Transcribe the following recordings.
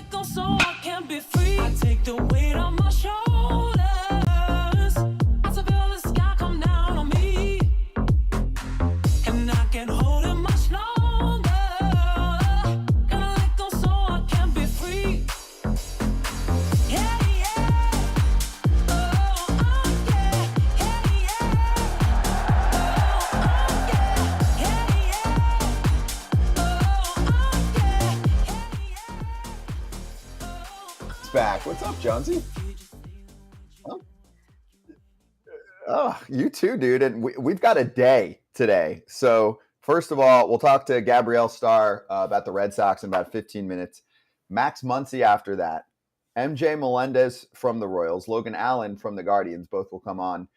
let go so I can be free. I take the weight on my shoulders. I feel the sky come down on me. And I can't hold it much longer. Gonna let go so I can be free. Yeah, yeah. Oh, oh, yeah. Yeah, yeah. Oh, oh, yeah. Yeah, yeah. Oh, oh, yeah. Yeah, yeah. It's back. What's up, Jonesy? Oh, you too, dude. And we've got a day today. So first of all, we'll talk to Gabrielle Starr about the Red Sox in about 15 minutes. Max Muncy after that. MJ Melendez from the Royals. Logan Allen from the Guardians. Both will come on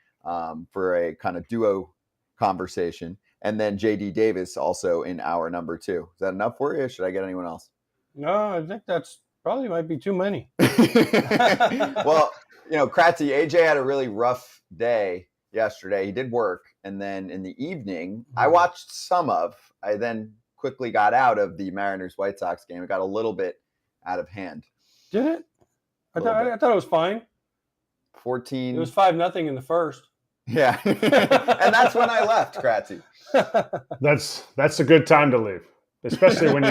for a kind of duo conversation. And then JD Davis also in hour number 2. Is that enough for you? Or should I get anyone else? No, I think that's probably might be too many. Well, Kratz, AJ had a really rough day yesterday. He did work. And then in the evening, I watched I then quickly got out of the Mariners-White Sox game. It got a little bit out of hand. Did it? I thought it was fine. 14. It was 5-0 in the first. Yeah. And that's when I left, Kratzy. That's a good time to leave, especially when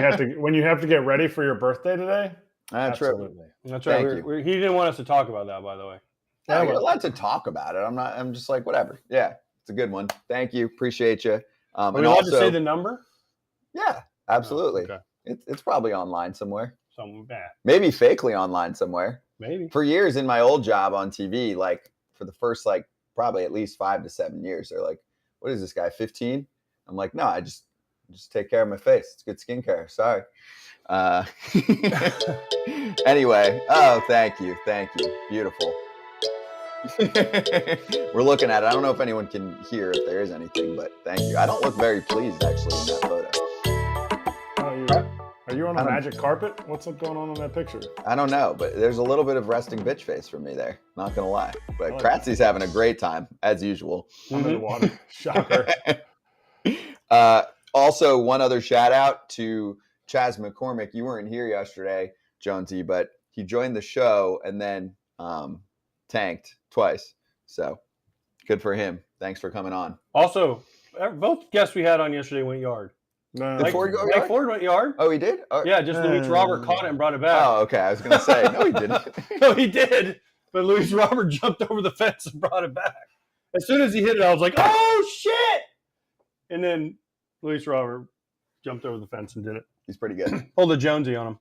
you have to get ready for your birthday today. That's Absolutely. That's right. Thank you. He didn't want us to talk about that, by the way. Yeah, you're allowed to talk about it. I'm just like, whatever. Yeah, it's a good one. Thank you. Appreciate you. Are we allowed to say the number? Yeah, absolutely. Oh, okay. It's probably online somewhere. Something bad. Maybe fakely online somewhere. Maybe. For years in my old job on TV, like for the first probably at least 5 to 7 years, they're like, what is this guy, 15? I'm like, no, I just take care of my face. It's good skincare. Sorry. Anyway, thank you. Beautiful. We're looking at it. I don't know if anyone can hear if there is anything, but thank you. I don't look very pleased actually in that photo. Are you on a magic carpet? What's going on in that picture? I don't know, but there's a little bit of resting bitch face from me there. Not gonna lie, but Kratzy's having a great time as usual. I'm in the water. Shocker. Also, one other shout out to Chaz McCormick. You weren't here yesterday, Jonesy, but he joined the show and then tanked twice. So good for him. Thanks for coming on. Also, both guests we had on yesterday went yard. No, Did Ford go Mike yard? Ford went yard. Oh, he did? Yeah, just Luis Robert caught it and brought it back. Oh, okay. I was going to say, no, he didn't. No, he did. But Luis Robert jumped over the fence and brought it back. As soon as he hit it, I was like, oh, shit. And then Luis Robert jumped over the fence and did it. He's pretty good. Pulled a Jonesy on him.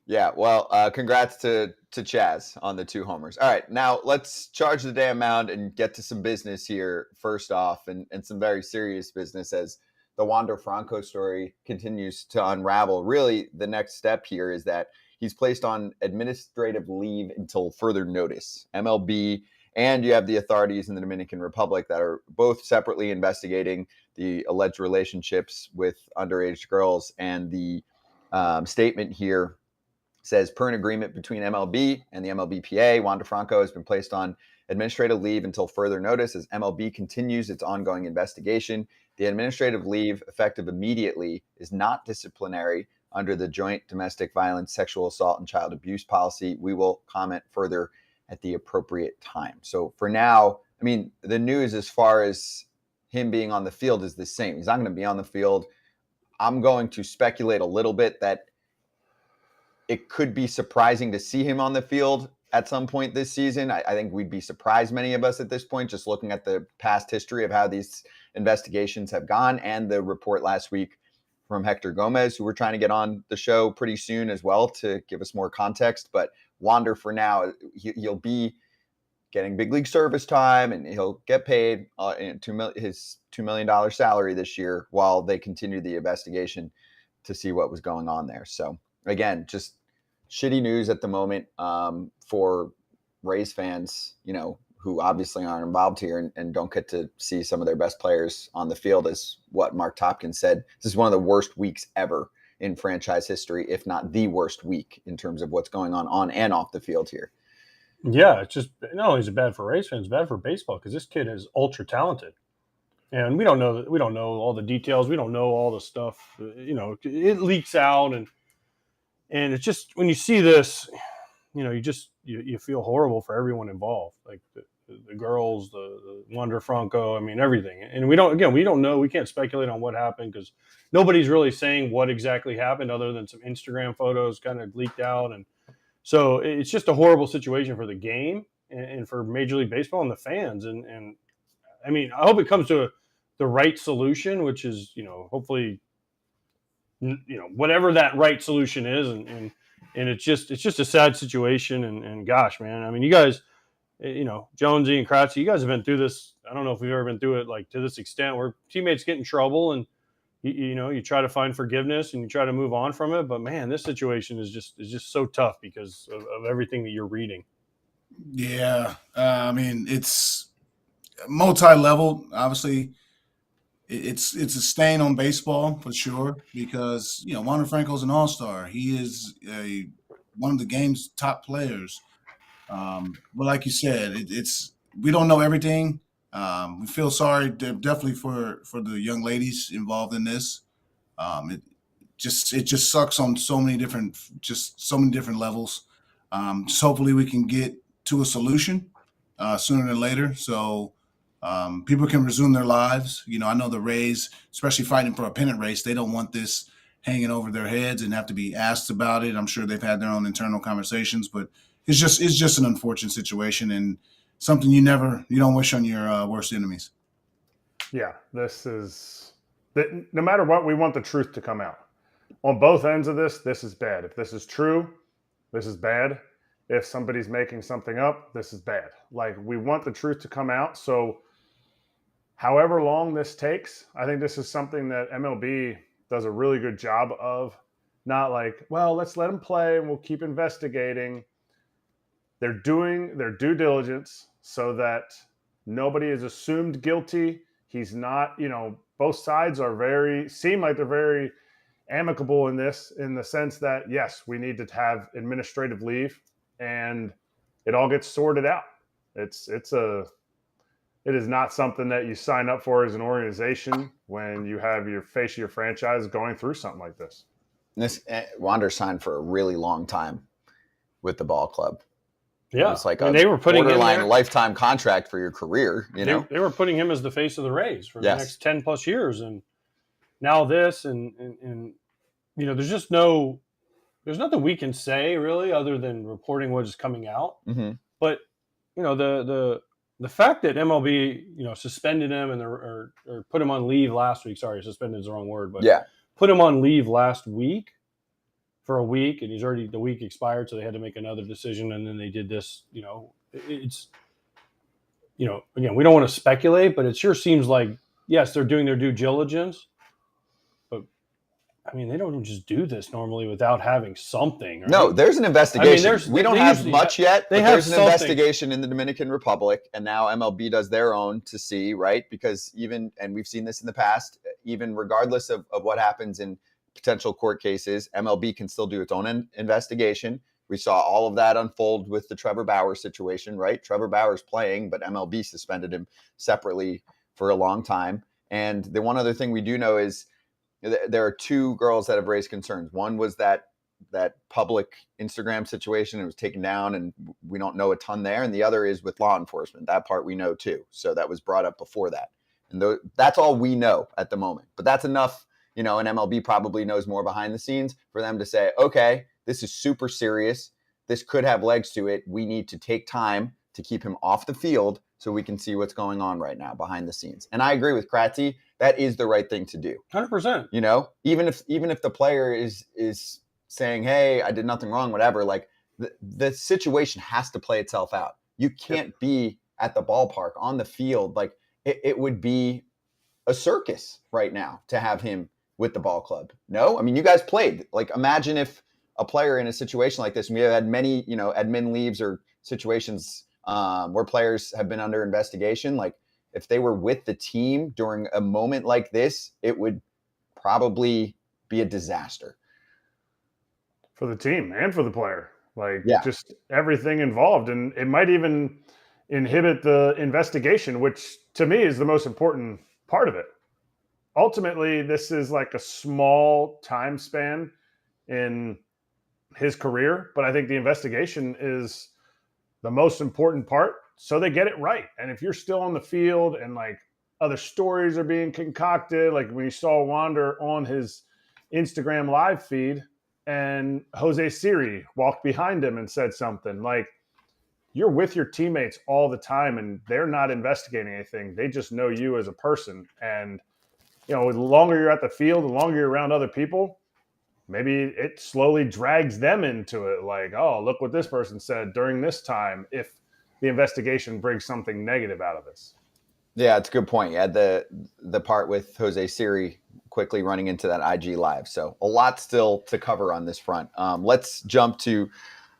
Yeah, well, congrats to Chaz on the 2 homers. All right, now let's charge the damn mound and get to some business here first off, and some very serious business as the Wander Franco story continues to unravel. Really, the next step here is that he's placed on administrative leave until further notice. MLB and you have the authorities in the Dominican Republic that are both separately investigating the alleged relationships with underage girls, and the statement here says, per an agreement between MLB and the MLBPA, Wander Franco has been placed on administrative leave until further notice as MLB continues its ongoing investigation. The administrative leave, effective immediately, is not disciplinary under the Joint Domestic Violence, Sexual Assault, and Child Abuse Policy. We will comment further at the appropriate time. So for now, I mean, the news as far as him being on the field is the same. He's not going to be on the field. I'm going to speculate a little bit that it could be surprising to see him on the field at some point this season. I think we'd be surprised, many of us at this point, just looking at the past history of how these investigations have gone, and the report last week from Hector Gomez, who we're trying to get on the show pretty soon as well to give us more context. But Wander, for now, he'll be getting big league service time, and he'll get paid his $2 million salary this year while they continue the investigation to see what was going on there. So again, just shitty news at the moment for Rays fans, who obviously aren't involved here and don't get to see some of their best players on the field, as what Mark Topkins said. This is one of the worst weeks ever in franchise history, if not the worst week in terms of what's going on and off the field here. Yeah, it's just not only is it bad for Rays fans, it's bad for baseball because this kid is ultra talented. And we don't know all the details. We don't know all the stuff. It leaks out, and it's just when you see this, you feel horrible for everyone involved, like the girls, the Wander Franco. I mean, everything. And we don't know. We can't speculate on what happened because nobody's really saying what exactly happened, other than some Instagram photos kind of leaked out, and so it's just a horrible situation for the game and for Major League Baseball and the fans. And I mean, I hope it comes to the right solution, which is, hopefully, whatever that right solution is. And it's just a sad situation. And gosh, man, I mean, you guys, Jonesy and Kratz, you guys have been through this. I don't know if we've ever been through it like to this extent where teammates get in trouble and, you try to find forgiveness and you try to move on from it. But man, this situation is just so tough because of everything that you're reading. Yeah. I mean, it's multi-level. Obviously, it's a stain on baseball for sure because, Wander Franco's an all-star. He is one of the game's top players. But like you said, we don't know everything. We feel sorry definitely for the young ladies involved in this. It just sucks on so many different levels. Just hopefully we can get to a solution sooner than later, so people can resume their lives. I know the Rays, especially fighting for a pennant race, they don't want this hanging over their heads and have to be asked about it. I'm sure they've had their own internal conversations, but it's just an unfortunate situation and something you don't wish on your worst enemies. Yeah, no matter what, we want the truth to come out. On both ends of this is bad. If this is true, this is bad. If somebody's making something up, this is bad. Like, we want the truth to come out. So however long this takes, I think this is something that MLB does a really good job of. Not like, well, let's let them play and we'll keep investigating. They're doing their due diligence so that nobody is assumed guilty. He's not, both sides seem like they're very amicable in this, in the sense that, yes, we need to have administrative leave and it all gets sorted out. It is not something that you sign up for as an organization when you have your face of your franchise going through something like this. Wander signed for a really long time with the ball club. Yeah, it's like they were putting borderline lifetime contract for your career. They were putting him as the face of the Rays for the next 10 plus years, and now this, and there's nothing we can say really other than reporting what is coming out. Mm-hmm. But the fact that MLB suspended him or put him on leave last week. Sorry, suspended is the wrong word, but put him on leave last week. For a week, and the week expired, so they had to make another decision, and then they did this. It's again, we don't want to speculate, but it sure seems like, yes, they're doing their due diligence, but I mean, they don't just do this normally without having something. Right? No, there's an investigation. I mean, we don't have much yet, but there's an investigation in the Dominican Republic, and now MLB does their own to see, right? Because and we've seen this in the past, even regardless of what happens in potential court cases, MLB can still do its own investigation. We saw all of that unfold with the Trevor Bauer situation, right? Trevor Bauer's playing, but MLB suspended him separately for a long time. And the one other thing we do know is there are two girls that have raised concerns. One was that public Instagram situation. It was taken down, and we don't know a ton there. And the other is with law enforcement. That part we know too. So that was brought up before that. And that's all we know at the moment. But that's enough. And MLB probably knows more behind the scenes for them to say, okay, this is super serious. This could have legs to it. We need to take time to keep him off the field so we can see what's going on right now behind the scenes. And I agree with Kratzy. That is the right thing to do. 100%. Even if the player is saying, hey, I did nothing wrong, whatever, like the situation has to play itself out. You can't be at the ballpark on the field. Like it would be a circus right now to have him with the ball club. No, I mean, you guys played. Like, imagine if a player in a situation like this, and we have had many, admin leaves or situations where players have been under investigation. Like, if they were with the team during a moment like this, it would probably be a disaster. For the team and for the player. Just everything involved. And it might even inhibit the investigation, which to me is the most important part of it. Ultimately, this is like a small time span in his career, but I think the investigation is the most important part, so they get it right. And if you're still on the field and like other stories are being concocted, like when you saw Wander on his Instagram live feed and Jose Siri walked behind him and said something, like, you're with your teammates all the time and they're not investigating anything. They just know you as a person. And, the longer you're at the field, the longer you're around other people, maybe it slowly drags them into it. Like, oh, look what this person said during this time, if the investigation brings something negative out of this. Yeah, it's a good point. You had the part with Jose Siri quickly running into that IG live. So a lot still to cover on this front. Let's jump to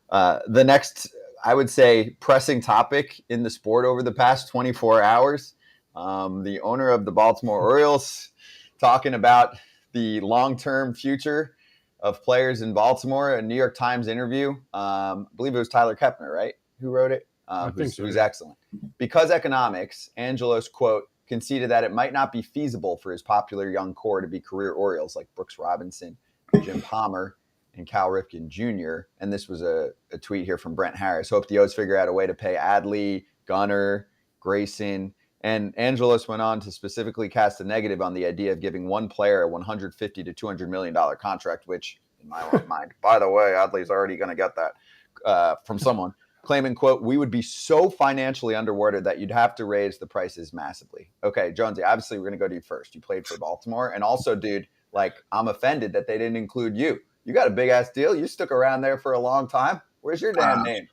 the next, I would say, pressing topic in the sport over the past 24 hours. The owner of the Baltimore Orioles talking about the long-term future of players in Baltimore. A New York Times interview. I believe it was Tyler Kepner, right? Who wrote it? I think so, who's yeah. excellent. Because economics, Angelos, quote, conceded that it might not be feasible for his popular young core to be career Orioles like Brooks Robinson, Jim Palmer, and Cal Ripken Jr. And this was a tweet here from Brent Harris. Hope the O's figure out a way to pay Adley, Gunnar, Grayson. And Angelos went on to specifically cast a negative on the idea of giving one player a $150 to $200 million contract, which, in my own mind, by the way, Adley's already going to get that from someone, claiming, quote, we would be so financially underwater that you'd have to raise the prices massively. Okay, Jonesy, obviously we're going to go to you first. You played for Baltimore. And also, dude, like, I'm offended that they didn't include you. You got a big-ass deal. You stuck around there for a long time. Where's your damn name?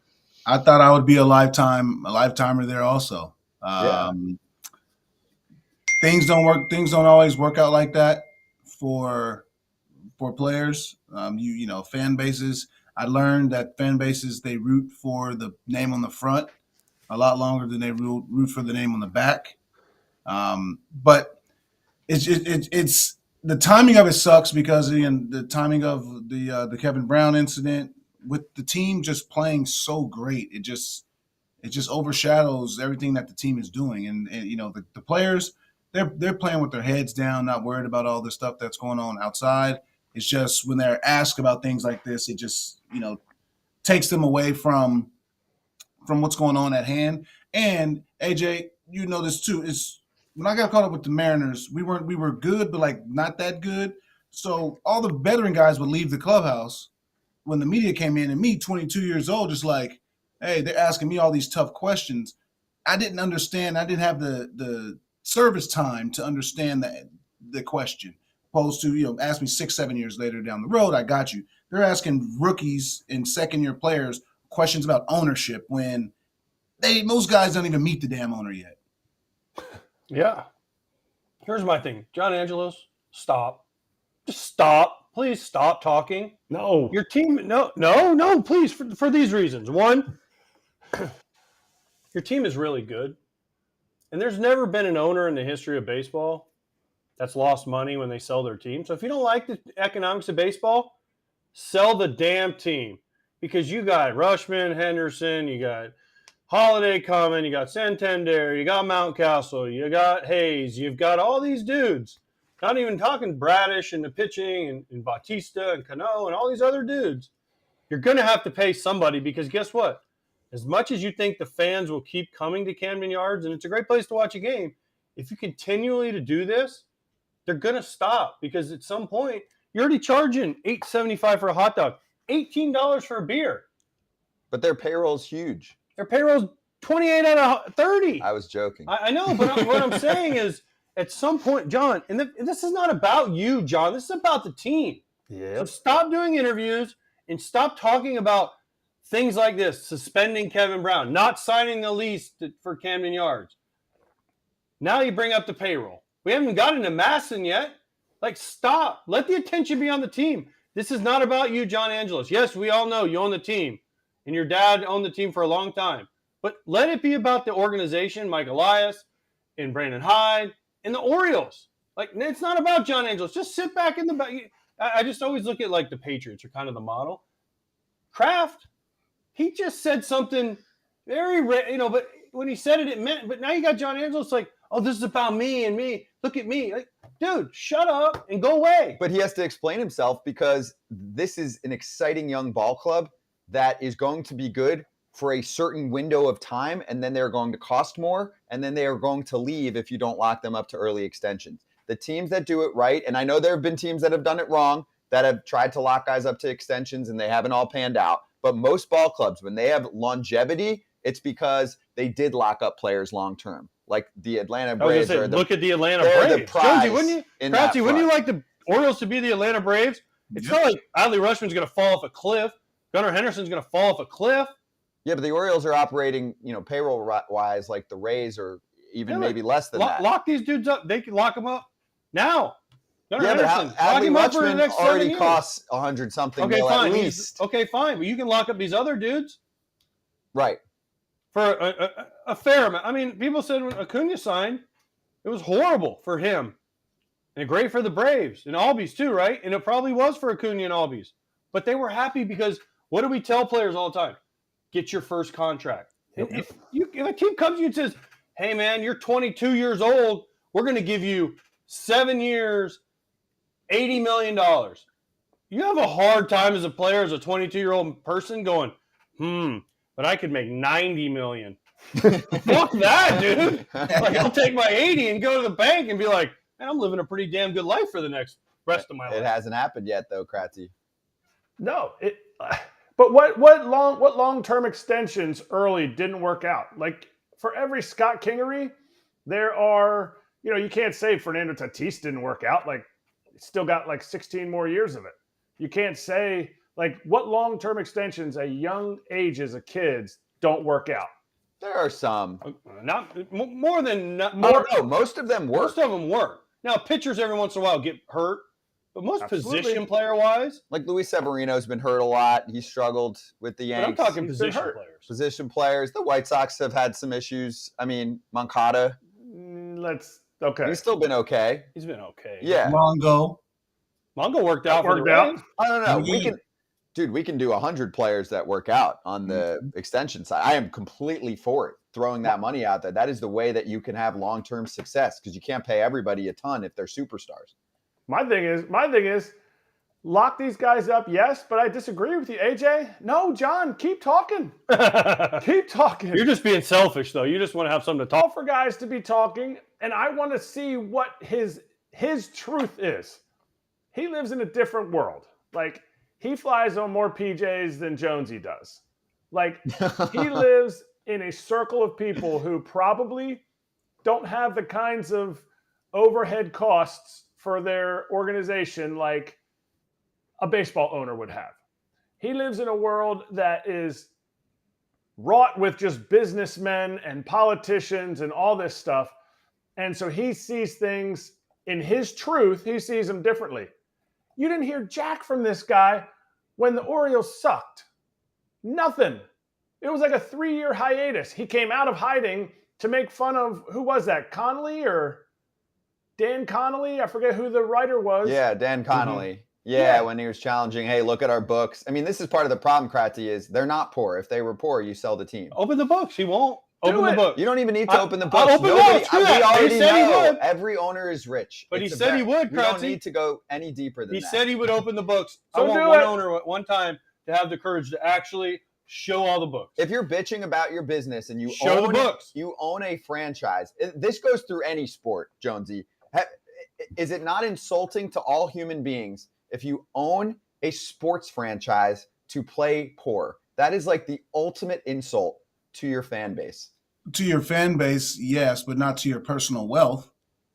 I thought I would be a lifetimer there also. Things don't always work out like that for players. Fan bases. I learned that fan bases, they root for the name on the front a lot longer than they root for the name on the back. But it's the timing of it sucks because the timing of the Kevin Brown incident with the team just playing so great, it just overshadows everything that the team is doing. And the players, they're playing with their heads down, not worried about all the stuff that's going on outside. It's just when they're asked about things like this, it just takes them away from what's going on at hand. And AJ, this too, is when I got caught up with the Mariners, we were good, but like not that good. So all the veteran guys would leave the clubhouse when the media came in, and me, 22 years old, just like, hey, they're asking me all these tough questions. I didn't understand. I didn't have the service time to understand the question. Opposed to, ask me 6-7 years later down the road, I got you. They're asking rookies and second-year players questions about ownership when most guys don't even meet the damn owner yet. Yeah. Here's my thing. John Angelos, stop. Just stop. Please stop talking. No. Your team, no, please, for these reasons. One, your team is really good. And there's never been an owner in the history of baseball that's lost money when they sell their team. So if you don't like the economics of baseball, sell the damn team. Because you got Rushman, Henderson, you got Holiday coming, you got Santander, you got Mountcastle, you got Hayes, you've got all these dudes. Not even talking Bradish and the pitching and Bautista and Cano and all these other dudes. You're going to have to pay somebody because guess what? As much as you think the fans will keep coming to Camden Yards, and it's a great place to watch a game, if you continually to do this, they're going to stop because at some point, you're already charging $8.75 for a hot dog, $18 for a beer. But their payroll's huge. Their payroll's 28 out of 30. I was joking. I know, but what I'm saying is at some point, John, and this is not about you, John. This is about the team. Yeah. So stop doing interviews and stop talking about things like this, suspending Kevin Brown, not signing the lease for Camden Yards. Now you bring up the payroll. We haven't gotten to Masson yet. Like, stop. Let the attention be on the team. This is not about you, John Angelos. Yes, we all know you own the team, and your dad owned the team for a long time. But let it be about the organization, Mike Elias and Brandon Hyde and the Orioles. Like, it's not about John Angelos. Just sit back in the back. I just always look at, like, the Patriots are kind of the model. Kraft, he just said something very, but when he said it, it meant, but now you got John Angelos like, oh, this is about me and me. Look at me. Like, dude, shut up and go away. But he has to explain himself because this is an exciting young ball club that is going to be good for a certain window of time, and then they're going to cost more, and then they are going to leave if you don't lock them up to early extensions. The teams that do it right, and I know there have been teams that have done it wrong, that have tried to lock guys up to extensions, and they haven't all panned out. But most ball clubs, when they have longevity, it's because they did lock up players long term. Like the Atlanta Braves. Look at the Atlanta they're Braves. the prize Jonesy, wouldn't you? in that Kratzy, wouldn't you front. like the Orioles to be the Atlanta Braves? It's not like Adley Rushman's going to fall off a cliff. Gunnar Henderson's going to fall off a cliff. Yeah, but the Orioles are operating, payroll-wise like the Rays, or even maybe less than that. Lock these dudes up. They can lock them up now. Gunnar Yeah, but Henderson, lock Adley him up for the Rutschman next 7 already years. costs 100-something Okay, mil fine. at least. Okay, fine. But you can lock up these other dudes Right. for a fair amount. I mean, people said when Acuna signed, it was horrible for him. And great for the Braves and Albies too, right? And it probably was for Acuna and Albies. But they were happy because what do we tell players all the time? Get your first contract. If a team comes to you and says, hey, man, you're 22 years old, we're going to give you 7 years, $80 million. You have a hard time as a player, as a 22-year-old person going, but I could make $90 million. Fuck that, dude. Like, I'll take my 80 and go to the bank and be like, man, I'm living a pretty damn good life for the next rest of my life. It hasn't happened yet, though, Kratzy. No, but what long-term extensions early didn't work out? Like for every Scott Kingery, there are, you can't say Fernando Tatis didn't work out. Like still got like 16 more years of it. You can't say like what long-term extensions at young ages of kids don't work out. There are some. Not more than not, More, no, most of them work. Most of them work. Now, pitchers every once in a while get hurt, but most Absolutely. position player-wise, Like Luis Severino's been hurt a lot. He struggled with the but Yanks. I'm talking He's been position hurt. players. Position players. The White Sox have had some issues. I mean, Moncada, Okay. he's still been okay. He's been okay. Yeah. Mongo. Mongo worked out for the Worked out. Rays. I don't know. Yeah. We can do 100 players that work out on the extension side. I am completely for it. Throwing that money out there. That is the way that you can have long-term success, because you can't pay everybody a ton if they're superstars. My thing is, lock these guys up, yes, but I disagree with you, AJ. No, John, keep talking. Keep talking. You're just being selfish, though. You just want to have something to talk. All for guys to be talking, and I want to see what his truth is. He lives in a different world. Like, he flies on more PJs than Jonesy does. Like, he lives in a circle of people who probably don't have the kinds of overhead costs for their organization like a baseball owner would have. He lives in a world that is wrought with just businessmen and politicians and all this stuff. And so he sees things in his truth, he sees them differently. You didn't hear jack from this guy when the Orioles sucked. Nothing. It was like a 3-year hiatus. He came out of hiding to make fun of, who was that, Connolly or Dan Connolly? I forget who the writer was. Yeah, Dan Connolly. Yeah, when he was challenging, hey, look at our books. I mean, this is part of the problem, Kratzy, is they're not poor. If they were poor, you sell the team. Open the books. He won't. Open the book. You don't even need to open the I'll books. open books. Do that. We already He said he know. would. Every owner is rich. But It's he a said he bet. would, We don't Kratzy. need to go any deeper than He that. said he would open the books. I So want do one it. owner at one time to have the courage to actually show all the books. If you're bitching about your business and you Show the own books. you own a franchise, this goes through any sport, Jonesy. Is it not insulting to all human beings if you own a sports franchise to play poor? That is like the ultimate insult to your fan base. To your fan base, yes, but not to your personal wealth.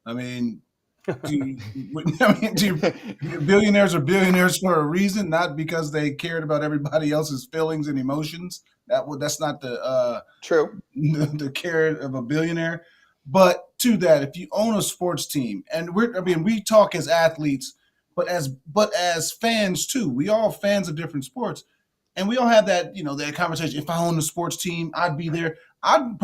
I mean, billionaires are billionaires for a reason, not because they cared about everybody else's feelings and emotions. That's not the True. the care of a billionaire. But to that, if you own a sports team, and we talk as athletes, but as fans too, we all fans of different sports, and we all have that that conversation. If I own a sports team, I'd be there. I'd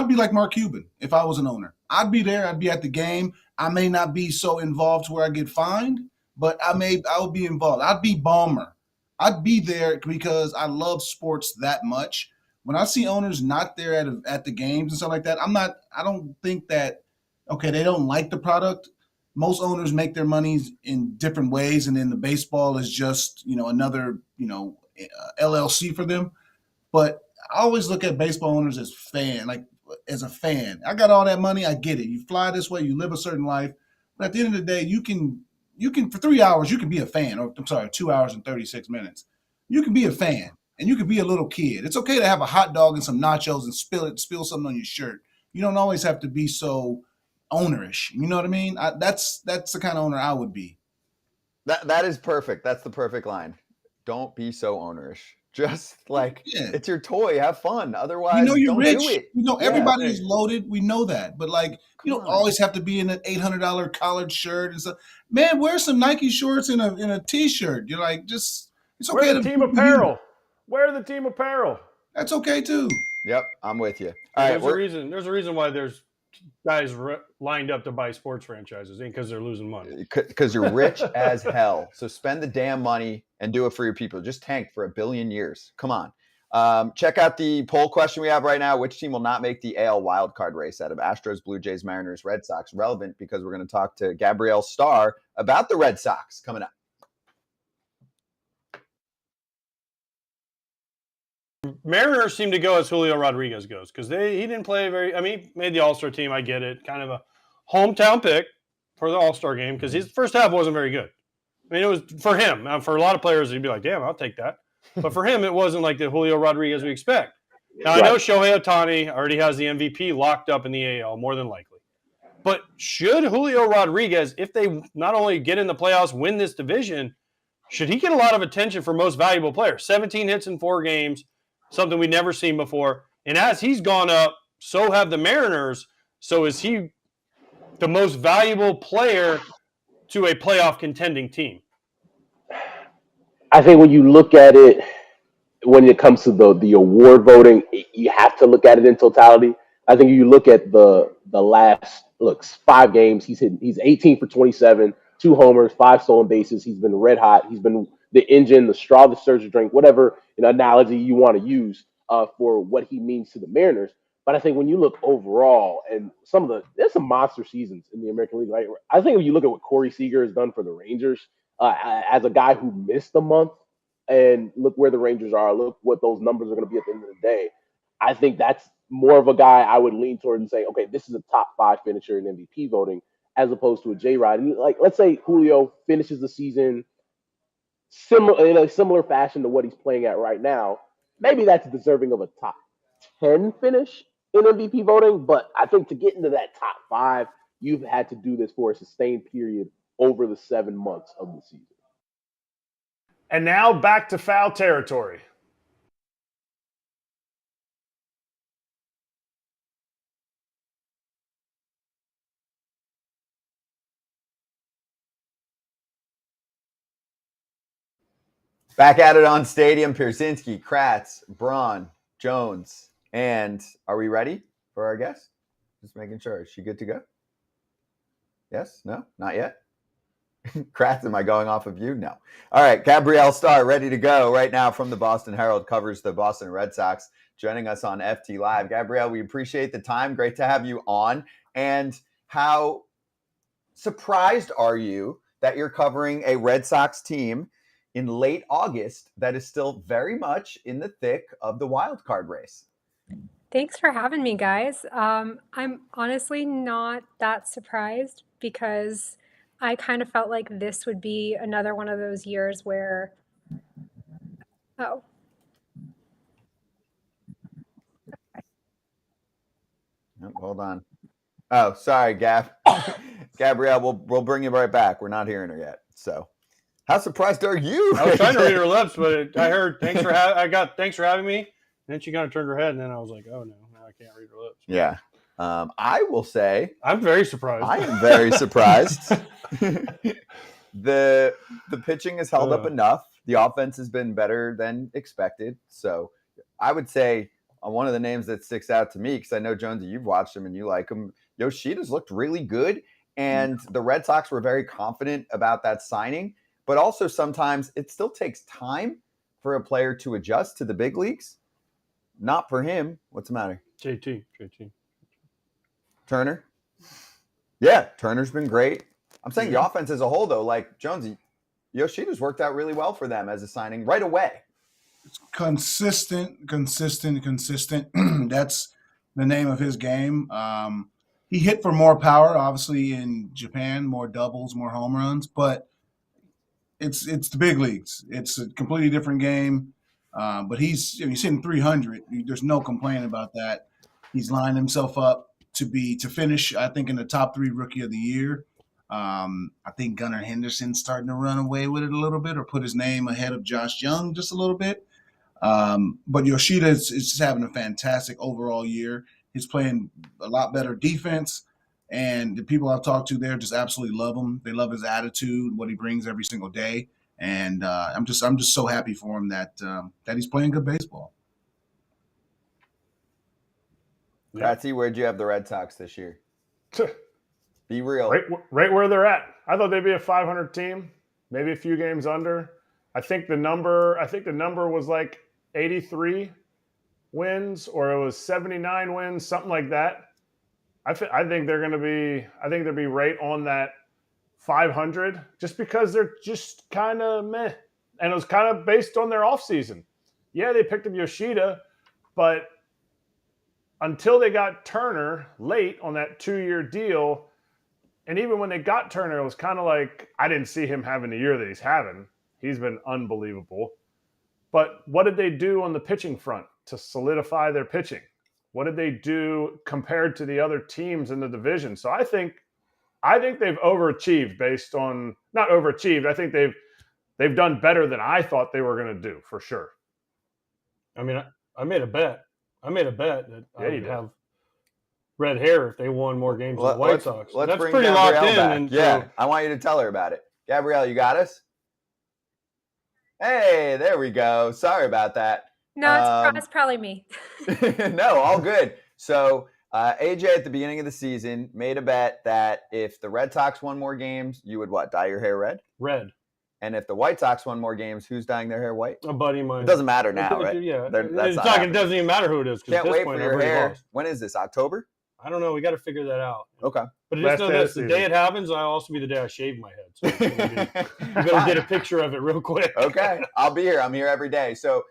be like Mark Cuban if I was an owner. I'd be there. I'd be at the game. I may not be so involved to where I get fined, but I would be involved. I'd be Ballmer. I'd be there because I love sports that much. When I see owners not there at the games and stuff like that, I don't think that okay, they don't like the product. Most owners make their monies in different ways, and then the baseball is just, another, LLC for them. But I always look at baseball owners as a fan. I got all that money, I get it. You fly this way, you live a certain life, but at the end of the day, you can for 3 hours you can be a fan, or I'm sorry, 2 hours and 36 minutes. You can be a fan, and you can be a little kid. It's okay to have a hot dog and some nachos and spill something on your shirt. You don't always have to be so ownerish. You know what I mean? That's the kind of owner I would be. That is perfect. That's the perfect line. Don't be so ownerish. Just it's your toy. Have fun. Otherwise, you're don't rich. do it. Everybody is loaded. We know that. But you don't on. always have to be in an $800 collared shirt and stuff. Man, wear some Nike shorts and a t-shirt. You're it's okay Wear to the team be apparel. you. Wear the team apparel. That's okay too. Yep, I'm with you. All right, There's a reason why there's guys lined up to buy sports franchises. Ain't because they're losing money. Because you're rich as hell. So spend the damn money and do it for your people. Just tanked for 1 billion years. Come on. Check out the poll question we have right now. Which team will not make the AL wildcard race out of Astros, Blue Jays, Mariners, Red Sox? Relevant because we're going to talk to Gabrielle Starr about the Red Sox coming up. Mariners seem to go as Julio Rodriguez goes because he didn't play he made the All-Star team. I get it. Kind of a hometown pick for the All-Star game because his first half wasn't very good. I mean, it was for him. For a lot of players, he'd be like, damn, I'll take that. But for him, it wasn't like the Julio Rodriguez we expect. Now, I know Shohei Ohtani already has the MVP locked up in the AL, more than likely. But should Julio Rodriguez, if they not only get in the playoffs, win this division, should he get a lot of attention for most valuable player? 17 hits in 4 games, something we've never seen before. And as he's gone up, so have the Mariners. So is he the most valuable player to a playoff contending team? I think when you look at it, when it comes to the award voting, you have to look at it in totality. I think you look at the last 5 games, he's 18 for 27, 2 homers, 5 stolen bases. He's been red hot. He's been the engine, the straw that stirs the drink, whatever analogy you want to use for what he means to the Mariners. But I think when you look overall, and there's some monster seasons in the American League. Right? I think if you look at what Corey Seager has done for the Rangers, as a guy who missed a month, and look where the Rangers are, look what those numbers are going to be at the end of the day. I think that's more of a guy I would lean toward and say, okay, this is a top 5 finisher in MVP voting, as opposed to a J-Rod. And let's say Julio finishes the season in a similar fashion to what he's playing at right now. Maybe that's deserving of a top 10 finish in MVP voting, but I think to get into that top 5, you've had to do this for a sustained period over the 7 months of the season. And now back to foul territory. Back at it on Stadium. Pierzynski, Kratz, Braun, Jones. And are we ready for our guest? Just making sure. Is she good to go? Yes? No? Not yet? Kratz, am I going off of you? No. All right. Gabrielle Starr, ready to go right now from the Boston Herald, covers the Boston Red Sox, joining us on FT Live. Gabrielle, we appreciate the time. Great to have you on. And how surprised are you that you're covering a Red Sox team in late August that is still very much in the thick of the wild card race? Thanks for having me, guys. I'm honestly not that surprised because I kind of felt like this would be another one of those years where, oh, Hold on. Oh, sorry, Gabrielle, we'll bring you right back. We're not hearing her yet. So, how surprised are you? I was trying to read her lips, but I heard thanks for having me. And then she kind of turned her head, and then I was like, oh no, now I can't read her lips. Yeah. I will say I'm very surprised. I am very surprised. The pitching has held up enough. The offense has been better than expected. So I would say one of the names that sticks out to me, because I know, Jonesy, you've watched him and you like him, Yoshida's looked really good. And the Red Sox were very confident about that signing. But also sometimes it still takes time for a player to adjust to the big leagues. Not for him. What's the matter? JT. Turner? Yeah, Turner's been great. I'm saying the offense as a whole, though, like Jonesy, Yoshida's worked out really well for them as a signing right away. Consistent. That's the name of his game. He hit for more power, obviously in Japan, more doubles, more home runs, but it's the big leagues. It's a completely different game. But he's hitting 300. There's no complaint about that. He's lined himself up to finish, I think, in the top 3 rookie of the year. I think Gunnar Henderson's starting to run away with it a little bit, or put his name ahead of Josh Young just a little bit. But Yoshida is just having a fantastic overall year. He's playing a lot better defense, and the people I've talked to there just absolutely love him. They love his attitude, what he brings every single day, and I'm just so happy for him that he's playing good baseball. Kratzy, where'd you have the Red Sox this year? Be real. Right where they're at. I thought they'd be a 500 team, maybe a few games under. I think the number was like 83 wins, or it was 79 wins, something like that. I think they're going to be. I think they'll be right on that 500, just because they're just kind of meh, and it was kind of based on their offseason. Yeah, they picked up Yoshida, but until they got Turner late on that 2-year deal, and even when they got Turner, it was kind of like I didn't see him having the year that he's having. He's been unbelievable. But what did they do on the pitching front to solidify their pitching? What did they do compared to the other teams in the division? So I think they've overachieved based on – not overachieved. I think they've done better than I thought they were going to do, for sure. I mean, I made a bet. I would have red hair if they won more games than the White Sox. Let's That's bring pretty Gabrielle locked in. back. And yeah, so, I want you to tell her about it. Gabrielle, you got us? Hey, there we go. Sorry about that. No, it's probably me. No, all good. So AJ at the beginning of the season made a bet that if the Red Sox won more games, you would what? Dye your hair red? Red. And if the White Sox won more games, who's dyeing their hair white? A buddy of mine. It doesn't matter now, right? Yeah. That's not It doesn't even matter who it is. Can't wait for your hair. Lost. When is this? October? I don't know. We got to figure that out. Okay. But just know this: the day it happens, I'll also be the day I shave my head. So you better get a picture of it real quick. Okay. I'll be here. I'm here every day. So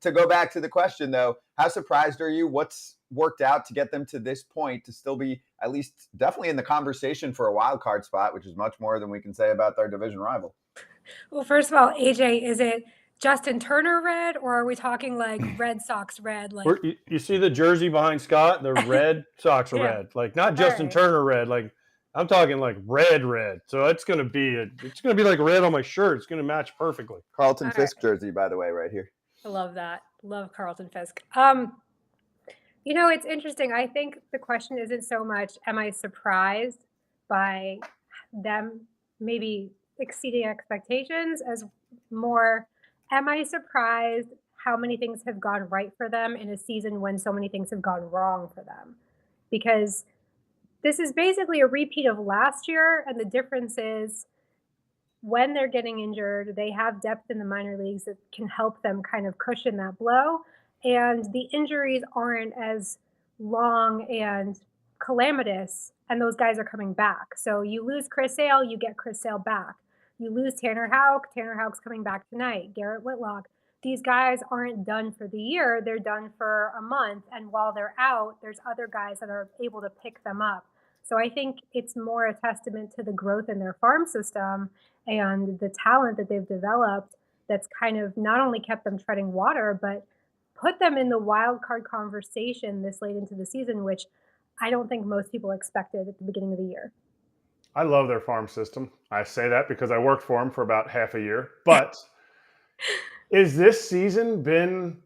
to go back to the question, though, how surprised are you? What's worked out to get them to this point to still be at least definitely in the conversation for a wild card spot, which is much more than we can say about their division rival? Well, first of all, AJ, is it Justin Turner red, or are we talking like Red Sox red? Like you see the jersey behind Scott? The Red Sox are red. Like not Justin Turner red. Like I'm talking like red. So it's gonna be like red on my shirt. It's gonna match perfectly. Carlton Fisk jersey, by the way, right here. I love that. Love Carlton Fisk. It's interesting. I think the question isn't so much, am I surprised by them maybe exceeding expectations, as more, am I surprised how many things have gone right for them in a season when so many things have gone wrong for them? Because this is basically a repeat of last year, and the difference is when they're getting injured, they have depth in the minor leagues that can help them kind of cushion that blow, and the injuries aren't as long and calamitous, and those guys are coming back. So you lose Chris Sale, you get Chris Sale back. You lose Tanner Houck. Tanner Houck's coming back tonight. Garrett Whitlock. These guys aren't done for the year. They're done for a month. And while they're out, there's other guys that are able to pick them up. So I think it's more a testament to the growth in their farm system and the talent that they've developed that's kind of not only kept them treading water, but put them in the wild card conversation this late into the season, which I don't think most people expected at the beginning of the year. I love their farm system. I say that because I worked for them for about half a year. But is this season been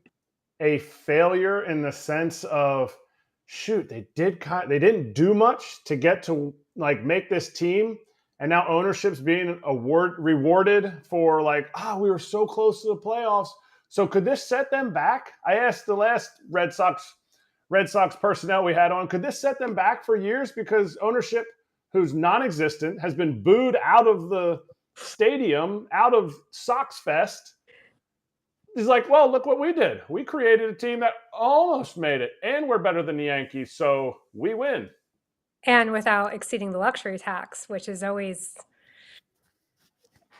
a failure in the sense of, shoot, they didn't do much to get to like make this team, and now ownership's being rewarded for like, we were so close to the playoffs. So could this set them back? I asked the last Red Sox personnel we had on, could this set them back for years because ownership, who's non-existent, has been booed out of the stadium, out of Sox Fest. He's like, well, look what we did. We created a team that almost made it, and we're better than the Yankees, so we win. and without exceeding the luxury tax, which is always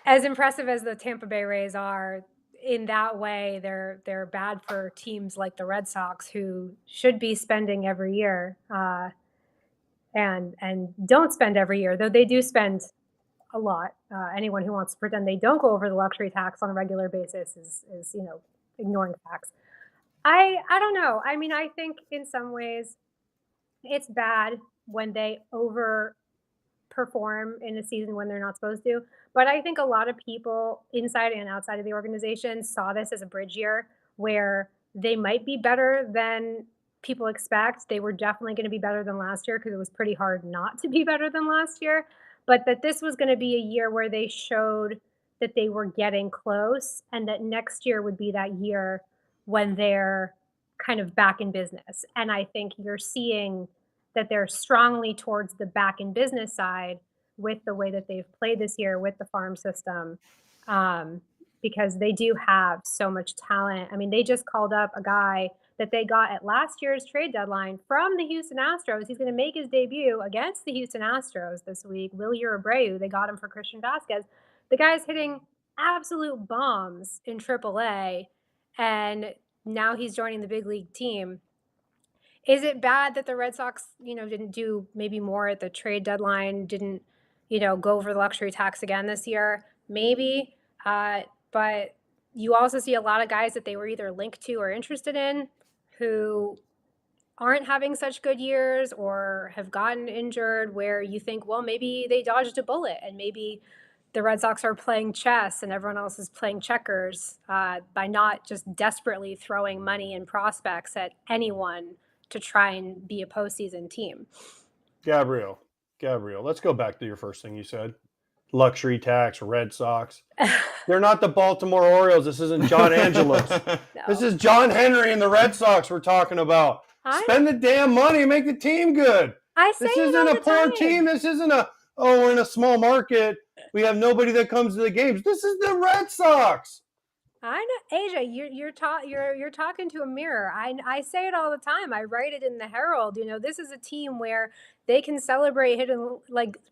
as impressive as the Tampa Bay Rays are. In that way, they're bad for teams like the Red Sox, who should be spending every year, and don't spend every year, though they do spend a lot. Anyone who wants to pretend they don't go over the luxury tax on a regular basis is ignoring facts. I don't know. I mean, I think in some ways it's bad when they overperform in a season when they're not supposed to. But I think a lot of people inside and outside of the organization saw this as a bridge year where they might be better than people expect. They were definitely going to be better than last year because it was pretty hard not to be better than last year. But that this was going to be a year where they showed that they were getting close and that next year would be that year when they're kind of back in business. And I think you're seeing that they're strongly towards the back in business side with the way that they've played this year with the farm system, um, because they do have so much talent. I mean, they just called up a guy that they got at last year's trade deadline from the Houston Astros. He's going to make his debut against the Houston Astros this week. Wilyer Abreu, they got him for Christian Vasquez. The guy's hitting absolute bombs in AAA, and now he's joining the big league team. Is it bad that the Red Sox, didn't do maybe more at the trade deadline, didn't, go over the luxury tax again this year? Maybe. But you also see a lot of guys that they were either linked to or interested in who aren't having such good years or have gotten injured where you think, well, maybe they dodged a bullet and maybe the Red Sox are playing chess and everyone else is playing checkers by not just desperately throwing money and prospects at anyone to try and be a postseason team. Gabrielle, let's go back to your first thing you said. Luxury tax, Red Sox. They're not the Baltimore Orioles. This isn't John Angelos. No. This is John Henry and the Red Sox we're talking about. Spend the damn money and make the team good. I say This it isn't all a the poor time. team. This isn't we're in a small market. We have nobody that comes to the games. This is the Red Sox. I know, Asia. You're talking to a mirror. I say it all the time. I write it in the Herald. This is a team where they can celebrate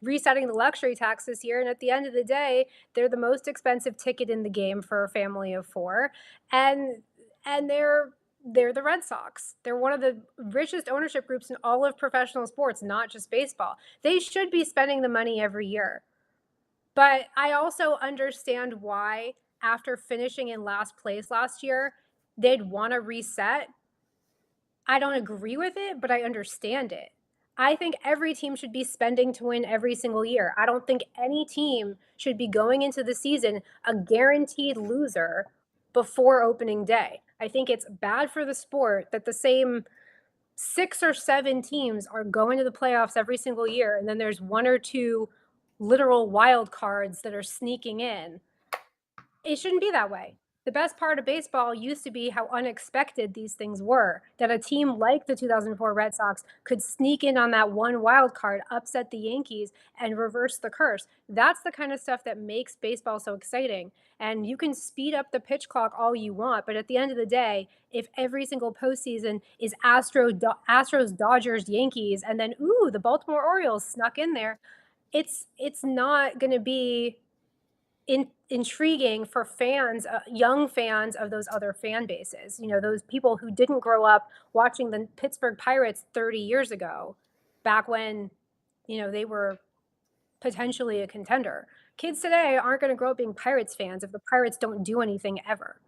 resetting the luxury tax this year, and at the end of the day, they're the most expensive ticket in the game for a family of four, and they're the Red Sox. They're one of the richest ownership groups in all of professional sports, not just baseball. They should be spending the money every year. But I also understand why, after finishing in last place last year, they'd want to reset. I don't agree with it, but I understand it. I think every team should be spending to win every single year. I don't think any team should be going into the season a guaranteed loser before opening day. I think it's bad for the sport that the same 6 or 7 teams are going to the playoffs every single year, and then there's 1 or 2 literal wild cards that are sneaking in. It shouldn't be that way. The best part of baseball used to be how unexpected these things were, that a team like the 2004 Red Sox could sneak in on that one wild card, upset the Yankees, and reverse the curse. That's the kind of stuff that makes baseball so exciting. And you can speed up the pitch clock all you want, but at the end of the day, if every single postseason is Astros, Dodgers, Yankees, and then, the Baltimore Orioles snuck in there, it's not going to be intriguing for fans, young fans of those other fan bases. Those people who didn't grow up watching the Pittsburgh Pirates 30 years ago, back when, they were potentially a contender. Kids today aren't going to grow up being Pirates fans if the Pirates don't do anything ever.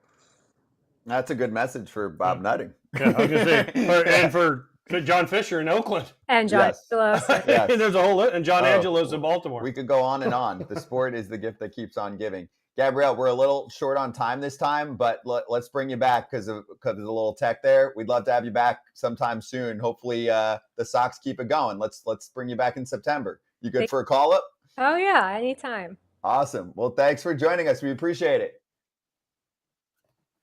That's a good message for Bob Nutting. Yeah, I was going to say, and for John Fisher in Oakland. And John Angelos. Yes. And there's a whole list. And John Angelos in Baltimore. We could go on and on. The sport is the gift that keeps on giving. Gabrielle, we're a little short on time this time, but let's bring you back because of the little tech there. We'd love to have you back sometime soon. Hopefully the Sox keep it going. Let's bring you back in September. You good for a call-up? Oh, yeah, anytime. Awesome. Well, thanks for joining us. We appreciate it.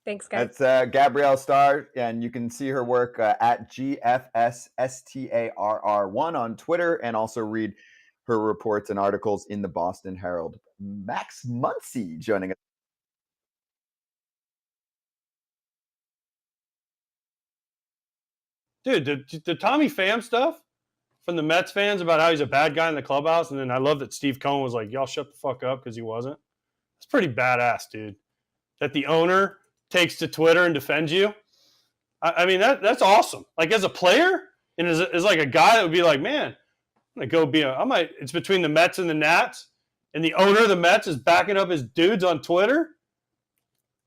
Thanks, guys. That's Gabrielle Starr, and you can see her work at GFSSTARR1 on Twitter, and also read her reports and articles in the Boston Herald. Max Muncy joining us. Dude, the Tommy Pham stuff, from the Mets fans about how he's a bad guy in the clubhouse, and then I love that Steve Cohen was like, y'all shut the fuck up because he wasn't. It's pretty badass, dude. That the owner takes to Twitter and defends you. I mean, that's awesome. Like, as a player and as like a guy that would be like, man, I'm going to go it's between the Mets and the Nats, and the owner of the Mets is backing up his dudes on Twitter.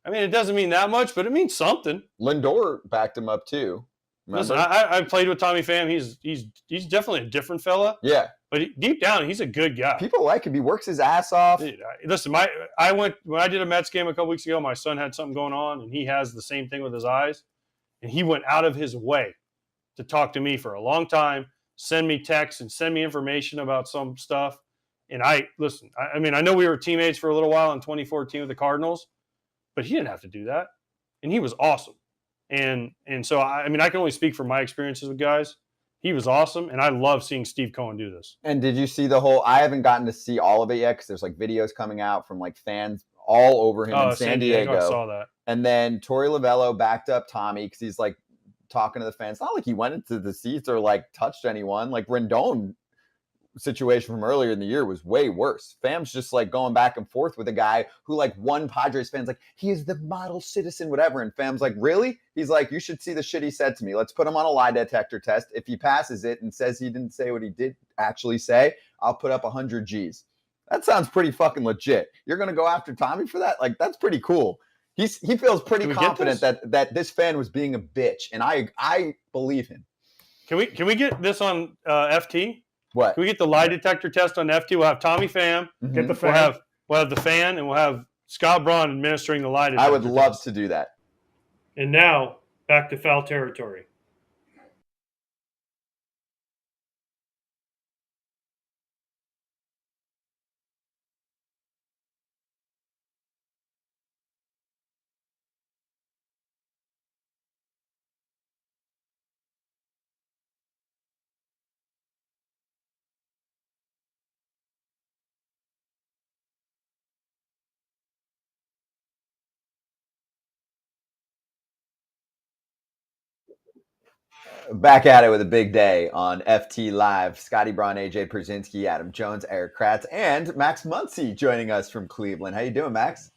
I mean, it doesn't mean that much, but it means something. Lindor backed him up too. Remember? Listen, I played with Tommy Pham. He's definitely a different fella. Yeah. But deep down, he's a good guy. People like him. He works his ass off. Dude, listen, when I did a Mets game a couple weeks ago, my son had something going on, and he has the same thing with his eyes. And he went out of his way to talk to me for a long time, send me texts and send me information about some stuff. And I mean, I know we were teammates for a little while in 2014 with the Cardinals, but he didn't have to do that. And he was awesome. And so, I mean, I can only speak from my experiences with guys. He was awesome, and I love seeing Steve Cohen do this. And did you see the whole – I haven't gotten to see all of it yet because there's, like, videos coming out from, like, fans all over him in San Diego. I saw that. And then Torey Lovello backed up Tommy because he's, like, talking to the fans. It's not like he went into the seats or, like, touched anyone. Like, Rendon situation from earlier in the year was way worse. Fam's just like going back and forth with a guy who, like, one Padres fans like, he is the model citizen, whatever. And Fam's like, really? He's like, you should see the shit he said to me. Let's put him on a lie detector test. If he passes it and says he didn't say what he did actually say, I'll put up 100 G's. That sounds pretty fucking legit. You're going to go after Tommy for that? Like, that's pretty cool. He feels pretty confident that this fan was being a bitch. And I believe him. Can we get this on FT? What? Can we get the lie detector test on FT? We'll have Tommy Pham. Mm-hmm. Get the fan. We'll have the fan, and we'll have Scott Braun administering the lie detector I would love test. to do that. And now, back to foul territory. Back at it with a big day on FT Live. Scotty Braun, AJ Pierzynski, Adam Jones, Erik Kratz, and Max Muncy joining us from Cleveland. How you doing, Max?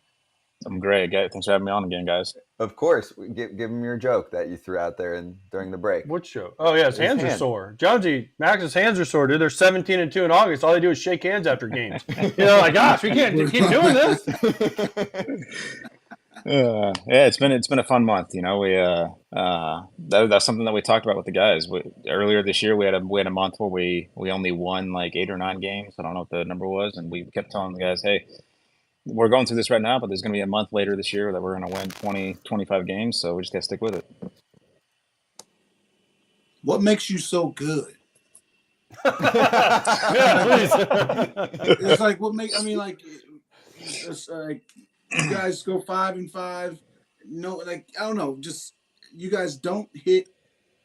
I'm great. Thanks for having me on again, guys. Of course. Give him your joke that you threw out there during the break. What joke? Oh, yeah, his hands are sore. Jonesy, Max's hands are sore, dude. They're 17-2 in August. All they do is shake hands after games. Like, gosh, we can't keep doing this. Yeah, it's been a fun month. You know, that's something that we talked about with the guys. Earlier this year, we had a month where we only won like 8 or 9 games. I don't know what the number was, and we kept telling the guys, hey, we're going through this right now, but there's going to be a month later this year that we're going to win 20, 25 games. So we just got to stick with it. What makes you so good? Yeah, please. It's like it's like you guys go 5-5. No, like I don't know, just you guys don't hit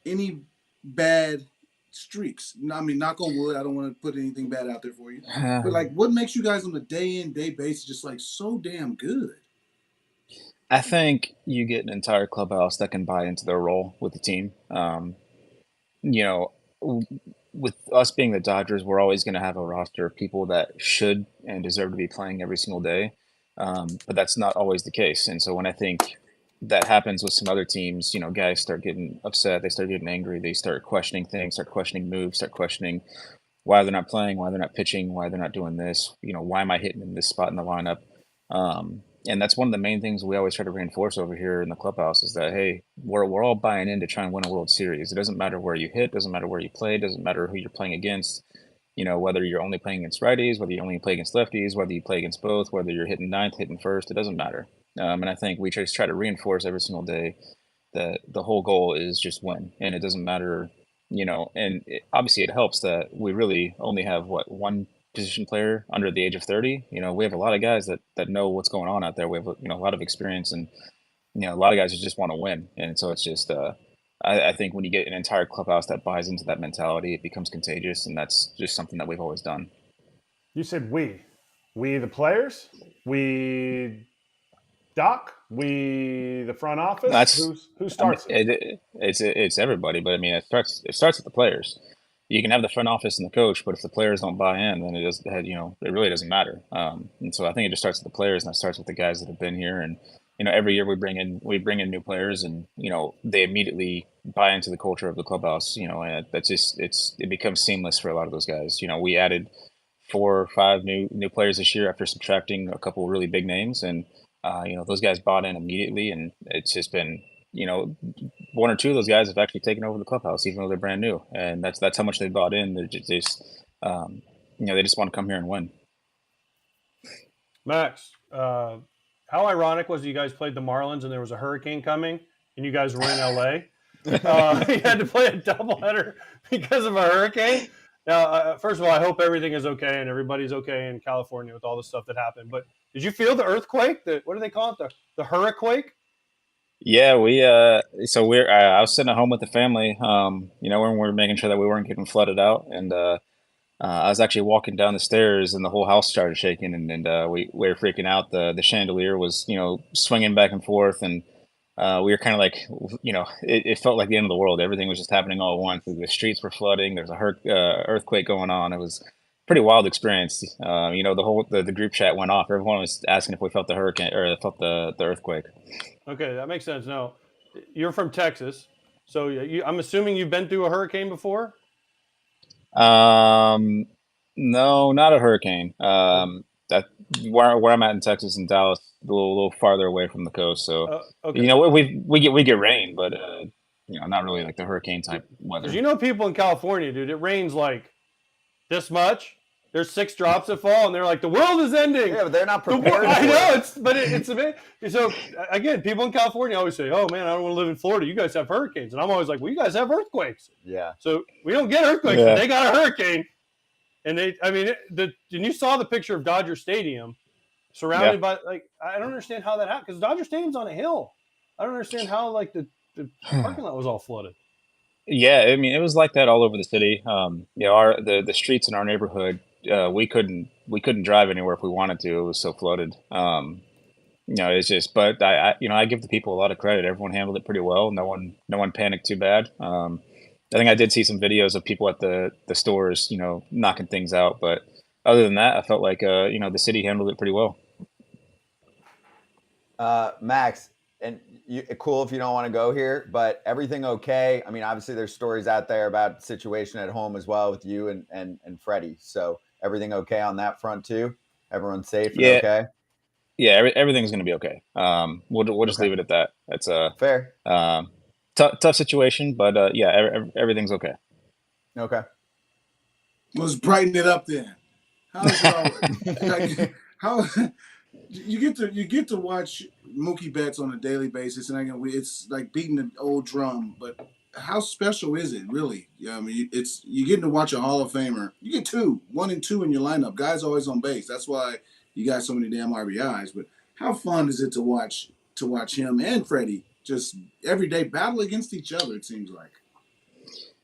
any bad streaks. I mean, knock on wood. I don't want to put anything bad out there for you, but like, what makes you guys on a day in day basis just like so damn good? I think you get an entire clubhouse that can buy into their role with the team. You know, with us being the Dodgers, we're always going to have a roster of people that should and deserve to be playing every single day. But that's not always the case. And so when I think that happens with some other teams, you know, guys start getting upset, they start getting angry, they start questioning things, start questioning moves, start questioning why they're not playing, why they're not pitching, why they're not doing this, you know, why am I hitting in this spot in the lineup? And that's one of the main things we always try to reinforce over here in the clubhouse is that, hey, we're all buying in to try and win a World Series. It doesn't matter where you hit, doesn't matter where you play, doesn't matter who you're playing against. You know, whether you're only playing against righties, whether you only play against lefties, whether you play against both, whether you're hitting ninth, hitting first, it doesn't matter. And I think we just try to reinforce every single day that the whole goal is just win. And it doesn't matter, you know, and obviously it helps that we really only have, one position player under the age of 30. You know, we have a lot of guys that know what's going on out there. We have, you know, a lot of experience and, you know, a lot of guys who just want to win. And so it's just, I think when you get an entire clubhouse that buys into that mentality, it becomes contagious, and that's just something that we've always done. You said we the players, we Doc, we the front office. Who starts it? It's everybody, but I mean it starts with the players. you can have the front office and the coach, but if the players don't buy in, then it really doesn't matter. And so I think it just starts with the players, and it starts with the guys that have been here. And every year we bring in new players, and they immediately buy into the culture of the clubhouse. And it becomes seamless for a lot of those guys. We added 4 or 5 new players this year after subtracting a couple of really big names, and those guys bought in immediately, and it's just been 1 or 2 of those guys have actually taken over the clubhouse, even though they're brand new, and that's how much they bought in. They just they just want to come here and win. Max, how ironic was it you guys played the Marlins and there was a hurricane coming and you guys were in LA? You had to play a doubleheader because of a hurricane. Now, first of all, I hope everything is okay and everybody's okay in California with all the stuff that happened. But did you feel the earthquake? What do they call it? The hurricane? Yeah, I was sitting at home with the family, when we were making sure that we weren't getting flooded out, and I was actually walking down the stairs, and the whole house started shaking, and we were freaking out. The chandelier was swinging back and forth, and we were kind of like, it felt like the end of the world. Everything was just happening all at once. The streets were flooding. There's a earthquake going on. It was a pretty wild experience. The group chat went off. Everyone was asking if we felt the hurricane or felt the earthquake. Okay, that makes sense. Now, you're from Texas, so I'm assuming you've been through a hurricane before? No, not a hurricane. That where I'm at in Texas and Dallas, a little farther away from the coast. So okay. we get rain, but not really like the hurricane type weather. Because people in California, dude, it rains like this much. There's 6 drops that fall, and they're like, the world is ending. Yeah, but they're not prepared. I know, it's amazing. So, again, people in California always say, oh, man, I don't want to live in Florida. You guys have hurricanes. And I'm always like, well, you guys have earthquakes. Yeah. So we don't get earthquakes, but they got a hurricane. And and you saw the picture of Dodger Stadium surrounded by, I don't understand how that happened, because Dodger Stadium's on a hill. I don't understand how, the parking lot was all flooded. Yeah, it was like that all over the city. The streets in our neighborhood, we couldn't drive anywhere if we wanted to. It was so flooded. It's just, but I give the people a lot of credit. Everyone handled it pretty well. No one panicked too bad. I think I did see some videos of people at the stores, knocking things out. But other than that, I felt like the city handled it pretty well. Max, and cool if you don't want to go here, but everything okay? I mean, obviously there's stories out there about the situation at home as well with you and Freddie. So everything okay on that front too? Everyone's safe and okay? Yeah, everything's going to be okay. We'll just leave it at that. That's fair. Tough situation, but everything's okay. Okay. Let's brighten it up then. How you get to watch Mookie Betts on a daily basis, and it's like beating an old drum. But how special is it really? Yeah, I mean, you're getting to watch a Hall of Famer. You get 1 and 2 in your lineup. Guys always on base. That's why you got so many damn RBIs. But how fun is it to watch him and Freddie just every day battle against each other? It seems like.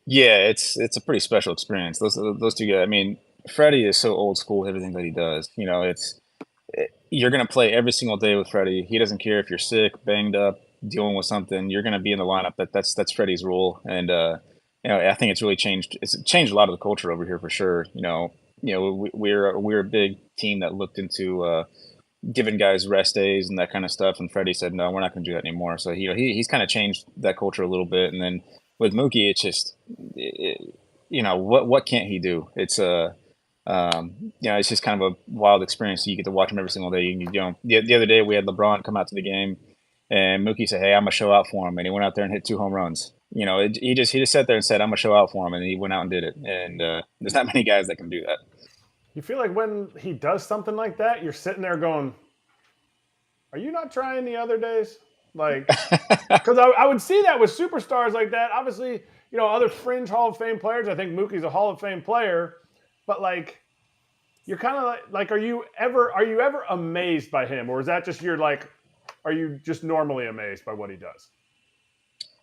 Yeah, it's a pretty special experience. Those 2 guys. I mean, Freddie is so old school with everything that he does. You're going to play every single day with Freddie. He doesn't care if you're sick, banged up, dealing with something. You're going to be in the lineup. That's Freddie's rule. And I think it's really changed. It's changed a lot of the culture over here for sure. We're a big team that looked into giving guys rest days and that kind of stuff. And Freddie said, no, we're not going to do that anymore. So he's kind of changed that culture a little bit. And then with Mookie, it's just what can't he do? It's it's just kind of a wild experience. You get to watch him every single day. The other day we had LeBron come out to the game, and Mookie said, "Hey, I'm gonna show out for him," and he went out there and hit 2 home runs. He just sat there and said, "I'm gonna show out for him," and he went out and did it. And there's not many guys that can do that. You feel like when he does something like that, you're sitting there going, "Are you not trying the other days?" Like, because I would see that with superstars like that. Obviously, other fringe Hall of Fame players. I think Mookie's a Hall of Fame player. But you're kind of like, are you ever amazed by him, or is that just are you just normally amazed by what he does?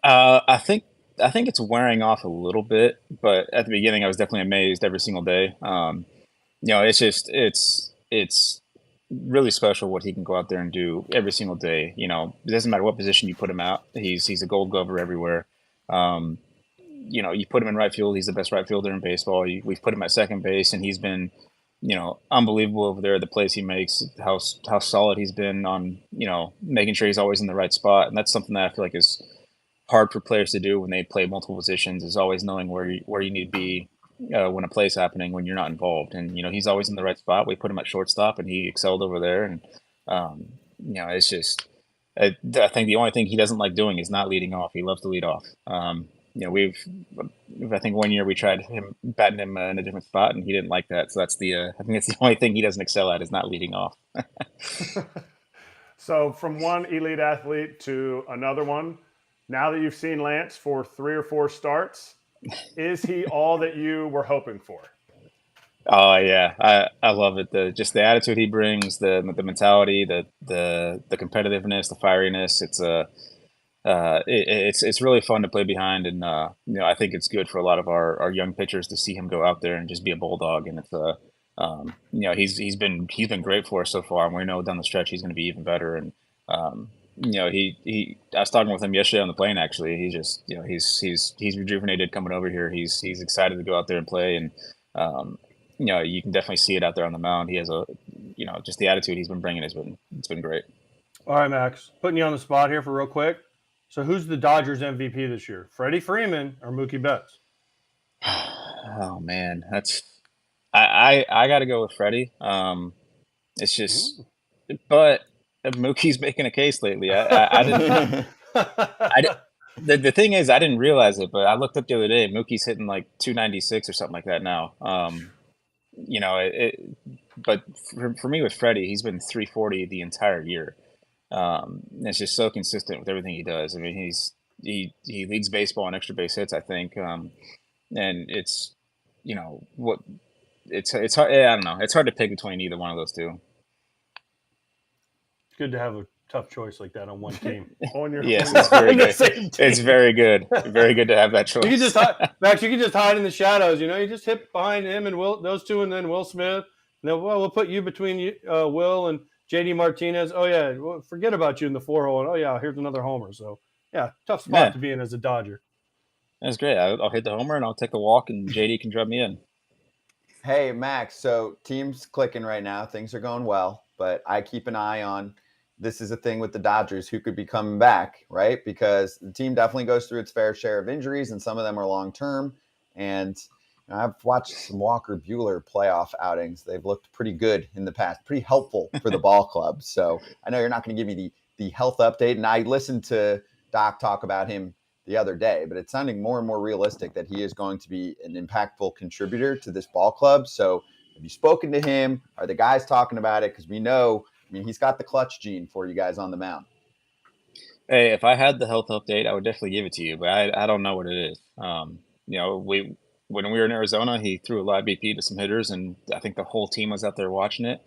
I think it's wearing off a little bit, but at the beginning I was definitely amazed every single day. It's really special what he can go out there and do every single day. It doesn't matter what position you put him out. He's a Gold Glover everywhere. you put him in right field, he's the best right fielder in baseball. We've put him at second base, and he's been, unbelievable over there. The plays he makes, how solid he's been on, making sure he's always in the right spot. And that's something that I feel like is hard for players to do when they play multiple positions, is always knowing where you need to be when a play's happening when you're not involved. And, he's always in the right spot. We put him at shortstop, and he excelled over there. And, it's just – I think the only thing he doesn't like doing is not leading off. He loves to lead off. I think one year we tried batting him in a different spot, and he didn't like that. So I think that's the only thing he doesn't excel at, is not leading off. So from one elite athlete to another one, now that you've seen Lance for 3 or 4 starts, is he all that you were hoping for? Oh yeah, I love it. Just the attitude he brings, the mentality, the competitiveness, the fieriness. It's really fun to play behind, and I think it's good for a lot of our young pitchers to see him go out there and just be a bulldog. And it's he's been great for us so far, and we know down the stretch he's going to be even better. And I was talking with him yesterday on the plane. Actually, he's just he's rejuvenated coming over here. He's excited to go out there and play, and you can definitely see it out there on the mound. He has just the attitude he's been bringing it's been great. All right, Max, putting you on the spot here for real quick. So who's the Dodgers MVP this year? Freddie Freeman or Mookie Betts? Oh man, I got to go with Freddie. It's just, but Mookie's making a case lately. I didn't. The thing is, I didn't realize it, but I looked up the other day. Mookie's hitting like 296 or something like that now. But for me with Freddie, he's been 340 the entire year. It's just so consistent with everything he does. I mean, he leads baseball in extra base hits, I think. And it's it's hard. I don't know. It's hard to pick between either one of those two. It's good to have a tough choice like that on one team. Yes, it's very good. It's very good. Very good to have that choice. You can just hide, Max. You can just hide in the shadows. You just hit behind him and those two, and then Will Smith. We'll put you between Will and JD Martinez. Oh yeah, well, forget about you in the 4-hole. And oh yeah, here's another homer. So yeah, tough spot to be in as a Dodger. That's great. I'll hit the homer and I'll take the walk, and JD can drop me in. Hey Max, so team's clicking right now. Things are going well, but I keep an eye on. This is a thing with the Dodgers, who could be coming back, right? Because the team definitely goes through its fair share of injuries, and some of them are long-term. And I've watched some Walker Buehler playoff outings. They've looked pretty good in the past, pretty helpful for the ball club. So I know you're not going to give me the health update. And I listened to Doc talk about him the other day, but it's sounding more and more realistic that he is going to be an impactful contributor to this ball club. So have you spoken to him? Are the guys talking about it? Because we know, he's got the clutch gene for you guys on the mound. Hey, if I had the health update, I would definitely give it to you, but I don't know what it is. When we were in Arizona, he threw a live BP to some hitters, and I think the whole team was out there watching it.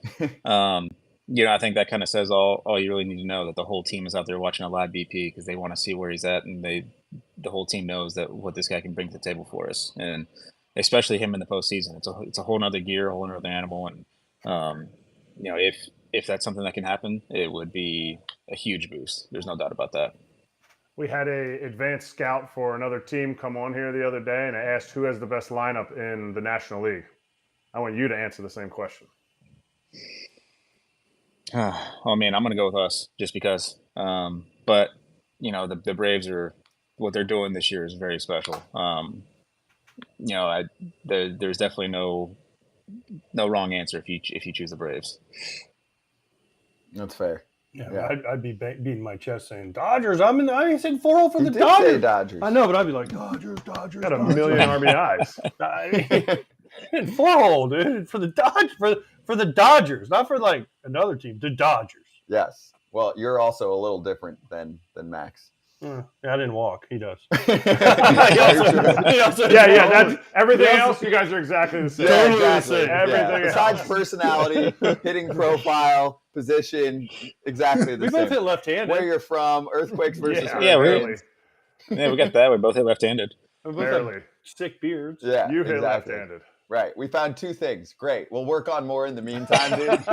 I think that kind of says all you really need to know, that the whole team is out there watching a live BP because they want to see where he's at, and the whole team knows that what this guy can bring to the table for us, and especially him in the postseason. It's a whole nother gear, a whole other animal, and if that's something that can happen, it would be a huge boost. There's no doubt about that. We had a advanced scout for another team come on here the other day, and I asked who has the best lineup in the National League. I want you to answer the same question. Oh man, I'm going to go with us just because. But the Braves are, what they're doing this year is very special. There's definitely no wrong answer if you choose the Braves. That's fair. Yeah. I'd be beating my chest saying Dodgers. I said 4-0 for the Dodgers. Say Dodgers. I know, but I'd be like Dodgers. Got a million RBIs. 4-0, dude, for the Dodgers, for the Dodgers, not for like another team. The Dodgers. Yes. Well, you're also a little different than Max. Yeah, I didn't walk. He does. That's everything else. You guys are exactly the same. Yeah, exactly. Everything besides personality, hitting profile, position, exactly the we same. both hit left-handed. Where you're from, earthquakes versus we got that. We both hit left-handed. We both have sick beards. Yeah, you hit exactly. left-handed. Right. We found 2 things. Great. We'll work on more in the meantime, dude.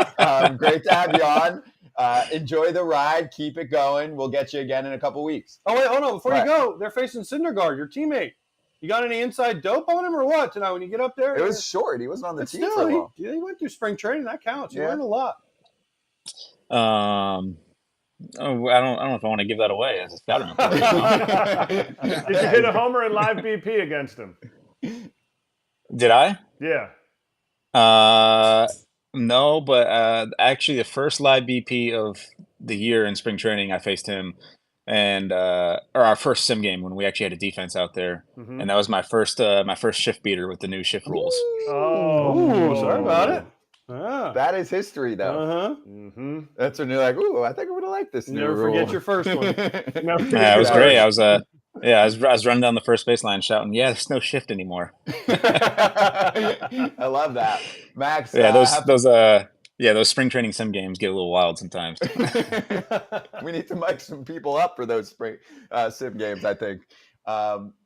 Great to have you on. Enjoy the ride. Keep it going. We'll get you again in a couple weeks. Oh, wait, hold on. Before you go, they're facing Syndergaard, your teammate. You got any inside dope on him or what tonight when you get up there? It was short. He wasn't on the But team still, for long. he went through spring training. That counts. You Yeah. learned a lot. I don't know if I want to give that away as a scouting report. Did you hit a homer in live BP against him? Did I? Yeah. No, but actually the first live BP of the year in spring training, I faced him, and or our first sim game when we actually had a defense out there, and that was my first shift beater with the new shift rules. Oh, sorry about it. That is history, though. That's when you're like, "Ooh, I think I'm gonna like this." Never new forget rule. your first one. Yeah, it was great. I was I was running down the first baseline shouting, "Yeah, there's no shift anymore." I love that, Max. Yeah, those spring training sim games get a little wild sometimes. We need to mic some people up for those spring sim games, I think.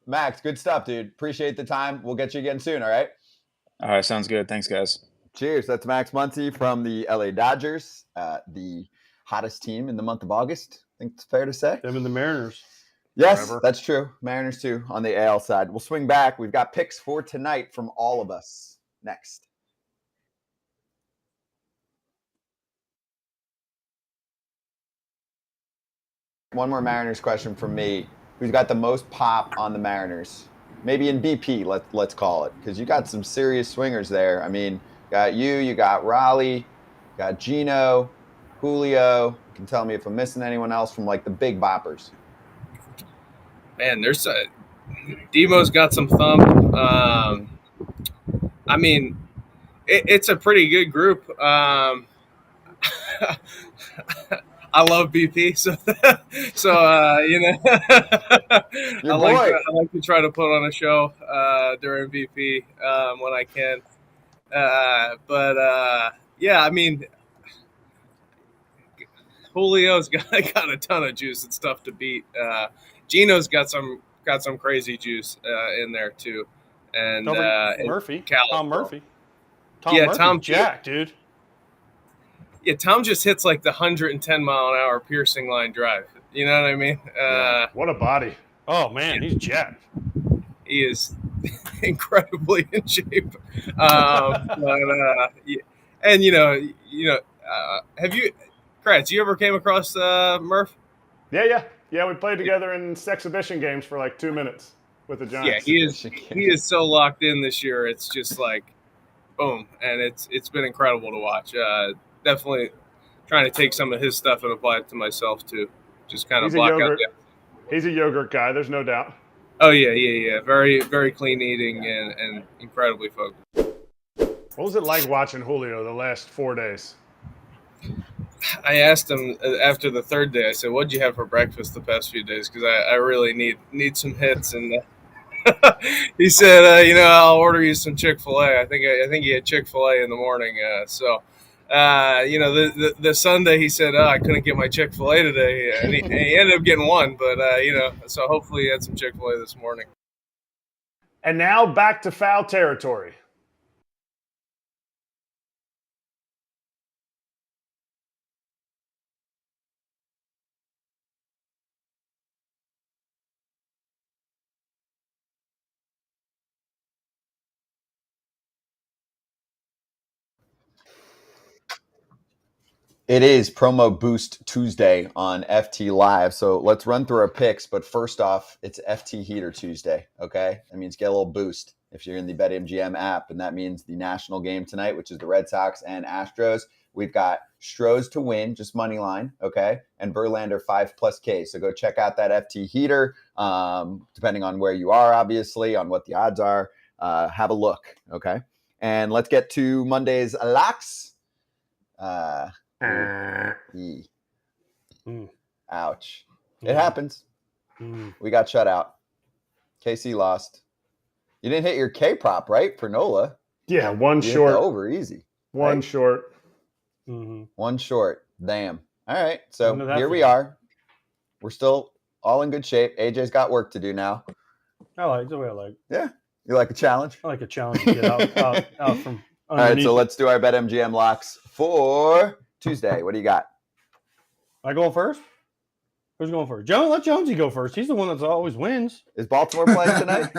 Max, good stuff, dude. Appreciate the time. We'll get you again soon. All right. All right, sounds good. Thanks, guys. Cheers. That's Max Muncy from the LA Dodgers, the hottest team in the month of August. I think it's fair to say. Them and the Mariners. Yes, Forever. that's true. Mariners too on the AL side. We'll swing back. We've got picks for tonight from all of us. Next. One more Mariners question from me. Who's got the most pop on the Mariners? Maybe in BP, let's call it, because you got some serious swingers there. I mean, you got Raleigh, got Gino, Julio. You can tell me if I'm missing anyone else from like the big boppers. Man, Demo's got some thump. I mean, it's a pretty good group. I love BP, so you know, I like to try to put on a show during BP when I can. Yeah, I mean, Julio's got a ton of juice and stuff to beat. Gino's got some crazy juice in there too, and Murphy, Calico. Tom Murphy. Tom Jack, dude. Yeah, Tom just hits like the 110-mile-an-hour piercing line drive. You know what I mean? What a body! Oh man, he's jacked. He is incredibly in shape. And have you, Kratz? You ever came across Murph? Yeah. We played together in exhibition games for like 2 minutes with the Giants. Yeah, he is so locked in this year. It's just like boom, and it's been incredible to watch. Definitely trying to take some of his stuff and apply it to myself too. Just kind of block out. He's a yogurt guy. There's no doubt. Oh yeah. Very, very clean eating and incredibly focused. What was it like watching Julio the last 4 days? I asked him after the third day. I said, "What'd you have for breakfast the past few days? Because I really need some hits." And he said, "I'll order you some Chick-fil-A." I think he had Chick-fil-A in the morning. The Sunday he said, "I couldn't get my Chick-fil-A today," and he ended up getting one. But so hopefully he had some Chick-fil-A this morning. And now back to foul territory. It is Promo Boost Tuesday on FT Live. So let's run through our picks. But first off, it's FT Heater Tuesday. Okay. That means get a little boost if you're in the Bet MGM app. And that means the national game tonight, which is the Red Sox and Astros. We've got Stros to win, just money line. Okay. And Verlander 5+ K. So go check out that FT Heater. Depending on where you are, obviously, on what the odds are. Have a look. Okay. And let's get to Monday's locks. Ouch. It happens. We got shut out. KC lost. You didn't hit your K prop, right? For Nola. Yeah, one You short. hit the over easy. One right? short. One short. Damn. All right. So When did that here we feel? are. We're still all in good shape. AJ's got work to do now. I like the way I like. Yeah. You like a challenge? I like a challenge to get out from All right. underneath. So let's do our Bet MGM locks for Tuesday. What do you got? I go first? Who's going first? Let Jonesy go first. He's the one that always wins. Is Baltimore playing tonight?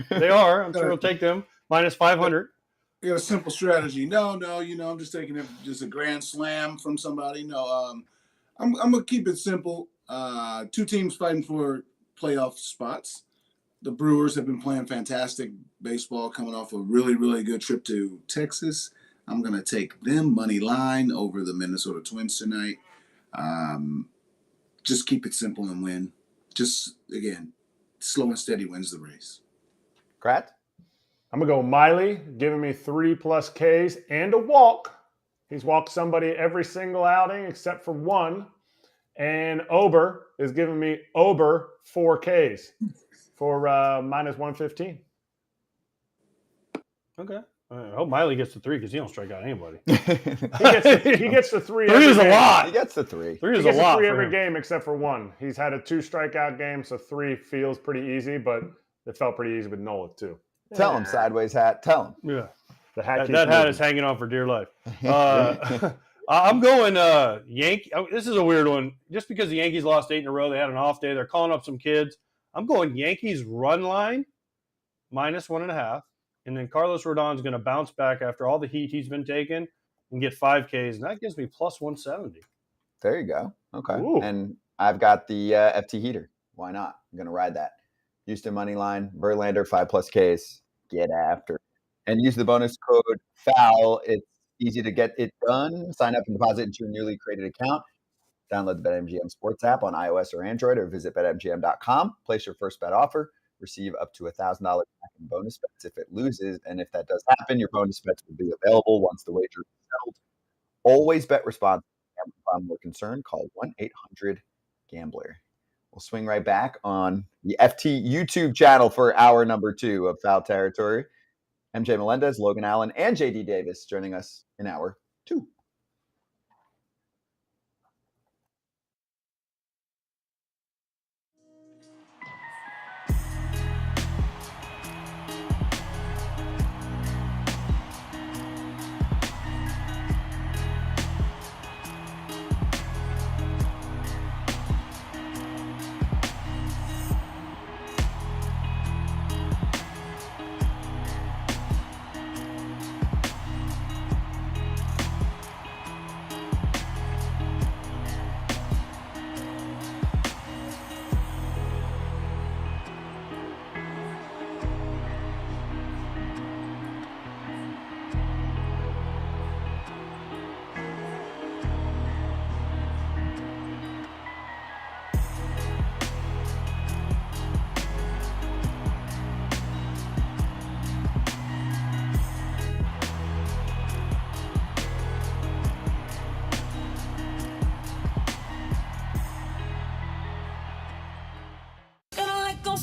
They are. I'm sure he'll take them. Minus 500. I got a simple strategy. No, I'm just taking it just a grand slam from somebody. No, I'm gonna keep it simple. Two teams fighting for playoff spots. The Brewers have been playing fantastic baseball, coming off a really, really good trip to Texas. I'm gonna take them money line over the Minnesota Twins tonight. Just keep it simple and win. Just again, slow and steady wins the race. Kratz? I'm going to go Miley, giving me 3+ Ks and a walk. He's walked somebody every single outing except for one. And Ober is giving me 4 Ks for minus 115. Okay. I hope Miley gets the 3 because he don't strike out anybody. He gets the 3. 3 is a lot. He gets the 3. 3 is He a gets lot. 3 for every him. game except for one. He's had a 2 strikeout game, so 3 feels pretty easy, but it felt pretty easy with Nola too. Tell him, sideways hat. Tell him. Yeah. The hat That hat is hanging on for dear life. I'm going Yankee. This is a weird one. Just because the Yankees lost 8 in a row, they had an off day. They're calling up some kids. I'm going Yankees run line minus 1.5. And then Carlos Rodon's going to bounce back after all the heat he's been taking and get 5 Ks. And that gives me plus 170. There you go. Okay. Ooh. And I've got the FT heater. Why not? I'm going to ride that. Houston money line, Verlander 5+ Ks. Get after. And use the bonus code FOUL. It's easy to get it done. Sign up and deposit into your newly created account. Download the Bet MGM Sports app on iOS or Android, or visit betmgm.com. Place your first bet offer. Receive up to $1,000 back in bonus bets if it loses. And if that does happen, your bonus bets will be available once the wager is settled. Always bet responsibly. If more concerned, call 1-800-GAMBLER. We'll swing right back on the FT YouTube channel for hour number 2 of Foul Territory. MJ Melendez, Logan Allen, and JD Davis joining us in hour 2.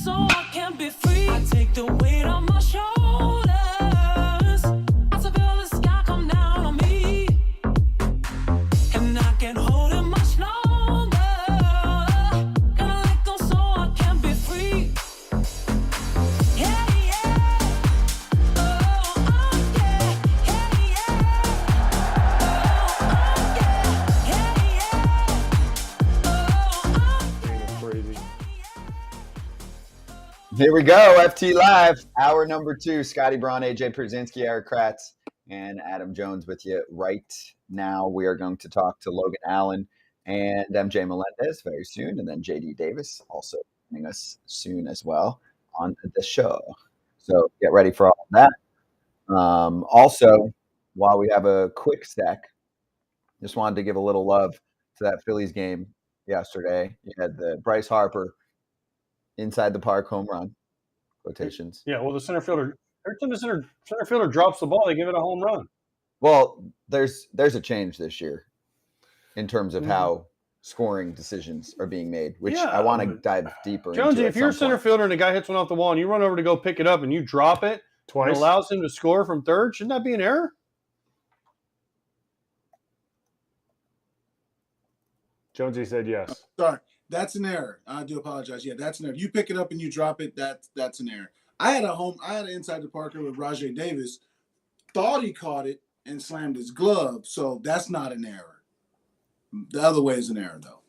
So I can be free. I take the weight on my shoulders. I feel the sky come down on me, and I can't hold it much longer. Gotta let go so I can be free. Yeah, yeah. Oh, yeah. Yeah, yeah. Oh, yeah. Yeah, yeah. Crazy. Here we go, FT Live, hour number 2. Scotty Braun, AJ Pierzynski, Erik Kratz, and Adam Jones with you right now. We are going to talk to Logan Allen and MJ Melendez very soon, and then JD Davis also joining us soon as well on the show. So get ready for all of that. Also, while we have a quick sec, just wanted to give a little love to that Phillies game yesterday. You had the Bryce Harper inside the park home run, quotations. Yeah, well, the center fielder, every time the center fielder drops the ball, they give it a home run. Well, there's a change this year in terms of how scoring decisions are being made, which I want to dive deeper into. Jonesy, if you're a center fielder and a guy hits one off the wall and you run over to go pick it up and you drop it, Twice. it allows him to score from third, shouldn't that be an error? Jonesy said yes. Sorry, that's an error. I do apologize. Yeah, that's an error. If you pick it up and you drop it, that's an error. I had an inside the Parker with Rajay Davis. Thought he caught it and slammed his glove, so that's not an error. The other way is an error, though.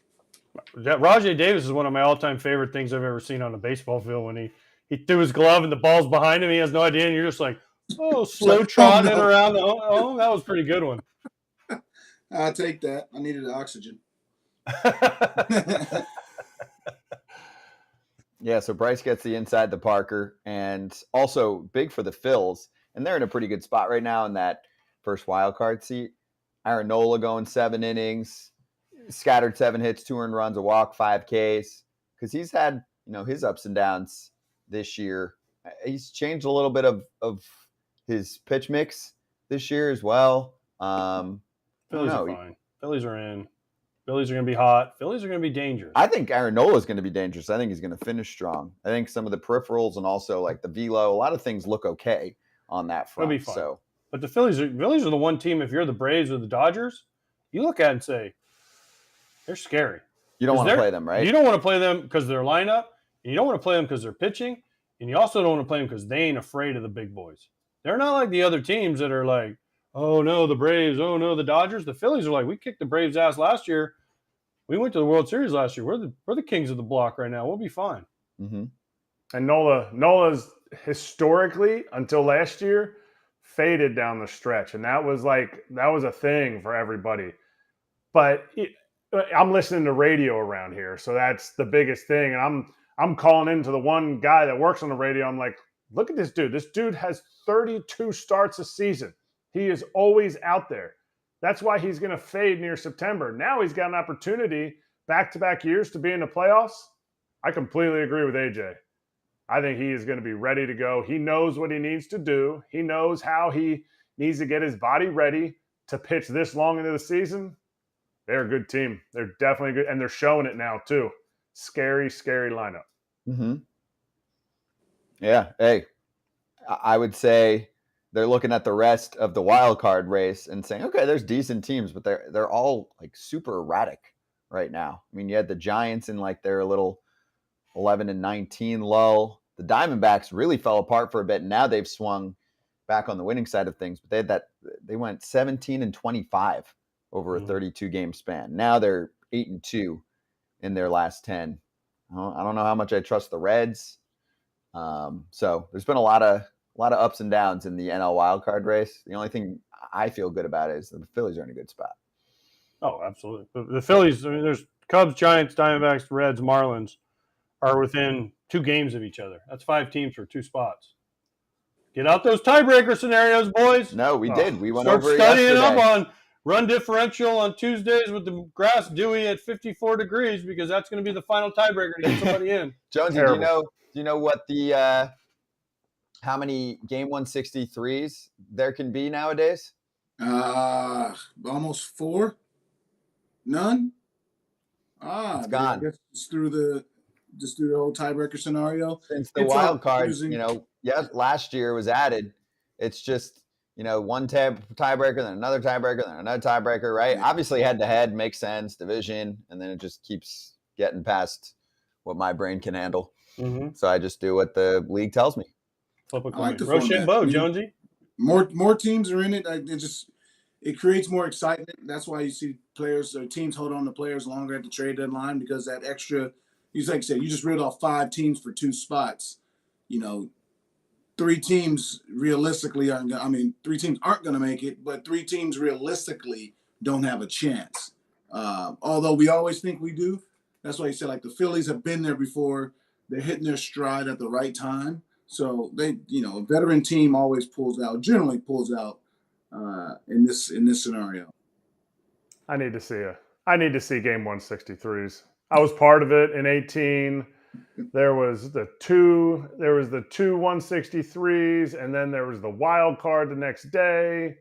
Rajay Davis is one of my all-time favorite things I've ever seen on a baseball field. When he threw his glove and the ball's behind him, he has no idea, and you're just like, oh, slow trotting no. around. Oh, that was a pretty good one. I'll take that. I needed oxygen. Yeah, so Bryce gets the inside the Parker, and also big for the Phils, and they're in a pretty good spot right now in that first wild card seat. Aaron Nola going 7 innings, scattered 7 hits, 2 earned runs, a walk, 5 Ks, because he's had his ups and downs this year. He's changed a little bit of his pitch mix this year as well. Phillies are fine. Phillies are in. Phillies are going to be hot. Phillies are going to be dangerous. I think Aaron Nola is going to be dangerous. I think he's going to finish strong. I think some of the peripherals and also like the velo, a lot of things look okay on that front. It'll be fine. So, but the Phillies are the one team. If you're the Braves or the Dodgers, you look at it and say they're scary. You don't want to play them, right? You don't want to play them because of their lineup, and you don't want to play them because they're pitching, and you also don't want to play them because they ain't afraid of the big boys. They're not like the other teams that are like, oh no, the Braves, oh no, the Dodgers. The Phillies are like, we kicked the Braves' ass last year. We went to the World Series last year. We're the kings of the block right now. We'll be fine. Mm-hmm. And Nola's historically until last year faded down the stretch, and that was a thing for everybody. But I'm listening to radio around here, so that's the biggest thing. And I'm calling into the one guy that works on the radio. I'm like, look at this dude. This dude has 32 starts a season. He is always out there. That's why he's going to fade near September. Now he's got an opportunity back-to-back years to be in the playoffs. I completely agree with AJ. I think he is going to be ready to go. He knows what he needs to do. He knows how he needs to get his body ready to pitch this long into the season. They're a good team. They're definitely good, and they're showing it now too. Scary, scary lineup. Mm-hmm. Yeah. Hey, I would say they're looking at the rest of the wild card race and saying, okay, there's decent teams, but they're all like super erratic right now. I mean, you had the Giants in like their little 11-19 lull. The Diamondbacks really fell apart for a bit, and now they've swung back on the winning side of things. But they went 17-25 over a 32 game span. Now they're 8-2 in their last 10. I don't know how much I trust the Reds. So there's been a lot of ups and downs in the NL wildcard race. The only thing I feel good about is that the Phillies are in a good spot. Oh, absolutely. The Phillies, I mean, there's Cubs, Giants, Diamondbacks, Reds, Marlins are within 2 games of each other. That's 5 teams for 2 spots. Get out those tiebreaker scenarios, boys. No, we did. We went Start over it studying yesterday. up on run differential on Tuesdays with the grass dewy at 54 degrees because that's going to be the final tiebreaker to get somebody in. Jonesy, do you know what the how many game 163s there can be nowadays? Almost 4. None. It's gone. I guess just through the whole tiebreaker scenario. Since the wild card, last year was added. It's just one tiebreaker, then another tiebreaker, then another tiebreaker, right? Yeah. Obviously, head-to-head makes sense, division, and then it just keeps getting past what my brain can handle. Mm-hmm. So I just do what the league tells me. Flip a coin. Rochambeau, Jonesy. More teams are in it. It creates more excitement. That's why you see players or teams hold on to players longer at the trade deadline because that extra. Like I said, you just read off 5 teams for 2 spots. 3 teams realistically aren't. 3 teams aren't going to make it, but 3 teams realistically don't have a chance. Although we always think we do. That's why you said like the Phillies have been there before. They're hitting their stride at the right time. So they, a veteran team always generally pulls out in this scenario. I need to see game 163s. I was part of it in 18. There was the two 163s, and then there was the wild card the next day.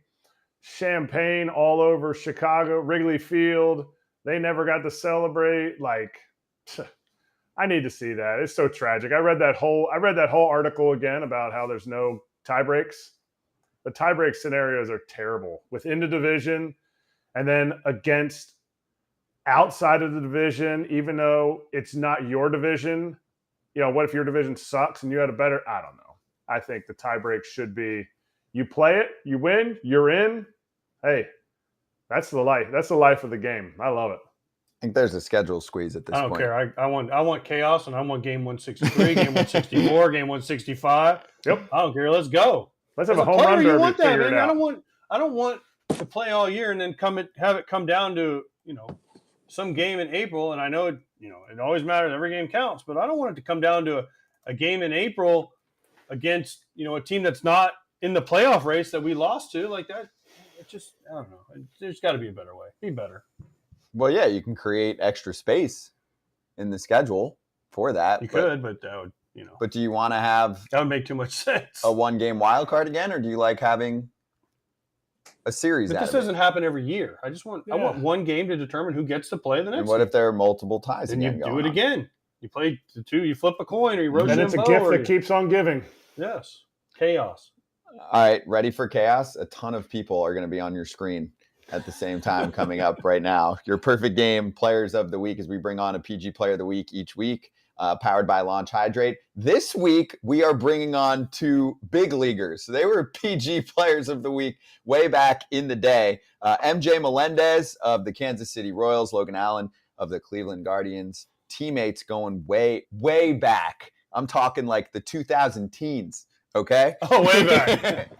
Champagne all over Chicago, Wrigley Field. They never got to celebrate. I need to see that. It's so tragic. I read that whole article again about how there's no tie breaks. The tie break scenarios are terrible within the division and then against outside of the division, even though it's not your division. What if your division sucks and you had a better? I don't know. I think the tie break should be you play it, you win, you're in. Hey, that's the life. That's the life of the game. I love it. think there's a schedule squeeze at this I don't point. care. I want chaos, and I want game 163, game 164, game 165. Yep. I don't care. Let's go. Let's have As a home player, run you derby want that, figured man. out. I don't want to play all year and then have it come down to, you know, some game in April. And I know it always matters. Every game counts, but I don't want it to come down to a game in April against, a team that's not in the playoff race that we lost to like that. It just, I don't know. There's got to be a better way. Be better. Well, yeah, you can create extra space in the schedule for that. You could, but that would, But do you want to have that would make too much sense. a one-game wild card again, or do you like having a series? But this doesn't happen every year. I want one game to determine who gets to play the next. And what if there are multiple ties? And you do it again. You play the two. You flip a coin, or you rotate. And it's a gift that keeps on giving. Yes, chaos. All right, ready for chaos? A ton of people are going to be on your screen at the same time coming up right now. Your perfect game players of the week, as we bring on a PG player of the week each week, powered by Launch Hydrate. This week, we are bringing on two big leaguers. So they were PG players of the week way back in the day. MJ Melendez of the Kansas City Royals, Logan Allen of the Cleveland Guardians. Teammates going way, way back. I'm talking like the 2000 teens. Okay. Oh, way back.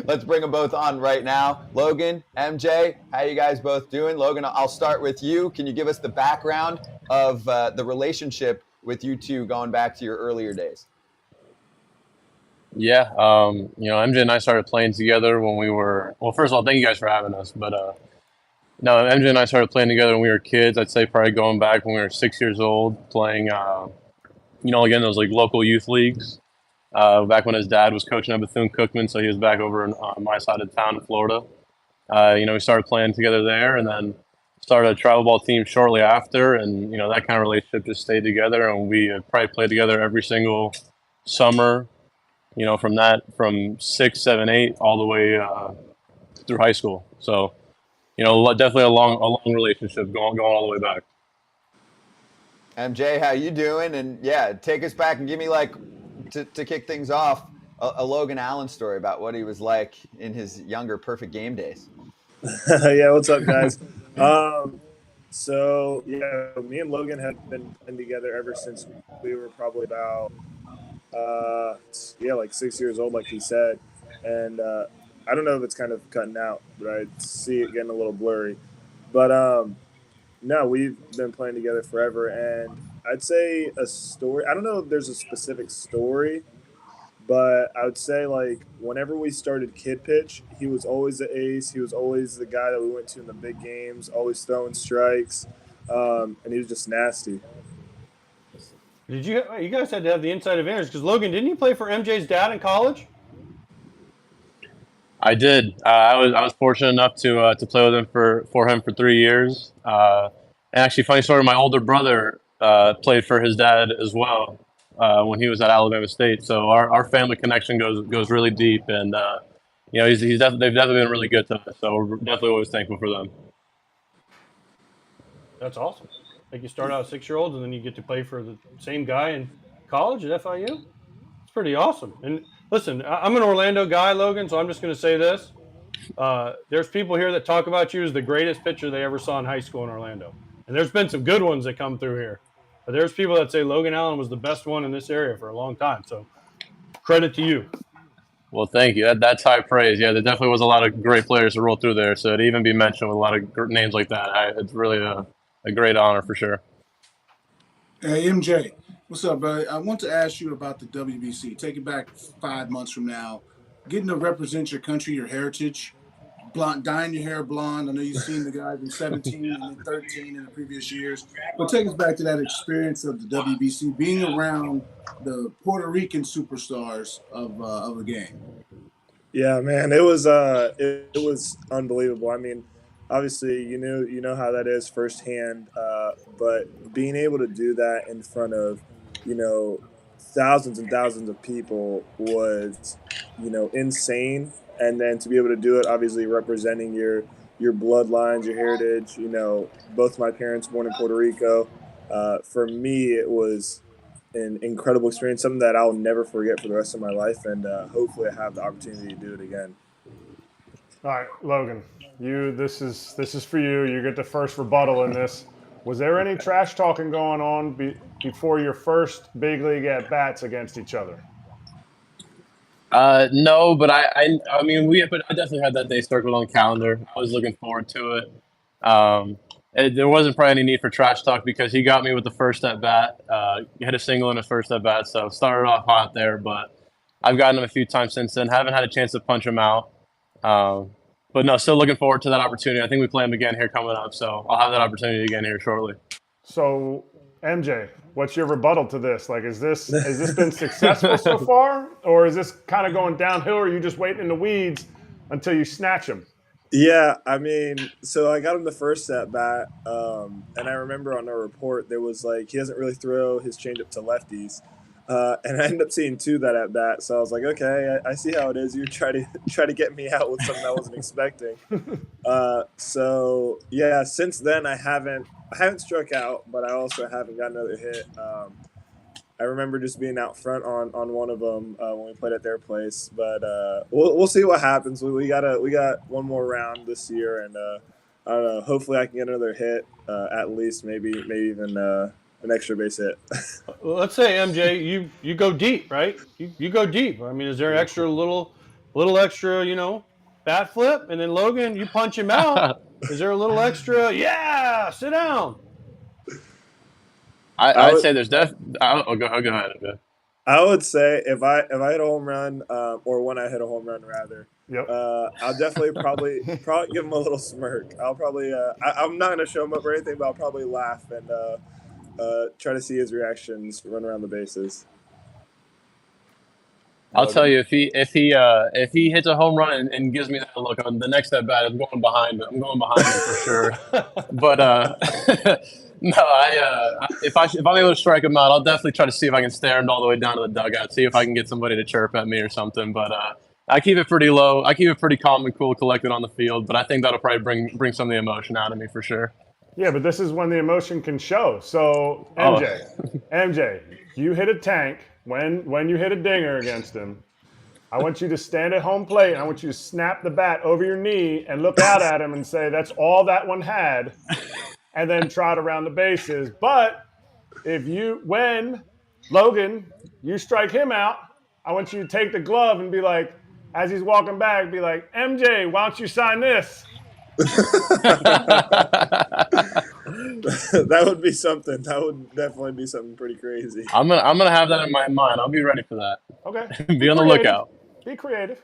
Let's bring them both on right now. Logan, MJ, how you guys both doing? Logan, I'll start with you. Can you give us the background of the relationship with you two going back to your earlier days? Yeah. MJ and I started playing together when we were, well, first of all, thank you guys for having us. But no, MJ and I started playing together when we were kids. I'd say probably going back when we were 6 years old, playing, again, those like local youth leagues. Back when his dad was coaching at Bethune-Cookman, so he was back over on my side of town in Florida. We started playing together there, and then started a travel ball team shortly after, and that kind of relationship just stayed together, and we probably played together every single summer. From 6, 7, 8, all the way through high school. So, definitely a long relationship going all the way back. MJ, how you doing? And yeah, take us back and give me to kick things off, a Logan Allen story about what he was like in his younger perfect game days. Yeah, what's up, guys? So me and Logan have been together ever since we were probably about like 6 years old, like he said. And I don't know if it's kind of cutting out, but I see it getting a little blurry. But no, we've been playing together forever, and I'd say a story. I don't know if there's a specific story, but I would say whenever we started kid pitch, he was always the ace. He was always the guy that we went to in the big games, always throwing strikes, and he was just nasty. Did you guys had to have the inside advantage because Logan, didn't you play for MJ's dad in college? I did. I was fortunate enough to play with him for him for 3 years. And actually, funny story, my older brother played for his dad as well when he was at Alabama State. So our family connection goes really deep, and they've definitely been really good to us. So we're definitely always thankful for them. That's awesome. Like you start out as 6-year-olds, and then you get to play for the same guy in college at FIU. It's pretty awesome. And listen, I'm an Orlando guy, Logan, so I'm just going to say this. There's people here that talk about you as the greatest pitcher they ever saw in high school in Orlando. And there's been some good ones that come through here. But there's people that say Logan Allen was the best one in this area for a long time. So credit to you. Well, thank you. That's high praise. Yeah, there definitely was a lot of great players to roll through there. So to even be mentioned with a lot of names like that, it's really a great honor for sure. Hey, MJ, what's up, brother? I want to ask you about the WBC. Take it back 5 months from now. Getting to represent your country, your heritage, dyeing your hair blonde. I know you've seen the guys in 17 and 13 in the previous years. But take us back to that experience of the WBC, being around the Puerto Rican superstars of the game. Yeah, man, it was unbelievable. I mean, obviously, you know how that is firsthand, but being able to do that in front of, thousands and thousands of people was, insane. And then to be able to do it, obviously representing your bloodlines, your heritage, both my parents born in Puerto Rico. For me, it was an incredible experience, something that I'll never forget for the rest of my life. And hopefully I have the opportunity to do it again. All right, Logan, this is for you. You get the first rebuttal in this. Was there any trash talking going on before your first big league at bats against each other? No, but I mean, but I definitely had that day circled on the calendar. I was looking forward to it. There wasn't probably any need for trash talk because he got me with the first at bat. He hit a single in his first at bat, so started off hot there. But I've gotten him a few times since then. Haven't had a chance to punch him out. But no, still looking forward to that opportunity. I think we play him again here coming up, so I'll have that opportunity again here shortly. So, MJ, what's your rebuttal to this? Like, has this been successful so far, or is this kind of going downhill, or are you just waiting in the weeds until you snatch him? Yeah, I mean, so I got him the first at bat, and I remember on our report there was like he doesn't really throw his changeup to lefties, and I ended up seeing 2 that at bat. So I was like, okay, I see how it is. You try to get me out with something I wasn't expecting. So yeah, since then I haven't struck out, but I also haven't got another hit. I remember just being out front on one of them when we played at their place, but we'll see what happens. We got one more round this year, and I don't know. Hopefully, I can get another hit at least, maybe even an extra base hit. Well, let's say MJ, you go deep, right? You go deep. I mean, is there extra little extra, bat flip, and then Logan, you punch him out. Is there a little extra? Yeah, sit down. I'd say there's definitely. Go ahead. I would say if I hit a home run, or when I hit a home run rather, Yep. I'll definitely probably give him a little smirk. I'll probably I'm not gonna show him up or anything, but I'll probably laugh and try to see his reactions, run around the bases. I'll tell you if he hits a home run and gives me that look on the next at bat, I'm going behind him. For sure. But no, if I'm able to strike him out, I'll definitely try to see if I can stare him all the way down to the dugout, see if I can get somebody to chirp at me or something. But I keep it pretty low. I keep it pretty calm and cool, collected on the field. But I think that'll probably bring some of the emotion out of me for sure. Yeah, but this is when the emotion can show. So MJ, you hit a tank when you hit a dinger against him. I want you to stand at home plate, and I want you to snap the bat over your knee and look out at him and say, that's all that one had, and then trot around the bases. But when Logan, you strike him out, I want you to take the glove and be like, as he's walking back, be like, MJ, why don't you sign this? That would be something. That would definitely be something pretty crazy. I'm gonna have that in my mind. I'll be ready for that. Okay. Be on the lookout. Be creative.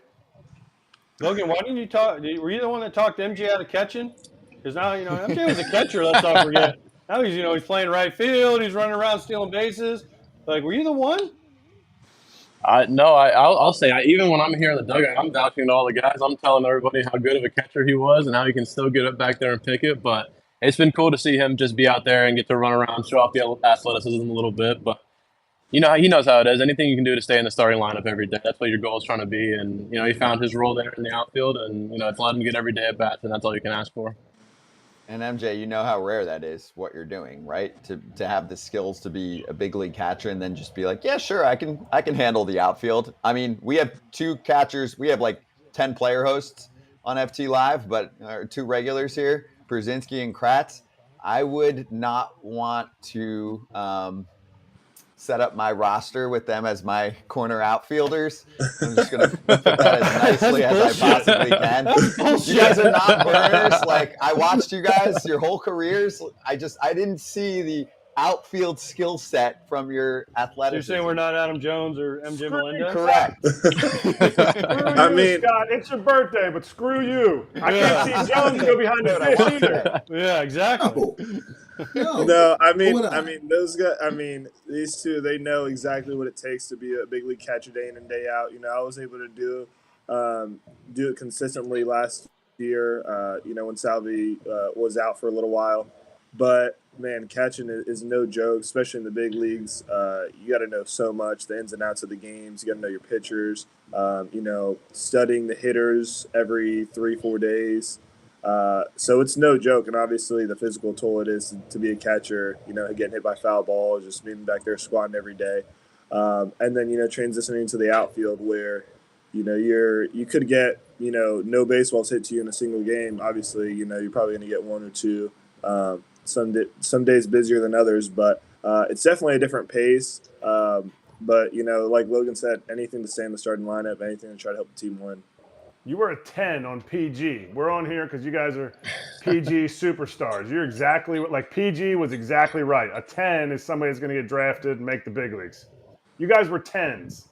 Logan, why didn't you talk? Were you the one that talked MJ out of catching? Because now MJ was a catcher. Let's not forget. Now he's playing right field. He's running around stealing bases. Like, were you the one? No, I'll say, even when I'm here in the dugout, I'm vouching to all the guys. I'm telling everybody how good of a catcher he was and how he can still get up back there and pick it. But it's been cool to see him just be out there and get to run around, show off the athleticism a little bit. But, he knows how it is. Anything you can do to stay in the starting lineup every day, that's what your goal is trying to be. And, he found his role there in the outfield, and, it's let him get every day at bats, and that's all you can ask for. And MJ, you know how rare that is, what you're doing, right? To have the skills to be a big league catcher and then just be like, yeah, sure, I can handle the outfield. I mean, we have 2 catchers. We have like 10 player hosts on FT Live, but 2 regulars here, Pierzynski and Kratz. I would not want to set up my roster with them as my corner outfilders. I'm just going to put that as nicely as I possibly can. You guys are not burners. Like, I watched you guys your whole careers. I didn't see the outfield skill set from your athleticism. You're saying we're not Adam Jones or MJ Melendez? Correct. I mean, Scott, it's your birthday, but screw you. I can't see Jones go behind the fish either. Yeah, exactly. No, I mean those guys. I mean, these 2, they know exactly what it takes to be a big league catcher day in and day out. I was able to do it consistently last year. When Salvi was out for a little while, but man, catching is no joke, especially in the big leagues. You got to know so much, the ins and outs of the games. You got to know your pitchers. Studying the hitters every 3-4 days. So it's no joke, and obviously the physical toll it is to be a catcher, getting hit by foul balls, just being back there squatting every day. And then, transitioning to the outfield where, you could get, no baseballs hit to you in a single game. Obviously, you're probably going to get 1 or 2. some days busier than others, but it's definitely a different pace. But like Logan said, anything to stay in the starting lineup, anything to try to help the team win. You were a 10 on PG. We're on here because you guys are PG superstars. You're exactly like PG was exactly right. A 10 is somebody that's going to get drafted and make the big leagues. You guys were 10s.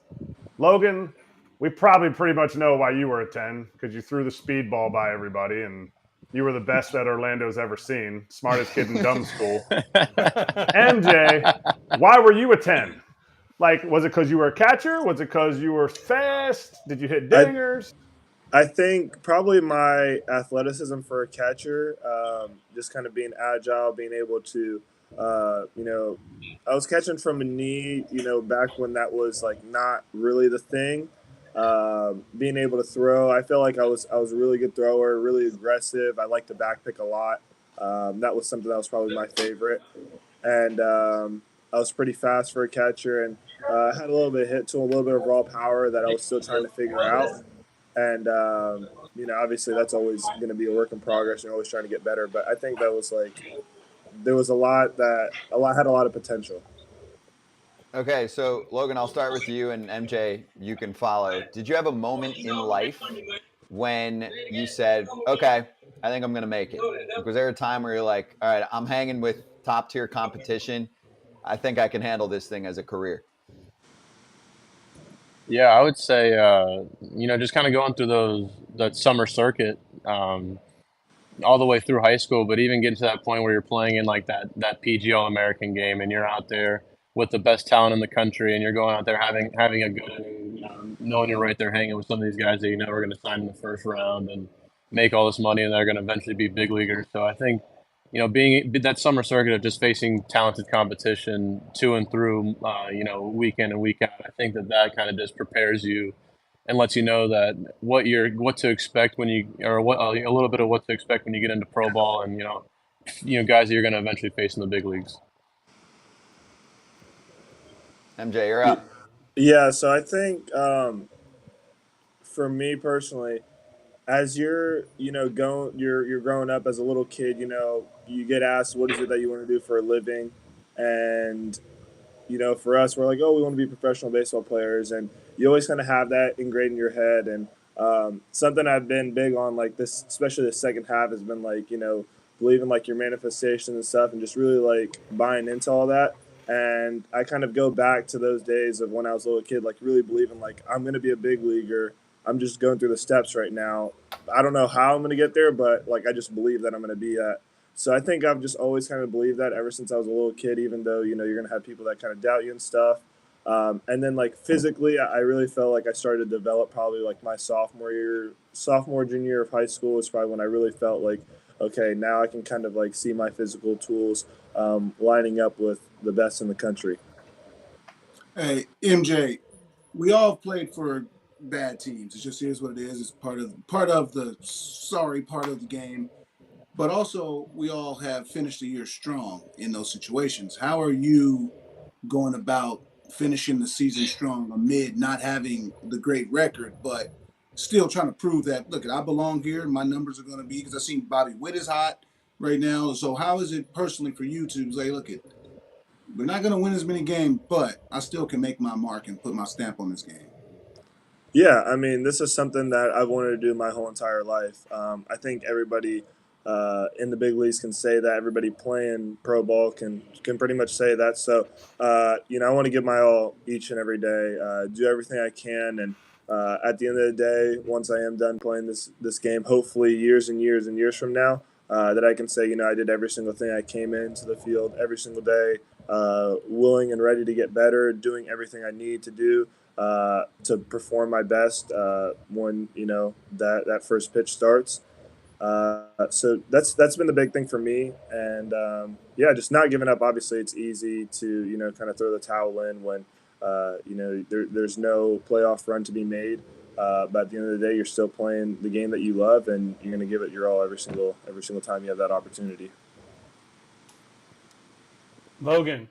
Logan, we probably pretty much know why you were a 10 because you threw the speedball by everybody and you were the best that Orlando's ever seen. Smartest kid in dumb school. MJ, why were you a 10? Like, was it because you were a catcher? Was it because you were fast? Did you hit dingers? I think probably my athleticism for a catcher, just kind of being agile, being able to, I was catching from a knee, back when that was like not really the thing. Being able to throw, I feel like I was a really good thrower, really aggressive. I like to back pick a lot. That was something that was probably my favorite. And I was pretty fast for a catcher, and I had a little bit of hit to a little bit of raw power that I was still trying to figure out. And, obviously that's always going to be a work in progress. You're always trying to get better. But I think that was there was a lot had a lot of potential. Okay, so Logan, I'll start with you, and MJ, you can follow. Did you have a moment in life when you said, okay, I think I'm going to make it? Was there a time where you're like, all right, I'm hanging with top tier competition. I think I can handle this thing as a career? Yeah, I would say, just kind of going through that summer circuit, all the way through high school, but even getting to that point where you're playing in like that PG All-American game and you're out there with the best talent in the country and you're going out there having a good inning, knowing you're right there hanging with some of these guys that you know are going to sign in the first round and make all this money and they're going to eventually be big leaguers. So I think, being that summer circuit of just facing talented competition to and through, week in and week out, I think that kind of just prepares you and lets you know that what to expect when you, or a little bit of what to expect when you get into pro ball and, guys that you're going to eventually face in the big leagues. MJ, you're up. Yeah, so I think for me personally, as you're growing up as a little kid, you get asked what is it that you want to do for a living, and for us, we're like, oh, we want to be professional baseball players, and you always kind of have that ingrained in your head. And something I've been big on, like this, especially the second half, has been like believing like your manifestation and stuff, and just really like buying into all that. And I kind of go back to those days of when I was a little kid, like really believing like I'm going to be a big leaguer. I'm just going through the steps right now. I don't know how I'm going to get there, but like I just believe that I'm going to be that. So I think I've just always kind of believed that ever since I was a little kid, even though, you're going to have people that kind of doubt you and stuff. And then like physically, I really felt like I started to develop probably like my junior year of high school is probably when I really felt like, okay, now I can kind of like see my physical tools lining up with the best in the country. Hey, MJ, we all played for bad teams. It just is what it is. It's part of the game. But also, we all have finished the year strong in those situations. How are you going about finishing the season strong amid not having the great record, but still trying to prove that, look, I belong here and my numbers are going to be, because I seen Bobby Witt is hot right now. So how is it personally for you to say, look, we're not going to win as many games, but I still can make my mark and put my stamp on this game? Yeah, I mean, this is something that I've wanted to do my whole entire life. I think everybody in the big leagues can say that. Everybody playing pro ball can pretty much say that. So, I want to give my all each and every day, do everything I can. And at the end of the day, once I am done playing this game, hopefully years and years and years from now, that I can say, I did every single thing. I came into the field every single day, willing and ready to get better, doing everything I need to do to perform my best when that first pitch starts. So that's been the big thing for me, and just not giving up. Obviously, it's easy to kind of throw the towel in when there's no playoff run to be made. But at the end of the day, you're still playing the game that you love, and you're going to give it your all every single time you have that opportunity. Logan,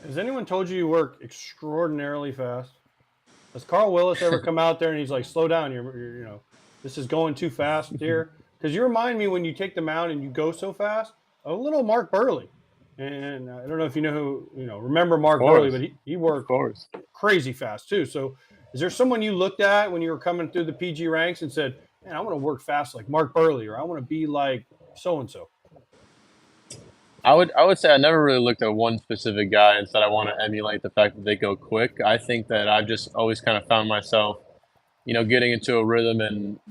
has anyone told you work extraordinarily fast? Has Carl Willis ever come out there and he's like, slow down, this is going too fast here? Because you remind me when you take the mound and you go so fast, a little Mark Burley. And I don't know if you know remember Of Mark Burley, course, but he of worked course. crazy fast too. So is there someone you looked at when you were coming through the PG ranks and said, man, I want to work fast like Mark Burley, or I want to be like so-and-so? I would say I never really looked at one specific guy and said I want to emulate the fact that they go quick. I think that I've just always kind of found myself, getting into a rhythm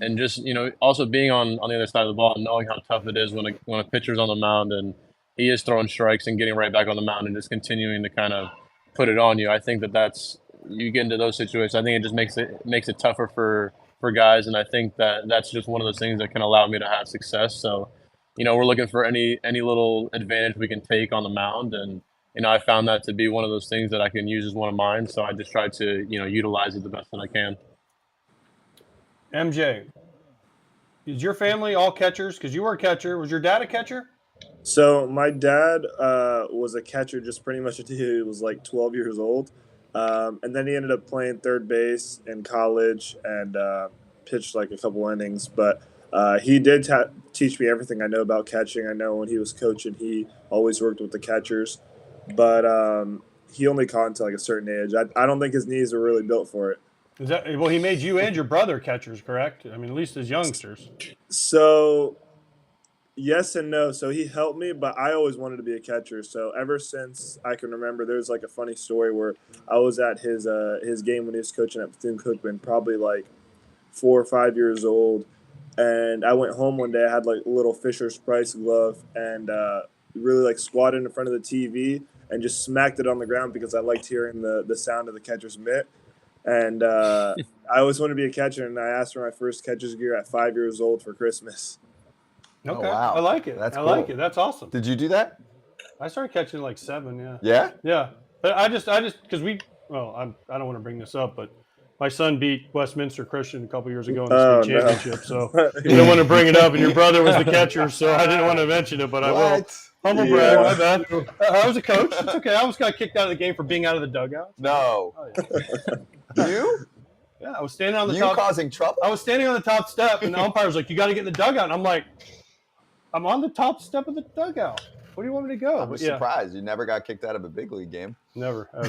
and just, also being on the other side of the ball and knowing how tough it is when a pitcher's on the mound and he is throwing strikes and getting right back on the mound and just continuing to kind of put it on you. I think that's you get into those situations. I think it just makes it tougher for guys, and I think that that's just one of those things that can allow me to have success. So, we're looking for any little advantage we can take on the mound, and I found that to be one of those things that I can use as one of mine. So I just try to utilize it the best that I can. MJ, is your family all catchers? Because you were a catcher. Was your dad a catcher? So my dad was a catcher just pretty much until he was like 12 years old. And then he ended up playing third base in college and pitched like a couple innings. But he did teach me everything I know about catching. I know when he was coaching, he always worked with the catchers. But he only caught until like a certain age. I don't think his knees were really built for it. Well, he made you and your brother catchers, correct? I mean, at least as youngsters. So yes and no. So he helped me, but I always wanted to be a catcher. So ever since I can remember, there's like a funny story where I was at his game when he was coaching at Bethune-Cookman, probably like 4 or 5 years old, and I went home one day. I had like a little Fisher Price glove and really like squatted in front of the TV and just smacked it on the ground because I liked hearing the sound of the catcher's mitt. And I always wanted to be a catcher, and I asked for my first catcher's gear at 5 years old for Christmas. Okay, Oh, wow. I like it. That's I cool. like it. That's awesome. Did you do that? I started catching like 7. Yeah. Yeah? Yeah, but I just because I don't want to bring this up, but my son beat Westminster Christian a couple years ago in the state championship. So I didn't want to bring it up, and your brother was the catcher, so I didn't want to mention it, but I will. Humble brag, my bad. I was a coach. It's okay. I almost got kicked out of the game for being out of the dugout. No. Oh, yeah. You? Yeah, I was standing on the top. causing trouble? I was standing on the top step, and the umpire was like, "You got to get in the dugout." And I'm like, "I'm on the top step of the dugout. Where do you want me to go?" I'm surprised you never got kicked out of a big league game. Never, ever.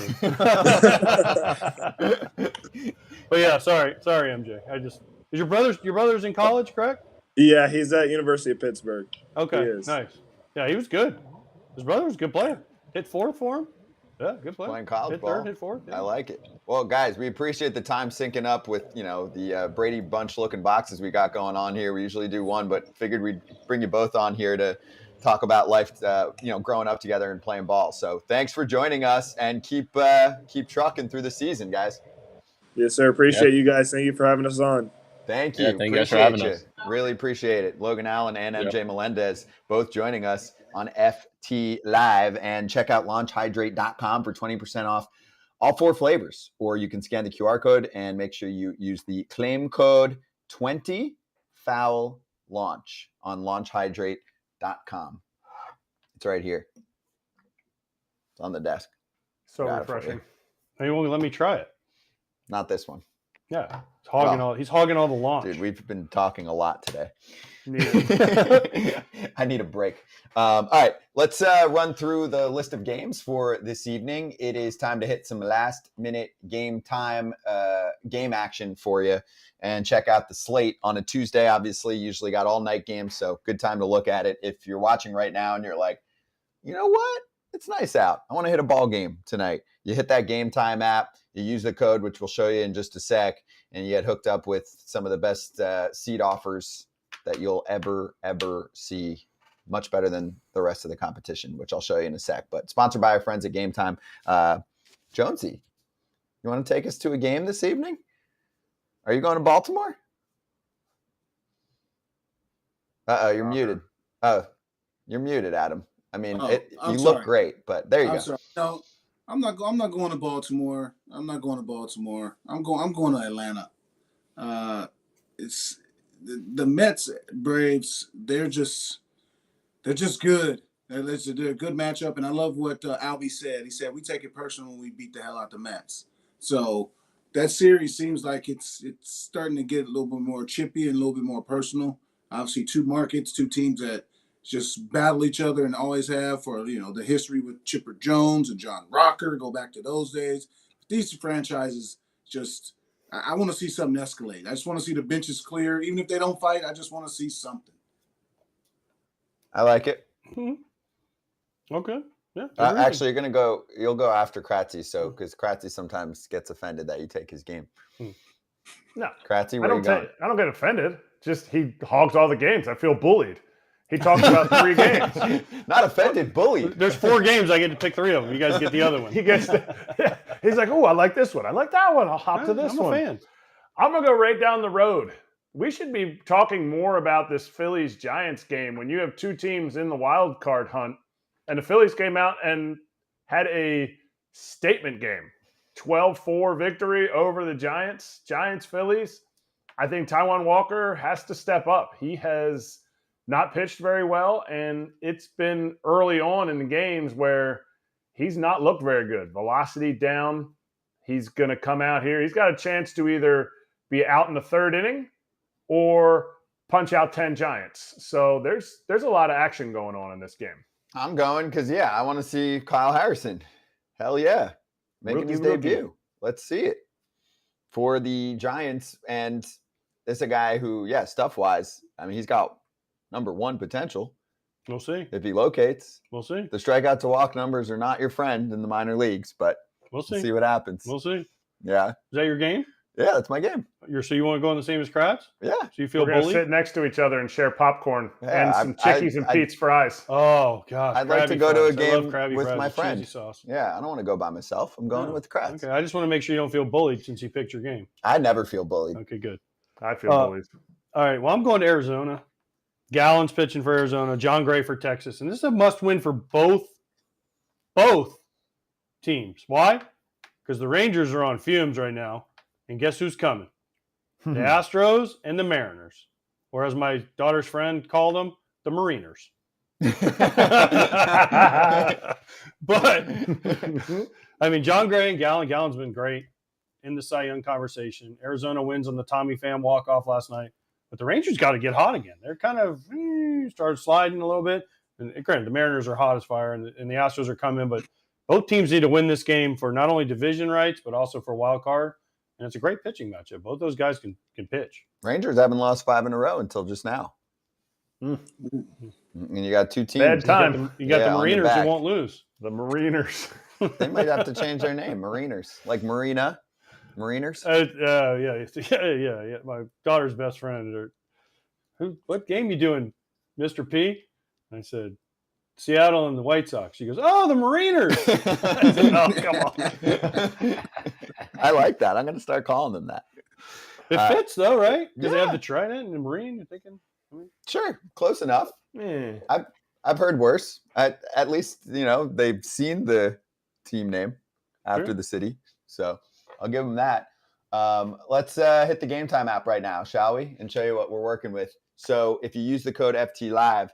But yeah, sorry, MJ. Is your brother's in college, correct? Yeah, he's at University of Pittsburgh. Okay, nice. Yeah, he was good. His brother was a good player. Hit 4 for him. Yeah, good player. Playing college hit ball. Third, hit 4. Yeah. I like it. Well, guys, we appreciate the time syncing up with, the Brady Bunch looking boxes we got going on here. We usually do one, but figured we'd bring you both on here to talk about life, growing up together and playing ball. So thanks for joining us, and keep trucking through the season, guys. Yes, sir. Appreciate you guys. Thank you for having us on. Thank you. Yeah, thank you guys for having us. Really appreciate it. Logan Allen and MJ Melendez both joining us on FT Live. And check out launchhydrate.com for 20% off all 4 flavors. Or you can scan the QR code and make sure you use the claim code 20FOULLAUNCH on launchhydrate.com. It's right here. It's on the desk. So refreshing. Hey, you won't let me try it. Not this one. Yeah, he's hogging all the launch. Dude, we've been talking a lot today. Yeah. I need a break. All right, let's run through the list of games for this evening. It is time to hit some last minute game time game action for you, and check out the slate on a Tuesday. Obviously, usually got all night games, so good time to look at it. If you're watching right now and you're like, you know what? It's nice out. I want to hit a ball game tonight. You hit that Game Time app. You use the code, which we'll show you in just a sec, and you get hooked up with some of the best seat offers that you'll ever see. Much better than the rest of the competition, which I'll show you in a sec. But sponsored by our friends at Game Time. Jonesy, you want to take us to a game this evening? Are you going to Baltimore? You're muted. You're muted, Adam. I mean, you look great, but there you go. Sorry. No, I'm not going to Baltimore. I'm going to Atlanta. It's the Mets, Braves. They're just good. They're a good matchup, and I love what Albie said. He said we take it personal when we beat the hell out the Mets. So that series seems like it's starting to get a little bit more chippy and a little bit more personal. Obviously, 2 markets, 2 teams that just battle each other and always have for, the history with Chipper Jones and John Rocker, go back to those days. These franchises just, I want to see something escalate. I just want to see the benches clear. Even if they don't fight, I just want to see something. I like it. Okay. Yeah. Actually, you'll go after Kratzy, because Kratzy sometimes gets offended that you take his game. No. Kratzy, where you going? I don't get offended. Just he hogs all the games. I feel bullied. He talks about 3 games. Not offended, bullied. There's 4 games. I get to pick 3 of them. You guys get the other one. He's like, oh, I like this one. I like that one. I'll hop to this one. I'm a fan. I'm going to go right down the road. We should be talking more about this Phillies-Giants game when you have 2 teams in the wild card hunt. And the Phillies came out and had a statement game. 12-4 victory over the Giants. Giants-Phillies. I think Taijuan Walker has to step up. He has not pitched very well, and it's been early on in the games where he's not looked very good. Velocity down. He's going to come out here. He's got a chance to either be out in the 3rd inning or punch out 10 Giants. So there's a lot of action going on in this game. I'm going because, I want to see Kyle Harrison. Hell yeah. Making his debut. Let's see it. For the Giants, and it's a guy who, stuff-wise, he's got number 1 potential. We'll see. If he locates. We'll see. The strikeout to walk numbers are not your friend in the minor leagues, but we'll see. See what happens. We'll see. Yeah. Is that your game? Yeah, that's my game. So you want to go on the same as Kratz? Yeah. So you feel We're going to bullied? sit next to each other and share popcorn and some Chickies and Pete's fries. Oh, gosh. I'd like to go to a game with fries my with friend. cheesy sauce. Yeah, I don't want to go by myself. I'm going with Kratz. Okay, I just want to make sure you don't feel bullied since you picked your game. I never feel bullied. Okay, good. I feel bullied. All right, well, I'm going to Arizona. Gallen's pitching for Arizona. John Gray for Texas. And this is a must-win for both teams. Why? Because the Rangers are on fumes right now. And guess who's coming? The Astros and the Mariners. Or as my daughter's friend called them, the Mariners. But, John Gray and Gallen. Gallen's been great in the Cy Young conversation. Arizona wins on the Tommy Pham walk-off last night. But the Rangers got to get hot again. They're kind of started sliding a little bit. And granted, the Mariners are hot as fire, and the Astros are coming. But both teams need to win this game for not only division rights, but also for wild card. And it's a great pitching matchup. Both those guys can pitch. Rangers haven't lost 5 in a row until just now. And you got 2 teams. Bad time. You got the Mariners who won't lose. The Mariners. They might have to change their name. Mariners. Like Marina. Mariners? Yeah. My daughter's best friend. What game you doing, Mr. P? I said, Seattle and the White Sox. She goes, oh, the Mariners. I said, oh, come on. I like that. I'm going to start calling them that. It fits, though, right? Because they have the Trident and the Marine. You're thinking? Sure. Close enough. Yeah. I've heard worse. At least, they've seen the team name after the city. So I'll give them that. Let's hit the Game Time app right now, shall we? And show you what we're working with. So if you use the code FTLive,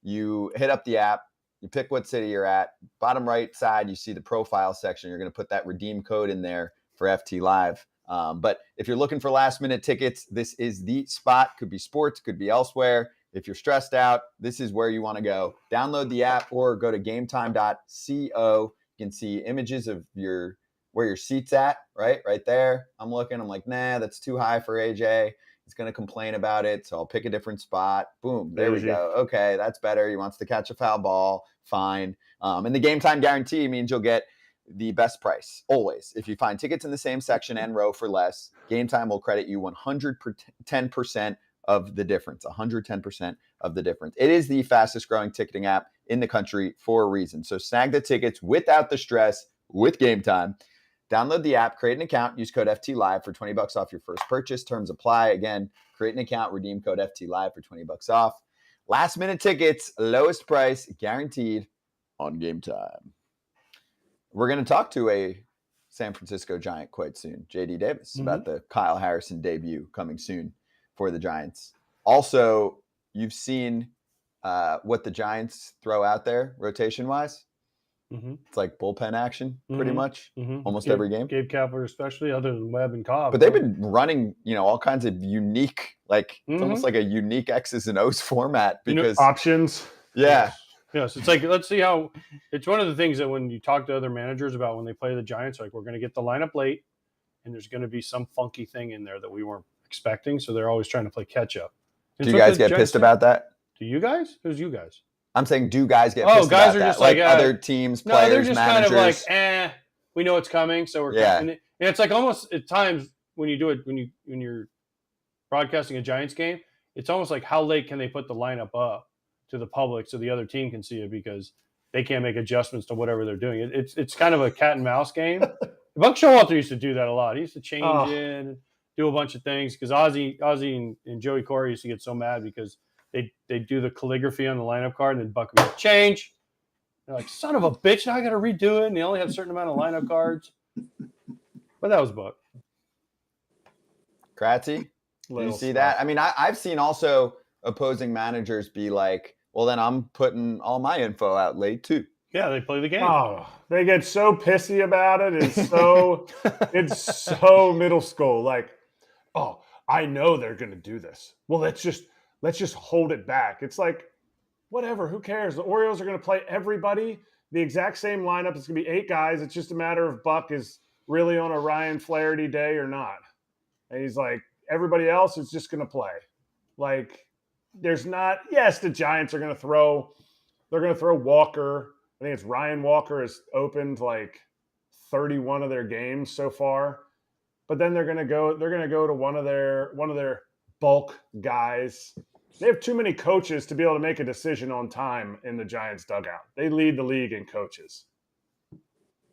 you hit up the app, you pick what city you're at. Bottom right side, you see the profile section. You're going to put that redeem code in there for FTLive. But if you're looking for last minute tickets, this is the spot. Could be sports, could be elsewhere. If you're stressed out, this is where you want to go. Download the app or go to gametime.co. You can see images of where your seat's at, right there. I'm looking, I'm like, nah, that's too high for AJ. He's going to complain about it, so I'll pick a different spot. Boom, there we go. Okay, that's better. He wants to catch a foul ball. Fine. And the Game Time guarantee means you'll get the best price, always. If you find tickets in the same section and row for less, Game Time will credit you 110% of the difference. 110% of the difference. It is the fastest growing ticketing app in the country for a reason. So snag the tickets without the stress with Game Time. Download the app, create an account, use code FTLive for $20 off your first purchase. Terms apply. Again, create an account, redeem code FTLive for $20 off. Last minute tickets, lowest price, guaranteed on Game Time. We're going to talk to a San Francisco Giant quite soon, JD Davis, about the Kyle Harrison debut coming soon for the Giants. Also, you've seen what the Giants throw out there rotation-wise. It's like bullpen action, pretty much, almost every game. Gabe Kapler especially, other than Webb and Cobb. But they've been running, all kinds of unique, it's almost like a unique X's and O's format because options. Yeah. Yes. It's like, let's see how it's one of the things that when you talk to other managers about when they play the Giants, like we're going to get the lineup late and there's going to be some funky thing in there that we weren't expecting. So they're always trying to play catch up. And Do you guys get pissed about that? Do you guys? Who's you guys? I'm saying, do guys get pissed guys about are that? just like other teams, no, players, they're just managers. kind of like, we know it's coming, so we're Yeah. And it's like almost at times when you do it when you're broadcasting a Giants game, it's almost like how late can they put the lineup up to the public so the other team can see it because they can't make adjustments to whatever they're doing. It's kind of a cat and mouse game. Buck Showalter used to do that a lot. He used to change in, do a bunch of things because Ozzie and Joey Corey used to get so mad because they do the calligraphy on the lineup card and then Buck would go, change. They're like, son of a bitch, now I got to redo it. And they only have a certain amount of lineup cards. But that was Buck. Kratzy, do you see that? I mean, I've seen also opposing managers be like, well, then I'm putting all my info out late too. Yeah, they play the game. Oh, they get so pissy about it. It's so middle school. Like, oh, I know they're going to do this. Well, let's just hold it back. It's like, whatever, who cares? The Orioles are going to play everybody the exact same lineup. It's going to be 8 guys. It's just a matter of Buck is really on a Ryan Flaherty day or not. And he's like, everybody else is just going to play. Like, there's not, yes, the Giants are going to throw Walker. I think it's Ryan Walker has opened like 31 of their games so far. But then they're going to go to one of their bulk guys. They have too many coaches to be able to make a decision on time in the Giants dugout. They lead the league in coaches.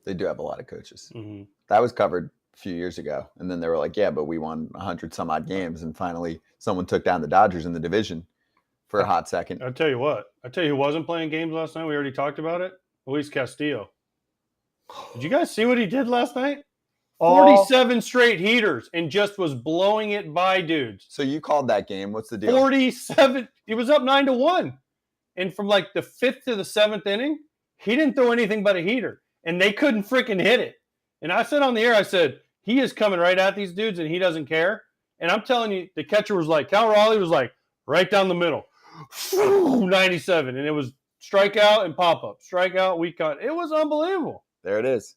They do have a lot of coaches. Mm-hmm. That was covered a few years ago. And then they were like, yeah, but we won 100 some odd games. And finally someone took down the Dodgers in the division for a hot second. I'll tell you what. Who wasn't playing games last night? We already talked about it. Luis Castillo. Did you guys see what he did last night? 47 straight heaters and just was blowing it by dudes. So you called that game. What's the deal? 47. He was up 9-1. And from like the 5th to the 7th inning, he didn't throw anything but a heater. And they couldn't freaking hit it. And I said on the air, I said, he is coming right at these dudes and he doesn't care. And I'm telling you, the catcher was like, Cal Raleigh was like, right down the middle. 97. And it was strikeout and pop-up. Strikeout, weak cut. It was unbelievable. There it is.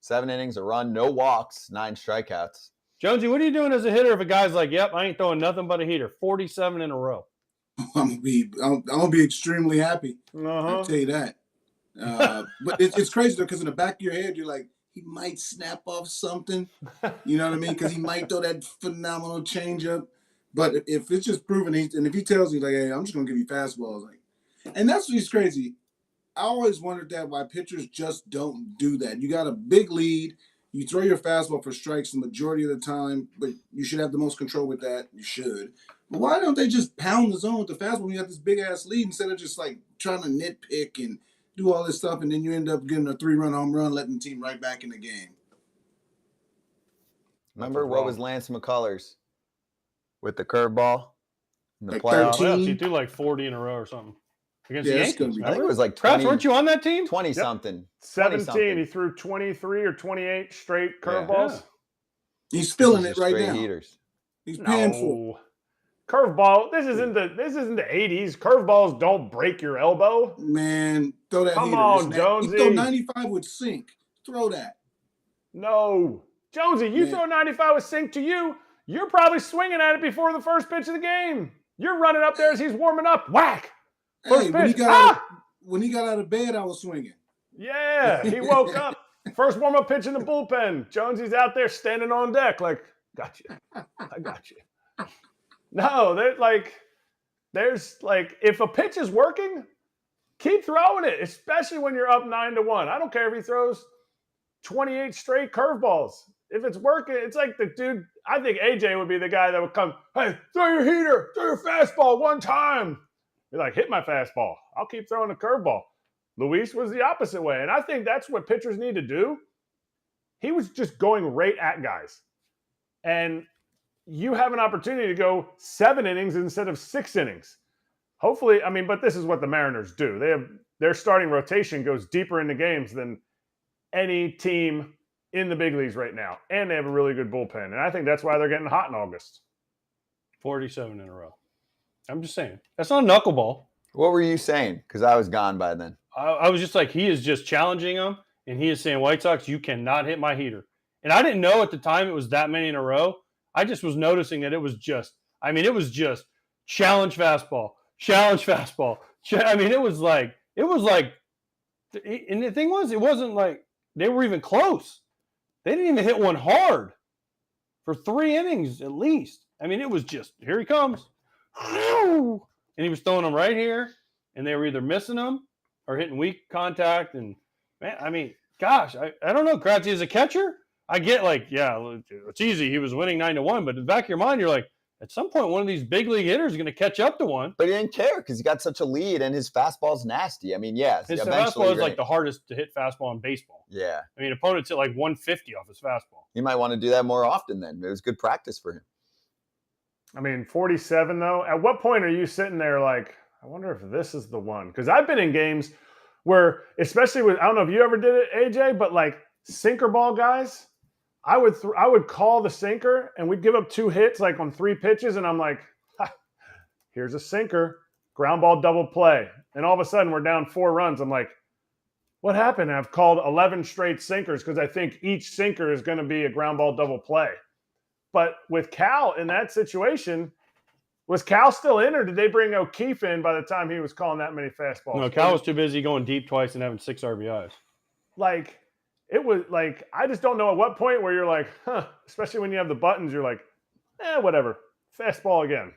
7 innings, a run, no walks, 9 strikeouts. Jonesy, what are you doing as a hitter if a guy's like, yep, I ain't throwing nothing but a heater? 47 in a row. I'm gonna be extremely happy. I'll tell you that. But it's crazy though, because in the back of your head, you're like, he might snap off something. You know what I mean? Because he might throw that phenomenal changeup. But if it's just proven, and if he tells you like, hey, I'm just gonna give you fastballs, like, and that's what's crazy. I always wondered that why pitchers just don't do that. You got a big lead. You throw your fastball for strikes the majority of the time, but you should have the most control with that. You should. But why don't they just pound the zone with the fastball when you have this big-ass lead instead of just, like, trying to nitpick and do all this stuff, and then you end up getting a 3-run home run, letting the team right back in the game? Remember what was Lance McCullers with the curveball in the Like playoffs? 13? He threw like 40 in a row or something. Against Yeah, the it's Yankees. gonna be- I think it was like Kratz, 20, weren't you on that team? 20-something. 17. He threw 23 or 28 straight curveballs. Yeah. He's feeling it right Straight now. heaters. He's paying for it. Curveball. This isn't the 80s. Curveballs don't break your elbow. Man, throw that Come heater. on, You Jonesy. throw 95 with sink. Throw that. No. Jonesy, you Man. throw 95 with sink to you, you're probably swinging at it before the first pitch of the game. You're running up there as he's warming up. Whack. First Hey, pitch. when he got out of bed, I was swinging. Yeah, he woke up. First warm-up pitch in the bullpen. Jonesy's out there standing on deck like, got you. I got you. No, there's if a pitch is working, keep throwing it, especially when you're up 9-1. I don't care if he throws 28 straight curveballs. If it's working, it's like the dude, I think AJ would be the guy that would come, hey, throw your heater, throw your fastball one time. Be like, hit my fastball. I'll keep throwing the curveball. Luis was the opposite way. And I think that's what pitchers need to do. He was just going right at guys. And you have an opportunity to go 7 innings instead of 6 innings. Hopefully, but this is what the Mariners do. Their starting rotation goes deeper into games than any team in the big leagues right now. And they have a really good bullpen. And I think that's why they're getting hot in August. 47 in a row. I'm just saying. That's not a knuckleball. What were you saying? Because I was gone by then. I was just like, he is just challenging him, and he is saying, White Sox, you cannot hit my heater. And I didn't know at the time it was that many in a row. I just was noticing that it was just challenge fastball, challenge fastball. It was like, and the thing was, it wasn't like they were even close. They didn't even hit one hard for 3 innings at least. It was just, here he comes. And he was throwing them right here, and they were either missing them or hitting weak contact. And, man, gosh, I don't know. Kratz as a catcher, I get it's easy. He was winning 9-1, but in the back of your mind, you're like, at some point, one of these big league hitters is going to catch up to one. But he didn't care because he got such a lead, and his fastball's nasty. His fastball is like the hardest to hit fastball in baseball. Yeah. Opponents hit like 150 off his fastball. He might want to do that more often then. It was good practice for him. 47, though. At what point are you sitting there like, I wonder if this is the one? Because I've been in games where, especially with, I don't know if you ever did it, AJ, but like sinker ball guys, I would call the sinker, and we'd give up 2 hits like on 3 pitches, and I'm like, here's a sinker, ground ball double play. And all of a sudden we're down 4 runs. I'm like, what happened? I've called 11 straight sinkers because I think each sinker is going to be a ground ball double play. But with Cal in that situation, was Cal still in, or did they bring O'Keefe in by the time he was calling that many fastballs? No, Cal was too busy going deep twice and having 6 RBIs. It was like, I just don't know at what point where you're like, especially when you have the buttons, you're like, whatever, fastball again.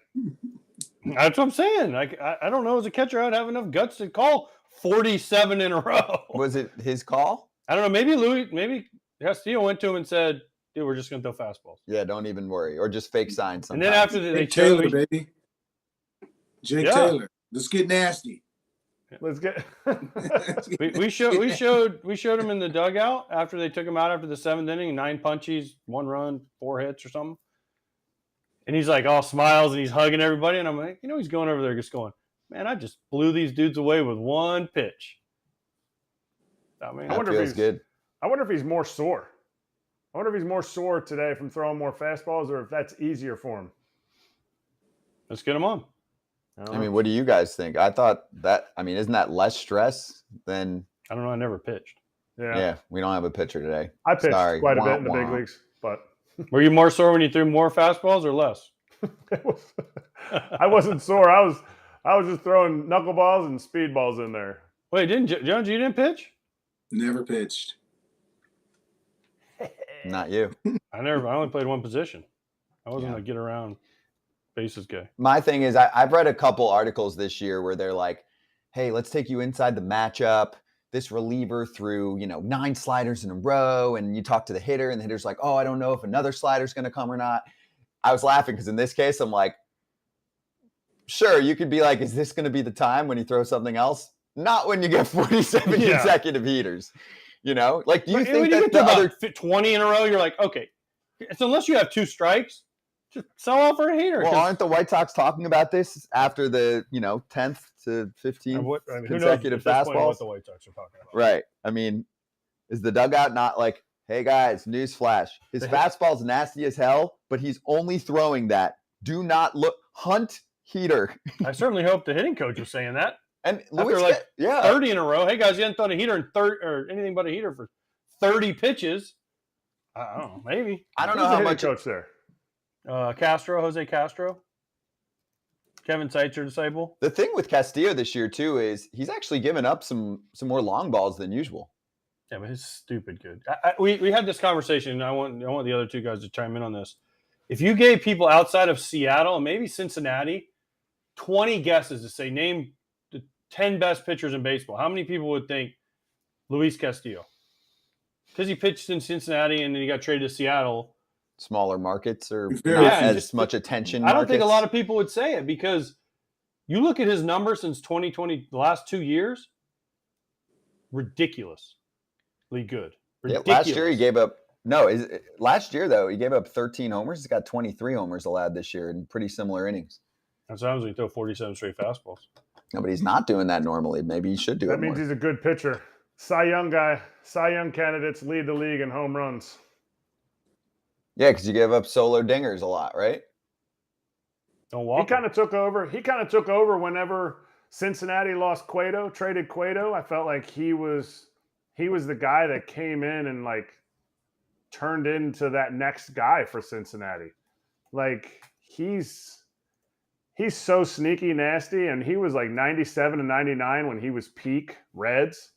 That's what I'm saying. I don't know, as a catcher, I'd have enough guts to call 47 in a row. Was it his call? I don't know. Maybe Castillo went to him and said, dude, we're just going to throw fastballs. Yeah, don't even worry. Or just fake sign sometimes. And then after they Taylor, baby. Jake Taylor. Let's get nasty. Let's get. we showed him in the dugout after they took him out after the 7th inning, 9 punchies, 1 run, 4 hits or something. And he's like all smiles and he's hugging everybody. And I'm like, he's going over there just going, man, I just blew these dudes away with 1 pitch. I wonder if he's more sore. I wonder if he's more sore today from throwing more fastballs, or if that's easier for him. Let's get him on. What do you guys think? I thought that, isn't that less stress than... I don't know. I never pitched. Yeah, we don't have a pitcher today. I pitched quite a bit in the big leagues, but... Were you more sore when you threw more fastballs or less? I wasn't sore. I was just throwing knuckleballs and speedballs in there. Wait, Jones, you didn't pitch? Never pitched. Not you. I only played 1 position. I wasn't a get around bases guy. My thing is, I've read a couple articles this year where they're like, hey, let's take you inside the matchup. This reliever threw, 9 sliders in a row, and you talk to the hitter, and the hitter's like, oh, I don't know if another slider's going to come or not. I was laughing because in this case, I'm like, sure, you could be like, is this going to be the time when you throw something else? Not when you get 47 consecutive heaters. Do you think that the other 20 in a row, you're like, okay, so unless you have 2 strikes, just sell out for a heater. Well, aren't the White Sox talking about this after the 10th to 15th consecutive fastballs? What the White Sox are talking about, right? Is the dugout not like, hey guys, newsflash, his fastball's nasty as hell, but he's only throwing that. Do not hunt heater. I certainly hope the hitting coach was saying that. And after 30 in a row, hey guys, you haven't thrown a heater in 30 or anything but a heater for 30 pitches. I don't know, maybe. I don't know how much coach there. Jose Castro, Kevin Seitzer disciple. The thing with Castillo this year too is he's actually given up some more long balls than usual. Yeah, but he's stupid good. We had this conversation, and I want the other 2 guys to chime in on this. If you gave people outside of Seattle and maybe Cincinnati 20 guesses to say name the 10 best pitchers in baseball, how many people would think Luis Castillo? Because he pitched in Cincinnati and then he got traded to Seattle. Smaller markets or not as much attention. I don't think a lot of people would say it because you look at his numbers since 2020, the last 2 years, ridiculously good. Ridiculous. Yeah, last year he gave up. Last year though he gave up 13 homers. He's got 23 homers allowed this year in pretty similar innings. That sounds like he throw 47 straight fastballs. No, but he's not doing that normally. Maybe he should do it. That means he's a good pitcher. Cy Young guy. Cy Young candidates lead the league in home runs. Yeah, because you give up solo dingers a lot, right? Don't walk. He kind of took over. Whenever Cincinnati lost Cueto, traded Cueto. I felt like he was the guy that came in and like turned into that next guy for Cincinnati. Like he's so sneaky nasty, and he was like 97 and 99 when he was peak Reds.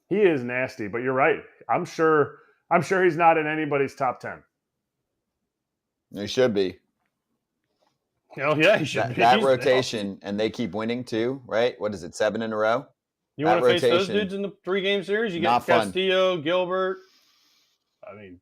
He is nasty, but you're right. I'm sure he's not in anybody's top 10. He should be. Oh yeah, he should That, be. that He's rotation, and they keep winning too, right? What is it, 7 in a row? You That want to face those rotation, dudes in the 3-game series? You not get fun. Castillo, Gilbert. I mean,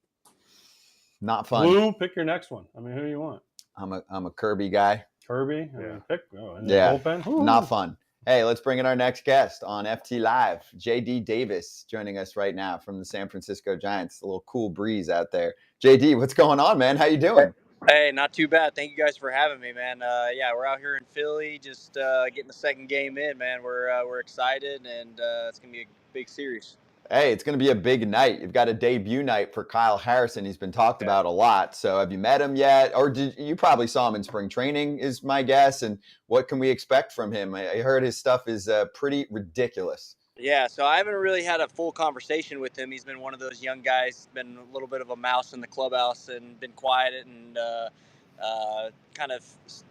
Not fun. Blue, pick your next one. I mean, who do you want? I'm a Kirby guy. Kirby? I Yeah. mean, pick. Oh, and Yeah. Bullpen? Ooh. Not fun. Hey, let's bring in our next guest on FT Live. JD Davis joining us right now from the San Francisco Giants. A little cool breeze out there. JD, what's going on, man? How you doing? Hey, not too bad. Thank you guys for having me, man. Yeah, we're out here in Philly, just getting the second game in, man. We're excited, and it's gonna be a big series. Hey, it's going to be a big night. You've got a debut night for Kyle Harrison. He's been talked about a lot. So have you met him yet? Or did you probably saw him in spring training is my guess. And what can we expect from him? I heard his stuff is pretty ridiculous. Yeah, so I haven't really had a full conversation with him. He's been one of those young guys, been a little bit of a mouse in the clubhouse and been quiet and kind of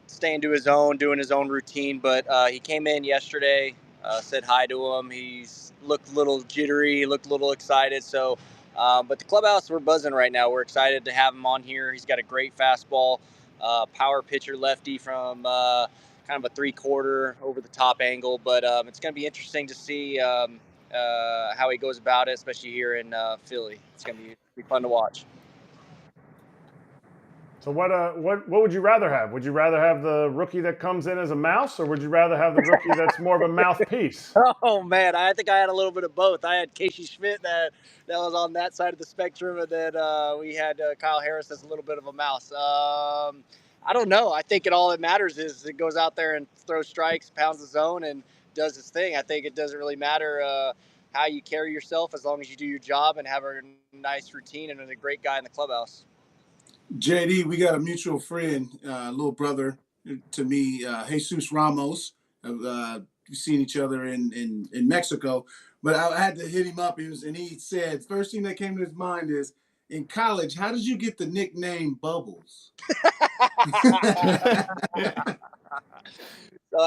staying to his own, doing his own routine. But he came in yesterday, said hi to him. He's looked a little jittery, looked a little excited. So, but the clubhouse, we're buzzing right now. We're excited to have him on here. He's got a great fastball, power pitcher lefty from kind of a 3/4 over the top angle. But it's going to be interesting to see how he goes about it, especially here in Philly. It's going to be fun to watch. So what would you rather have? Would you rather have the rookie that comes in as a mouse, or would you rather have the rookie that's more of a mouthpiece? Oh man, I think I had a little bit of both. I had Casey Schmidt that was on that side of the spectrum, and then we had Kyle Harris as a little bit of a mouse. I don't know. I think all that matters is it goes out there and throws strikes, pounds the zone, and does his thing. I think it doesn't really matter how you carry yourself as long as you do your job and have a nice routine and a great guy in the clubhouse. JD, we got a mutual friend, little brother to me, Jesus Ramos. We've seen each other in Mexico, but I had to hit him up. And he said, first thing that came to his mind is, in college, how did you get the nickname Bubbles? So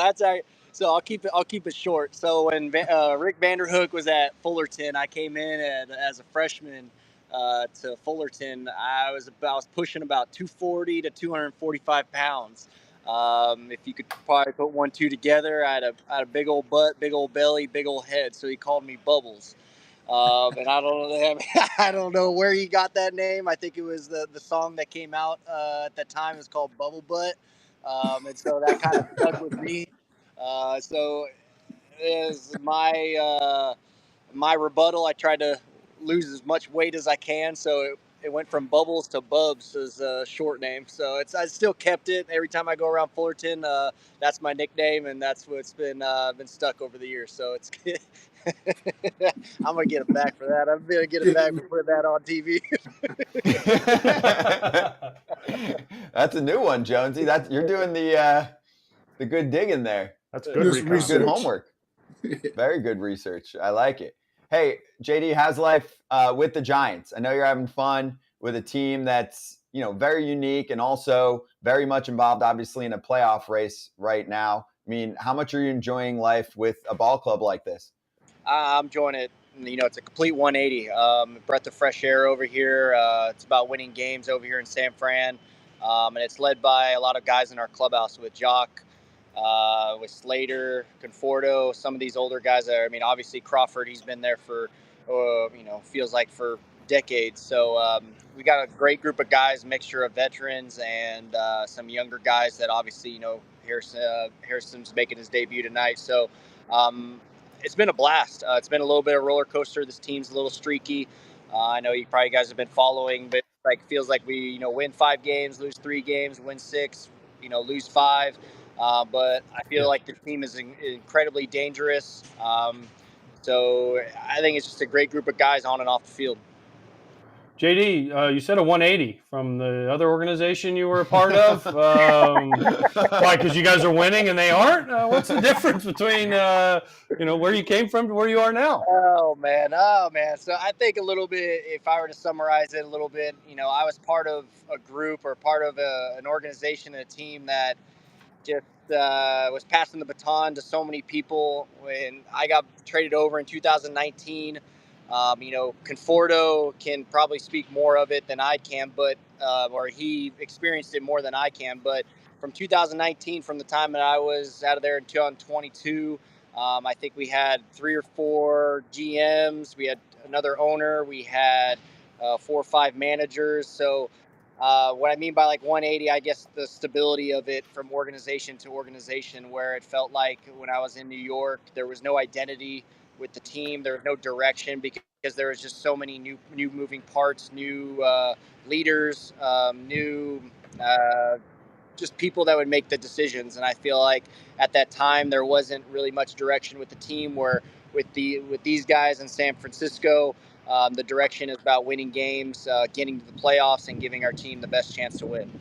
I'll keep it short. So when Rick Vanderhook was at Fullerton, I came in as a freshman to Fullerton. I was pushing about 240 to 245 pounds. If you could probably put 1, 2 together, I had a big old butt, big old belly, big old head. So he called me Bubbles. And I don't know where he got that name. I think it was the song that came out at that time. It was called Bubble Butt. And so that kind of stuck with me. So as my rebuttal, I tried to lose as much weight as I can. So it went from Bubbles to Bubs as a short name. So I still kept it. Every time I go around Fullerton, that's my nickname, and that's what's been stuck over the years. So it's I'm gonna get it back for that. I'm gonna get it back for putting that on TV. That's a new one, Jonesy. You're doing the good digging there. That's good Good homework. Very good research. I like it. Hey, JD, how's life with the Giants? I know you're having fun with a team that's very unique and also very much involved, obviously, in a playoff race right now. I mean, how much are you enjoying life with a ball club like this? I'm enjoying it. It's a complete 180. Breath of fresh air over here. It's about winning games over here in San Fran. And it's led by a lot of guys in our clubhouse with Jock, with Slater, Conforto, some of these older guys obviously Crawford, he's been there for, feels like for decades. So we got a great group of guys, mixture of veterans and some younger guys that obviously, Harrison's making his debut tonight. So it's been a blast. It's been a little bit of a roller coaster. This team's a little streaky. I know you probably guys have been following, but feels like we, win 5 games, lose 3 games, win 6, lose 5. But I feel like the team is incredibly dangerous. So I think it's just a great group of guys on and off the field. JD, you said a 180 from the other organization you were a part of. Why? Because you guys are winning and they aren't. What's the difference between where you came from to where you are now? Oh man. So I think a little bit, if I were to summarize it a little bit, I was part of a group or part of an organization, a team that just was passing the baton to so many people. When I got traded over in 2019, Conforto can probably speak more of it than I can, but or he experienced it more than I can. But from 2019, from the time that I was out of there in 2022, I think we had 3 or 4 GMs, we had another owner, we had 4 or 5 managers. So what I mean by like 180, I guess the stability of it from organization to organization, where it felt like when I was in New York, there was no identity with the team. There was no direction because there was just so many new moving parts, new leaders, new just people that would make the decisions. And I feel like at that time there wasn't really much direction with the team. Where with these guys in San Francisco, the direction is about winning games, getting to the playoffs, and giving our team the best chance to win.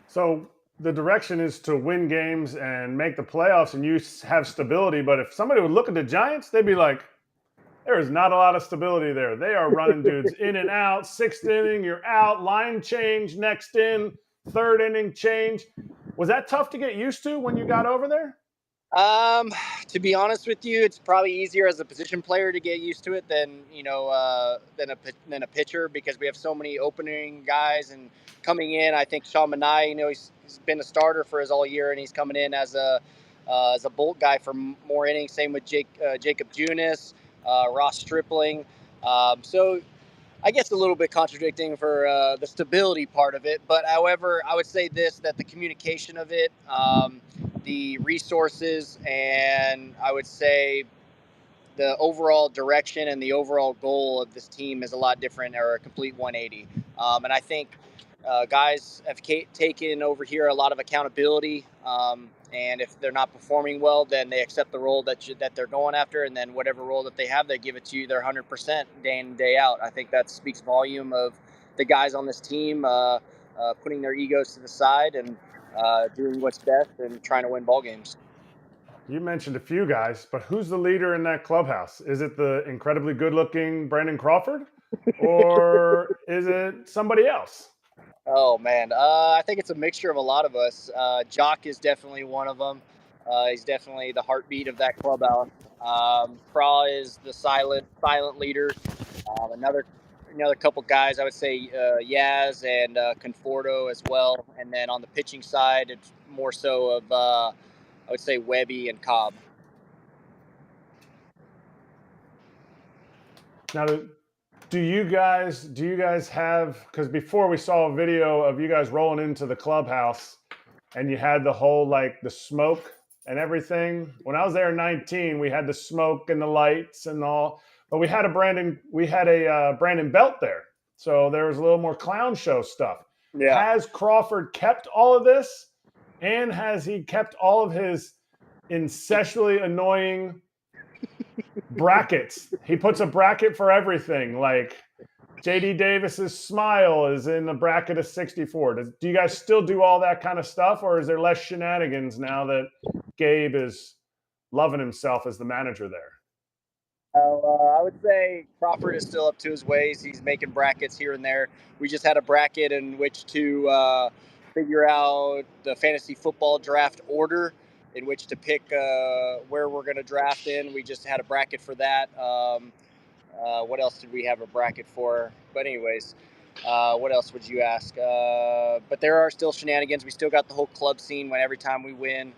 So the direction is to win games and make the playoffs, and you have stability. But if somebody would look at the Giants, they'd be like, there is not a lot of stability there. They are running dudes in and out. 6th inning, you're out. Line change, next in, 3rd inning change. Was that tough to get used to when you got over there? To be honest with you, it's probably easier as a position player to get used to it than a pitcher, because we have so many opening guys and coming in. I think Sean Manai, he's been a starter for us all year, and he's coming in as a bolt guy for more innings. Same with Jacob Junis, Ross Stripling. So I guess a little bit contradicting for the stability part of it. But however, I would say that the communication of it, the resources, and I would say the overall direction and the overall goal of this team is a lot different, or a complete 180. And I think guys have taken over here a lot of accountability. And if they're not performing well, then they accept the role that they're going after, and then whatever role that they have, they give it to you their 100% day in, day out. I think that speaks volume of the guys on this team putting their egos to the side and doing what's best and trying to win ball games. You mentioned a few guys, but who's the leader in that clubhouse? Is it the incredibly good-looking Brandon Crawford, or is it somebody else? Oh man, I think it's a mixture of a lot of us. Jock is definitely one of them. He's definitely the heartbeat of that clubhouse. Craw is the silent leader. Another couple guys, I would say Yaz and Conforto as well. And then on the pitching side, it's more so of I would say Webby and Cobb. Now, do you guys have, because before we saw a video of you guys rolling into the clubhouse and you had the whole, like, the smoke and everything. When I was there in 19, we had the smoke and the lights and all, but we had a Brandon Belt there. So there was a little more clown show stuff. Yeah. Has Crawford kept all of this? And has he kept all of his incestually annoying brackets? He puts a bracket for everything. Like JD Davis's smile is in the bracket of 64. Do you guys still do all that kind of stuff, or is there less shenanigans now that Gabe is loving himself as the manager there? I would say Crawford is still up to his ways. He's making brackets here and there. We just had a bracket in which to figure out the fantasy football draft order in which to pick where we're going to draft in. We just had a bracket for that. What else did we have a bracket for? But anyways, what else would you ask? But there are still shenanigans. We still got the whole club scene when every time we win.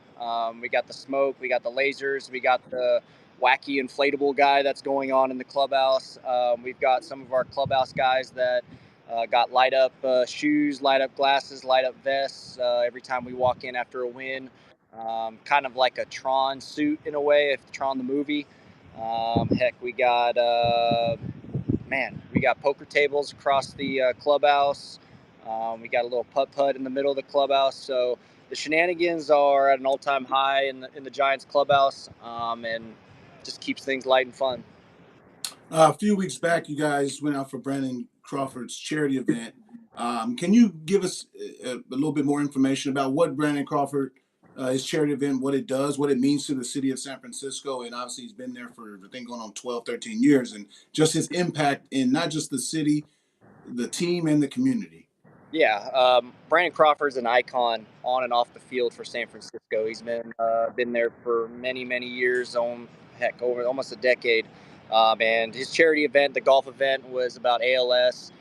We got the smoke, we got the lasers, we got the wacky inflatable guy that's going on in the clubhouse. We've got some of our clubhouse guys that got light up shoes, light up glasses, light up vests every time we walk in after a win. Kind of like a Tron suit in a way, if Tron the movie. Heck, we got poker tables across the clubhouse. We got a little putt-putt in the middle of the clubhouse. So the shenanigans are at an all-time high in the Giants clubhouse, and just keeps things light and fun. A few weeks back, you guys went out for Brandon Crawford's charity event. Can you give us a little bit more information about what Brandon Crawford, his charity event, what it does, what it means to the city of San Francisco? And obviously he's been there for, I think, going on 12, 13 years, and just his impact in not just the city, the team, and the community. Yeah, Brandon Crawford's an icon on and off the field for San Francisco. He's been there for many, many years, over almost a decade. And his charity event, the golf event, was about ALS,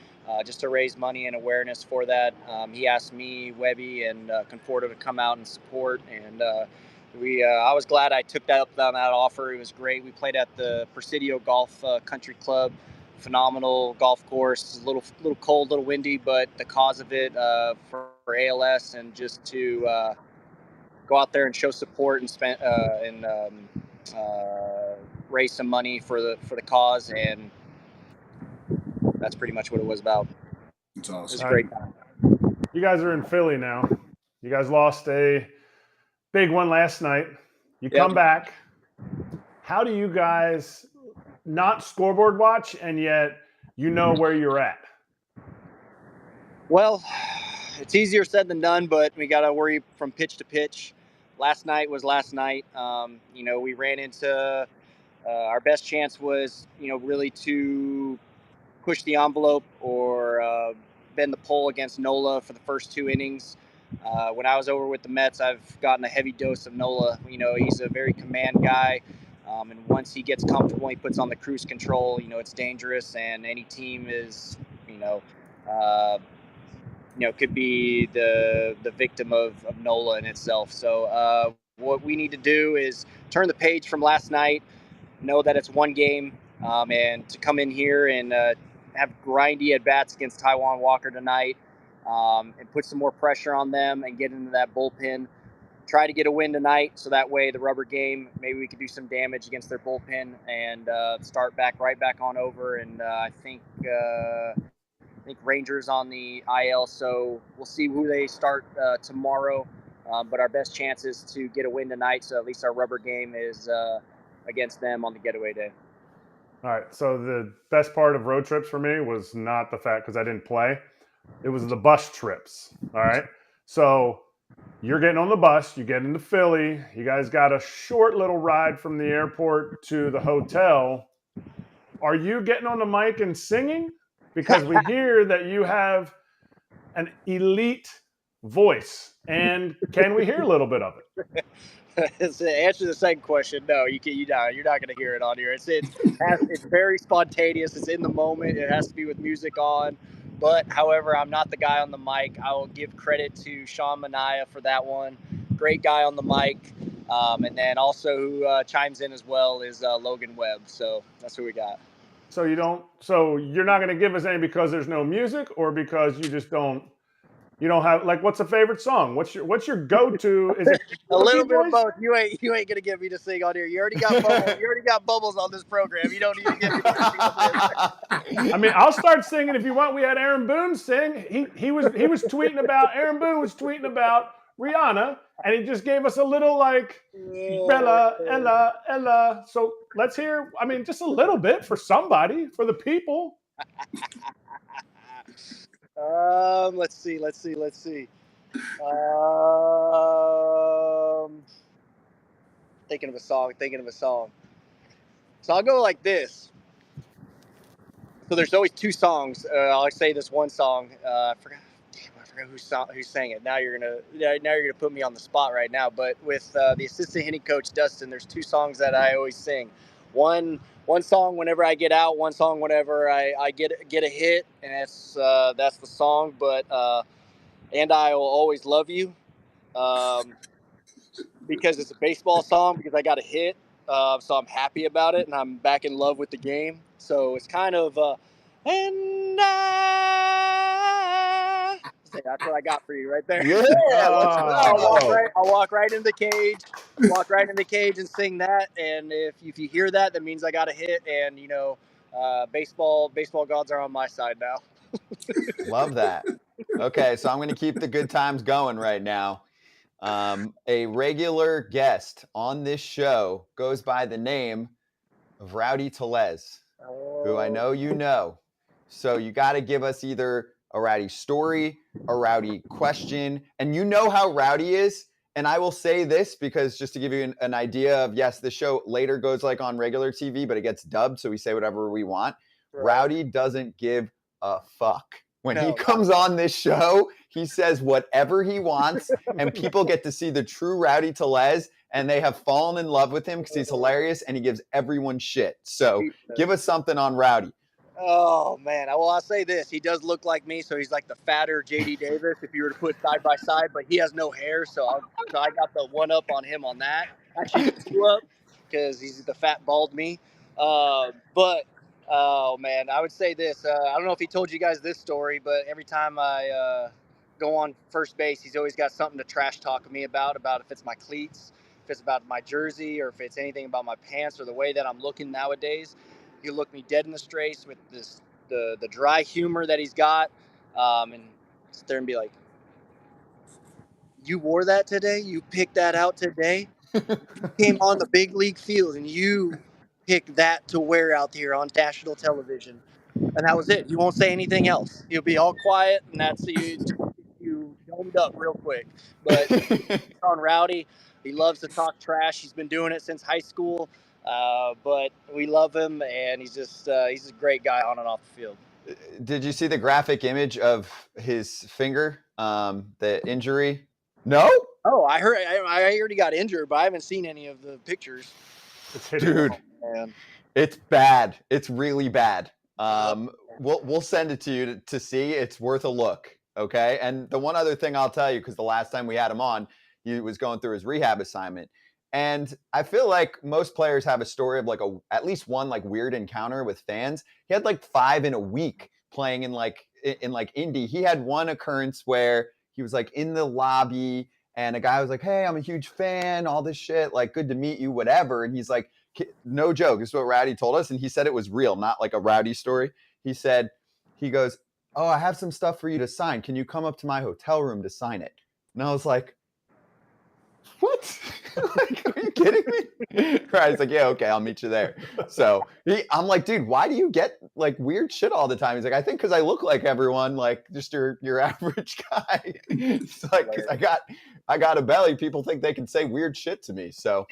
just to raise money and awareness for that. He asked me, Webby, and Conforto to come out and support, and I was glad I took that up on that offer. It was great. We played at the Presidio Golf Country Club. Phenomenal golf course, a little cold, a little windy, but the cause of it for ALS and just to go out there and show support and raise some money for the cause, and that's pretty much what it was about. It's awesome. It was a great time. You guys are in Philly now. You guys lost a big one last night. You come back. How do you guys not scoreboard watch and yet you know where you're at? Well, it's easier said than done, but we got to worry from pitch to pitch. Last night was last night. We ran into our best chance was, really to push the envelope or bend the pole against Nola for the first 2 innings. When I was over with the Mets, I've gotten a heavy dose of Nola. He's a very command guy. And once he gets comfortable, he puts on the cruise control, it's dangerous, and any team is, could be the victim of Nola in itself. So what we need to do is turn the page from last night, know that it's one game, and to come in here and have grindy at-bats against Taijuan Walker tonight, and put some more pressure on them and get into that bullpen. Try to get a win tonight, so that way the rubber game, maybe we could do some damage against their bullpen and start right back on over. And I think Rangers on the IL, so we'll see who they start tomorrow. But our best chance is to get a win tonight, so at least our rubber game is against them on the getaway day. All right, so the best part of road trips for me was not the fact because I didn't play. It was the bus trips, all right? So you're getting on the bus, you get into Philly, you guys got a short little ride from the airport to the hotel. Are you getting on the mic and singing? Because we hear that you have an elite voice. And can we hear a little bit of it? To answer the second question, no, you're not going to hear it on here. It's very spontaneous. It's in the moment. It has to be with music on. But, however, I'm not the guy on the mic. I will give credit to Sean Mania for that one. Great guy on the mic. And then also who chimes in as well is Logan Webb. So that's who we got. So you're not going to give us any because there's no music, or because you just don't have, like, what's a favorite song? What's your go-to? Is it a little bit of both? You ain't gonna get me to sing on here. You already got bubbles. You already got bubbles on this program. You don't need to get me to sing on this. I mean, I'll start singing if you want. We had Aaron Boone sing. He was tweeting about Aaron was tweeting about Rihanna, and he just gave us a little like Bella, Ella. So let's hear. I mean, just a little bit for somebody, for the people. Let's see. Thinking of a song. So I'll go like this. So there's always 2 songs. I'll say this one song. I forgot who sang it. Now you're gonna put me on the spot right now. But with the assistant hitting coach Dustin, there's 2 songs that I always sing. One song whenever I get out, one song whenever I get a hit, and that's the song. But and I will always love you, because it's a baseball song, because I got a hit, so I'm happy about it and I'm back in love with the game. So it's kind of and that's what I got for you right there. Yeah, let's go. I'll walk right in the cage and sing that. And if you hear that, that means I got a hit. And baseball gods are on my side now. Love that. Okay, so I'm going to keep the good times going right now. A regular guest on this show goes by the name of Rowdy Tellez, who I know you know. So you got to give us either a Rowdy story, a Rowdy question, and you know how Rowdy is. And I will say this because just to give you an idea of, yes, the show later goes like on regular TV, but it gets dubbed, so we say whatever we want. Right. Rowdy doesn't give a fuck. When he No. comes on this show, he says whatever he wants, and people get to see the true Rowdy Tellez, and they have fallen in love with him because he's hilarious and he gives everyone shit. So give us something on Rowdy. Oh man, well I'll say this: he does look like me, so he's like the fatter JD Davis if you were to put side by side. But he has no hair, so I got the one up on him on that. Actually, 2 up because he's the fat bald me. But oh man, I would say this: I don't know if he told you guys this story, but every time I go on first base, he's always got something to trash talk me about if it's my cleats, if it's about my jersey, or if it's anything about my pants or the way that I'm looking nowadays. He'll look me dead in the face with the dry humor that he's got, and sit there and be like, "You wore that today? You picked that out today? You came on the big league field and you picked that to wear out here on national television." And that was it. He won't say anything else. He'll be all quiet, and that's you domed up real quick. But on Rowdy, he loves to talk trash. He's been doing it since high school. But we love him, and he's a great guy on and off the field. Did you see the graphic image of his finger, the injury? No? Oh, I heard I already got injured, but I haven't seen any of the pictures. Dude, Man. it's bad. It's really bad. We'll send it to you to see. It's worth a look. Okay. And the one other thing I'll tell you, because the last time we had him on, he was going through his rehab assignment. And I feel like most players have a story of like at least one like weird encounter with fans. He had like 5 in a week playing in Indy. He had one occurrence where he was like in the lobby and a guy was like, "Hey, I'm a huge fan, all this shit, like good to meet you, whatever." And he's like, no joke, this is what Rowdy told us. And he said it was real, not like a Rowdy story. He goes, "Oh, I have some stuff for you to sign. Can you come up to my hotel room to sign it?" And I was like, "What? Like, are you kidding me?" He's like, "Yeah, okay, I'll meet you there." So I'm like, "Dude, why do you get like weird shit all the time?" He's like, "I think because I look like everyone, like just your average guy." It's like, because I got a belly, people think they can say weird shit to me. So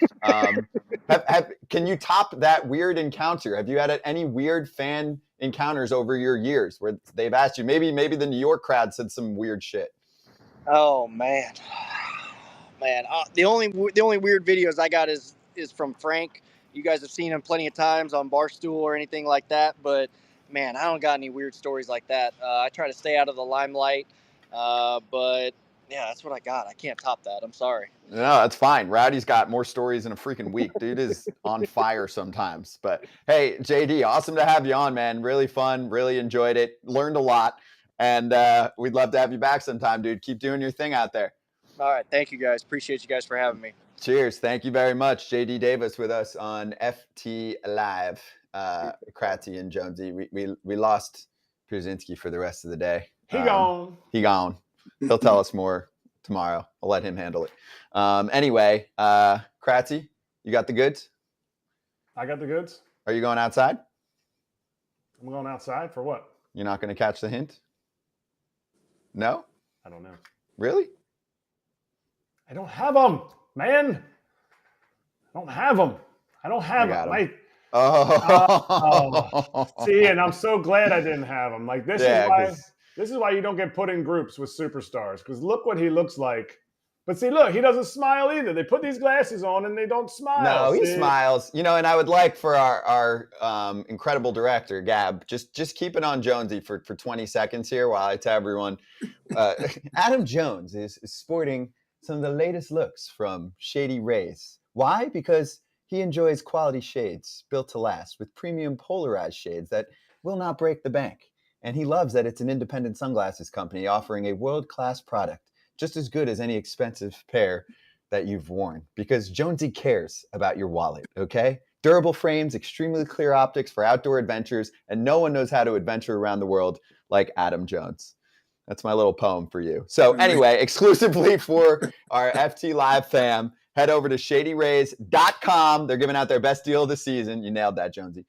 can you top that weird encounter? Have you had any weird fan encounters over your years where they've asked you, maybe the New York crowd said some weird shit? Oh man. The only weird videos I got is from Frank. You guys have seen him plenty of times on Barstool or anything like that, but man, I don't got any weird stories like that. I try to stay out of the limelight, but yeah, that's what I got. I can't top that. I'm sorry. No, that's fine. Rowdy's got more stories in a freaking week. Dude is on fire sometimes. But hey, JD, awesome to have you on, man. Really fun. Really enjoyed it. Learned a lot. And we'd love to have you back sometime, dude. Keep doing your thing out there. All right. Thank you, guys. Appreciate you guys for having me. Cheers. Thank you very much. JD Davis with us on FT Live. Kratzy and Jonesy. We lost Pierzynski for the rest of the day. He gone. He'll tell us more tomorrow. I'll let him handle it. Anyway, Kratzy, you got the goods? I got the goods. Are you going outside? I'm going outside for what? You're not going to catch the hint? No? I don't know. Really? I don't have them, man. I don't have them. them. See, and I'm so glad I didn't have them. Like this is why you don't get put in groups with superstars, because look what he looks like. But see, look, he doesn't smile either. They put these glasses on and they don't smile. No, he smiles. You know, and I would like for our incredible director, Gab, just keep it on Jonesy for 20 seconds here while I tell everyone. Adam Jones is sporting some of the latest looks from Shady Rays. Why? Because he enjoys quality shades built to last with premium polarized shades that will not break the bank. And he loves that it's an independent sunglasses company offering a world-class product just as good as any expensive pair that you've worn, because Jonesy cares about your wallet, okay? Durable frames, extremely clear optics for outdoor adventures, and no one knows how to adventure around the world like Adam Jones. That's my little poem for you. So anyway, exclusively for our FT Live fam, head over to shadyrays.com. They're giving out their best deal of the season. You nailed that, Jonesy.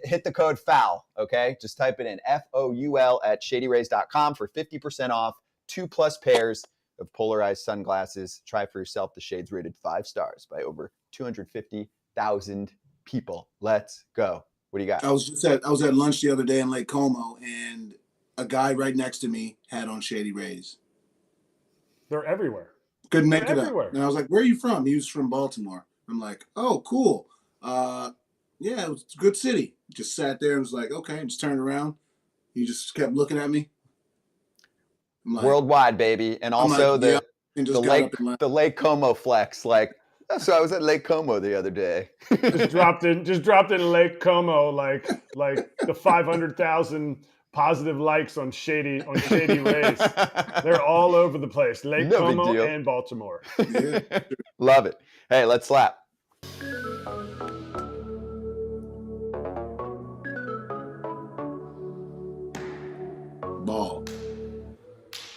hit the code FOUL, okay? Just type it in, FOUL at shadyrays.com for 50% off 2+ pairs of polarized sunglasses. Try for yourself. The shades rated 5 stars by over 250,000 people. Let's go. What do you got? I was at lunch the other day in Lake Como, and a guy right next to me had on Shady Rays. They're everywhere. Couldn't make They're it everywhere. up. And I was like, "Where are you from?" He was from Baltimore. I'm like, "Oh, cool. Yeah, it was a good city." Just sat there and was like, "Okay," and just turned around. He just kept looking at me. I'm like, Worldwide, baby. And also like, yeah, and just got up and left. the Lake Como flex. Like, oh, so I was at Lake Como the other day. just dropped in Lake Como like the 500,000 positive likes on Shady Rays. They're all over the place. Lake No big Como deal. and Baltimore. Yeah. Love it. Hey, let's slap. Ball.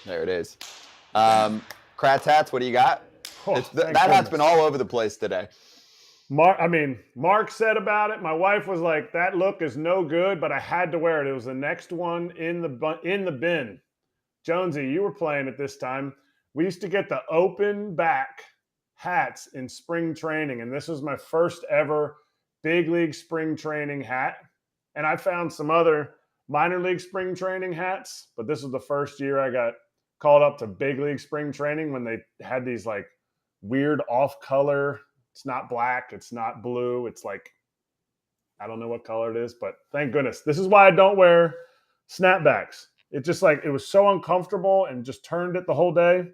There it is. Kratz hats, what do you got? Oh, That thank hat's been goodness. all over the place today. Mark said about it. My wife was like, "That look is no good," but I had to wear it. It was the next one in the bin. Jonesy, you were playing at this time. We used to get the open back hats in spring training, and this was my first ever big league spring training hat. And I found some other minor league spring training hats, but this was the first year I got called up to big league spring training when they had these like weird off color. It's not black. It's not blue. It's like, I don't know what color it is, but thank goodness. This is why I don't wear snapbacks. It just like, it was so uncomfortable and just turned it the whole day.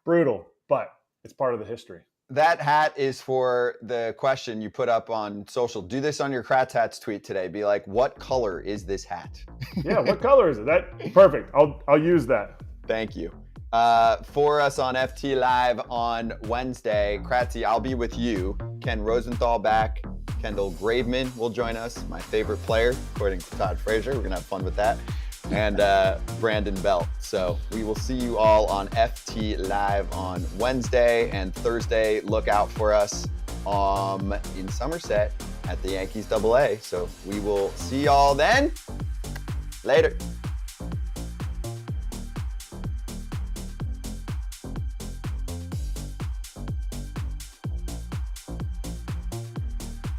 Brutal, but it's part of the history. That hat is for the question you put up on social. Do this on your Kratz hats tweet today. Be like, what color is this hat? Yeah, what color is it? That perfect. I'll use that. Thank you. For us on FT Live on Wednesday, Kratzy, I'll be with you. Ken Rosenthal back. Kendall Graveman will join us, my favorite player, according to Todd Frazier. We're going to have fun with that. And Brandon Belt. So we will see you all on FT Live on Wednesday and Thursday. Look out for us in Somerset at the Yankees AA. So we will see y'all then. Later.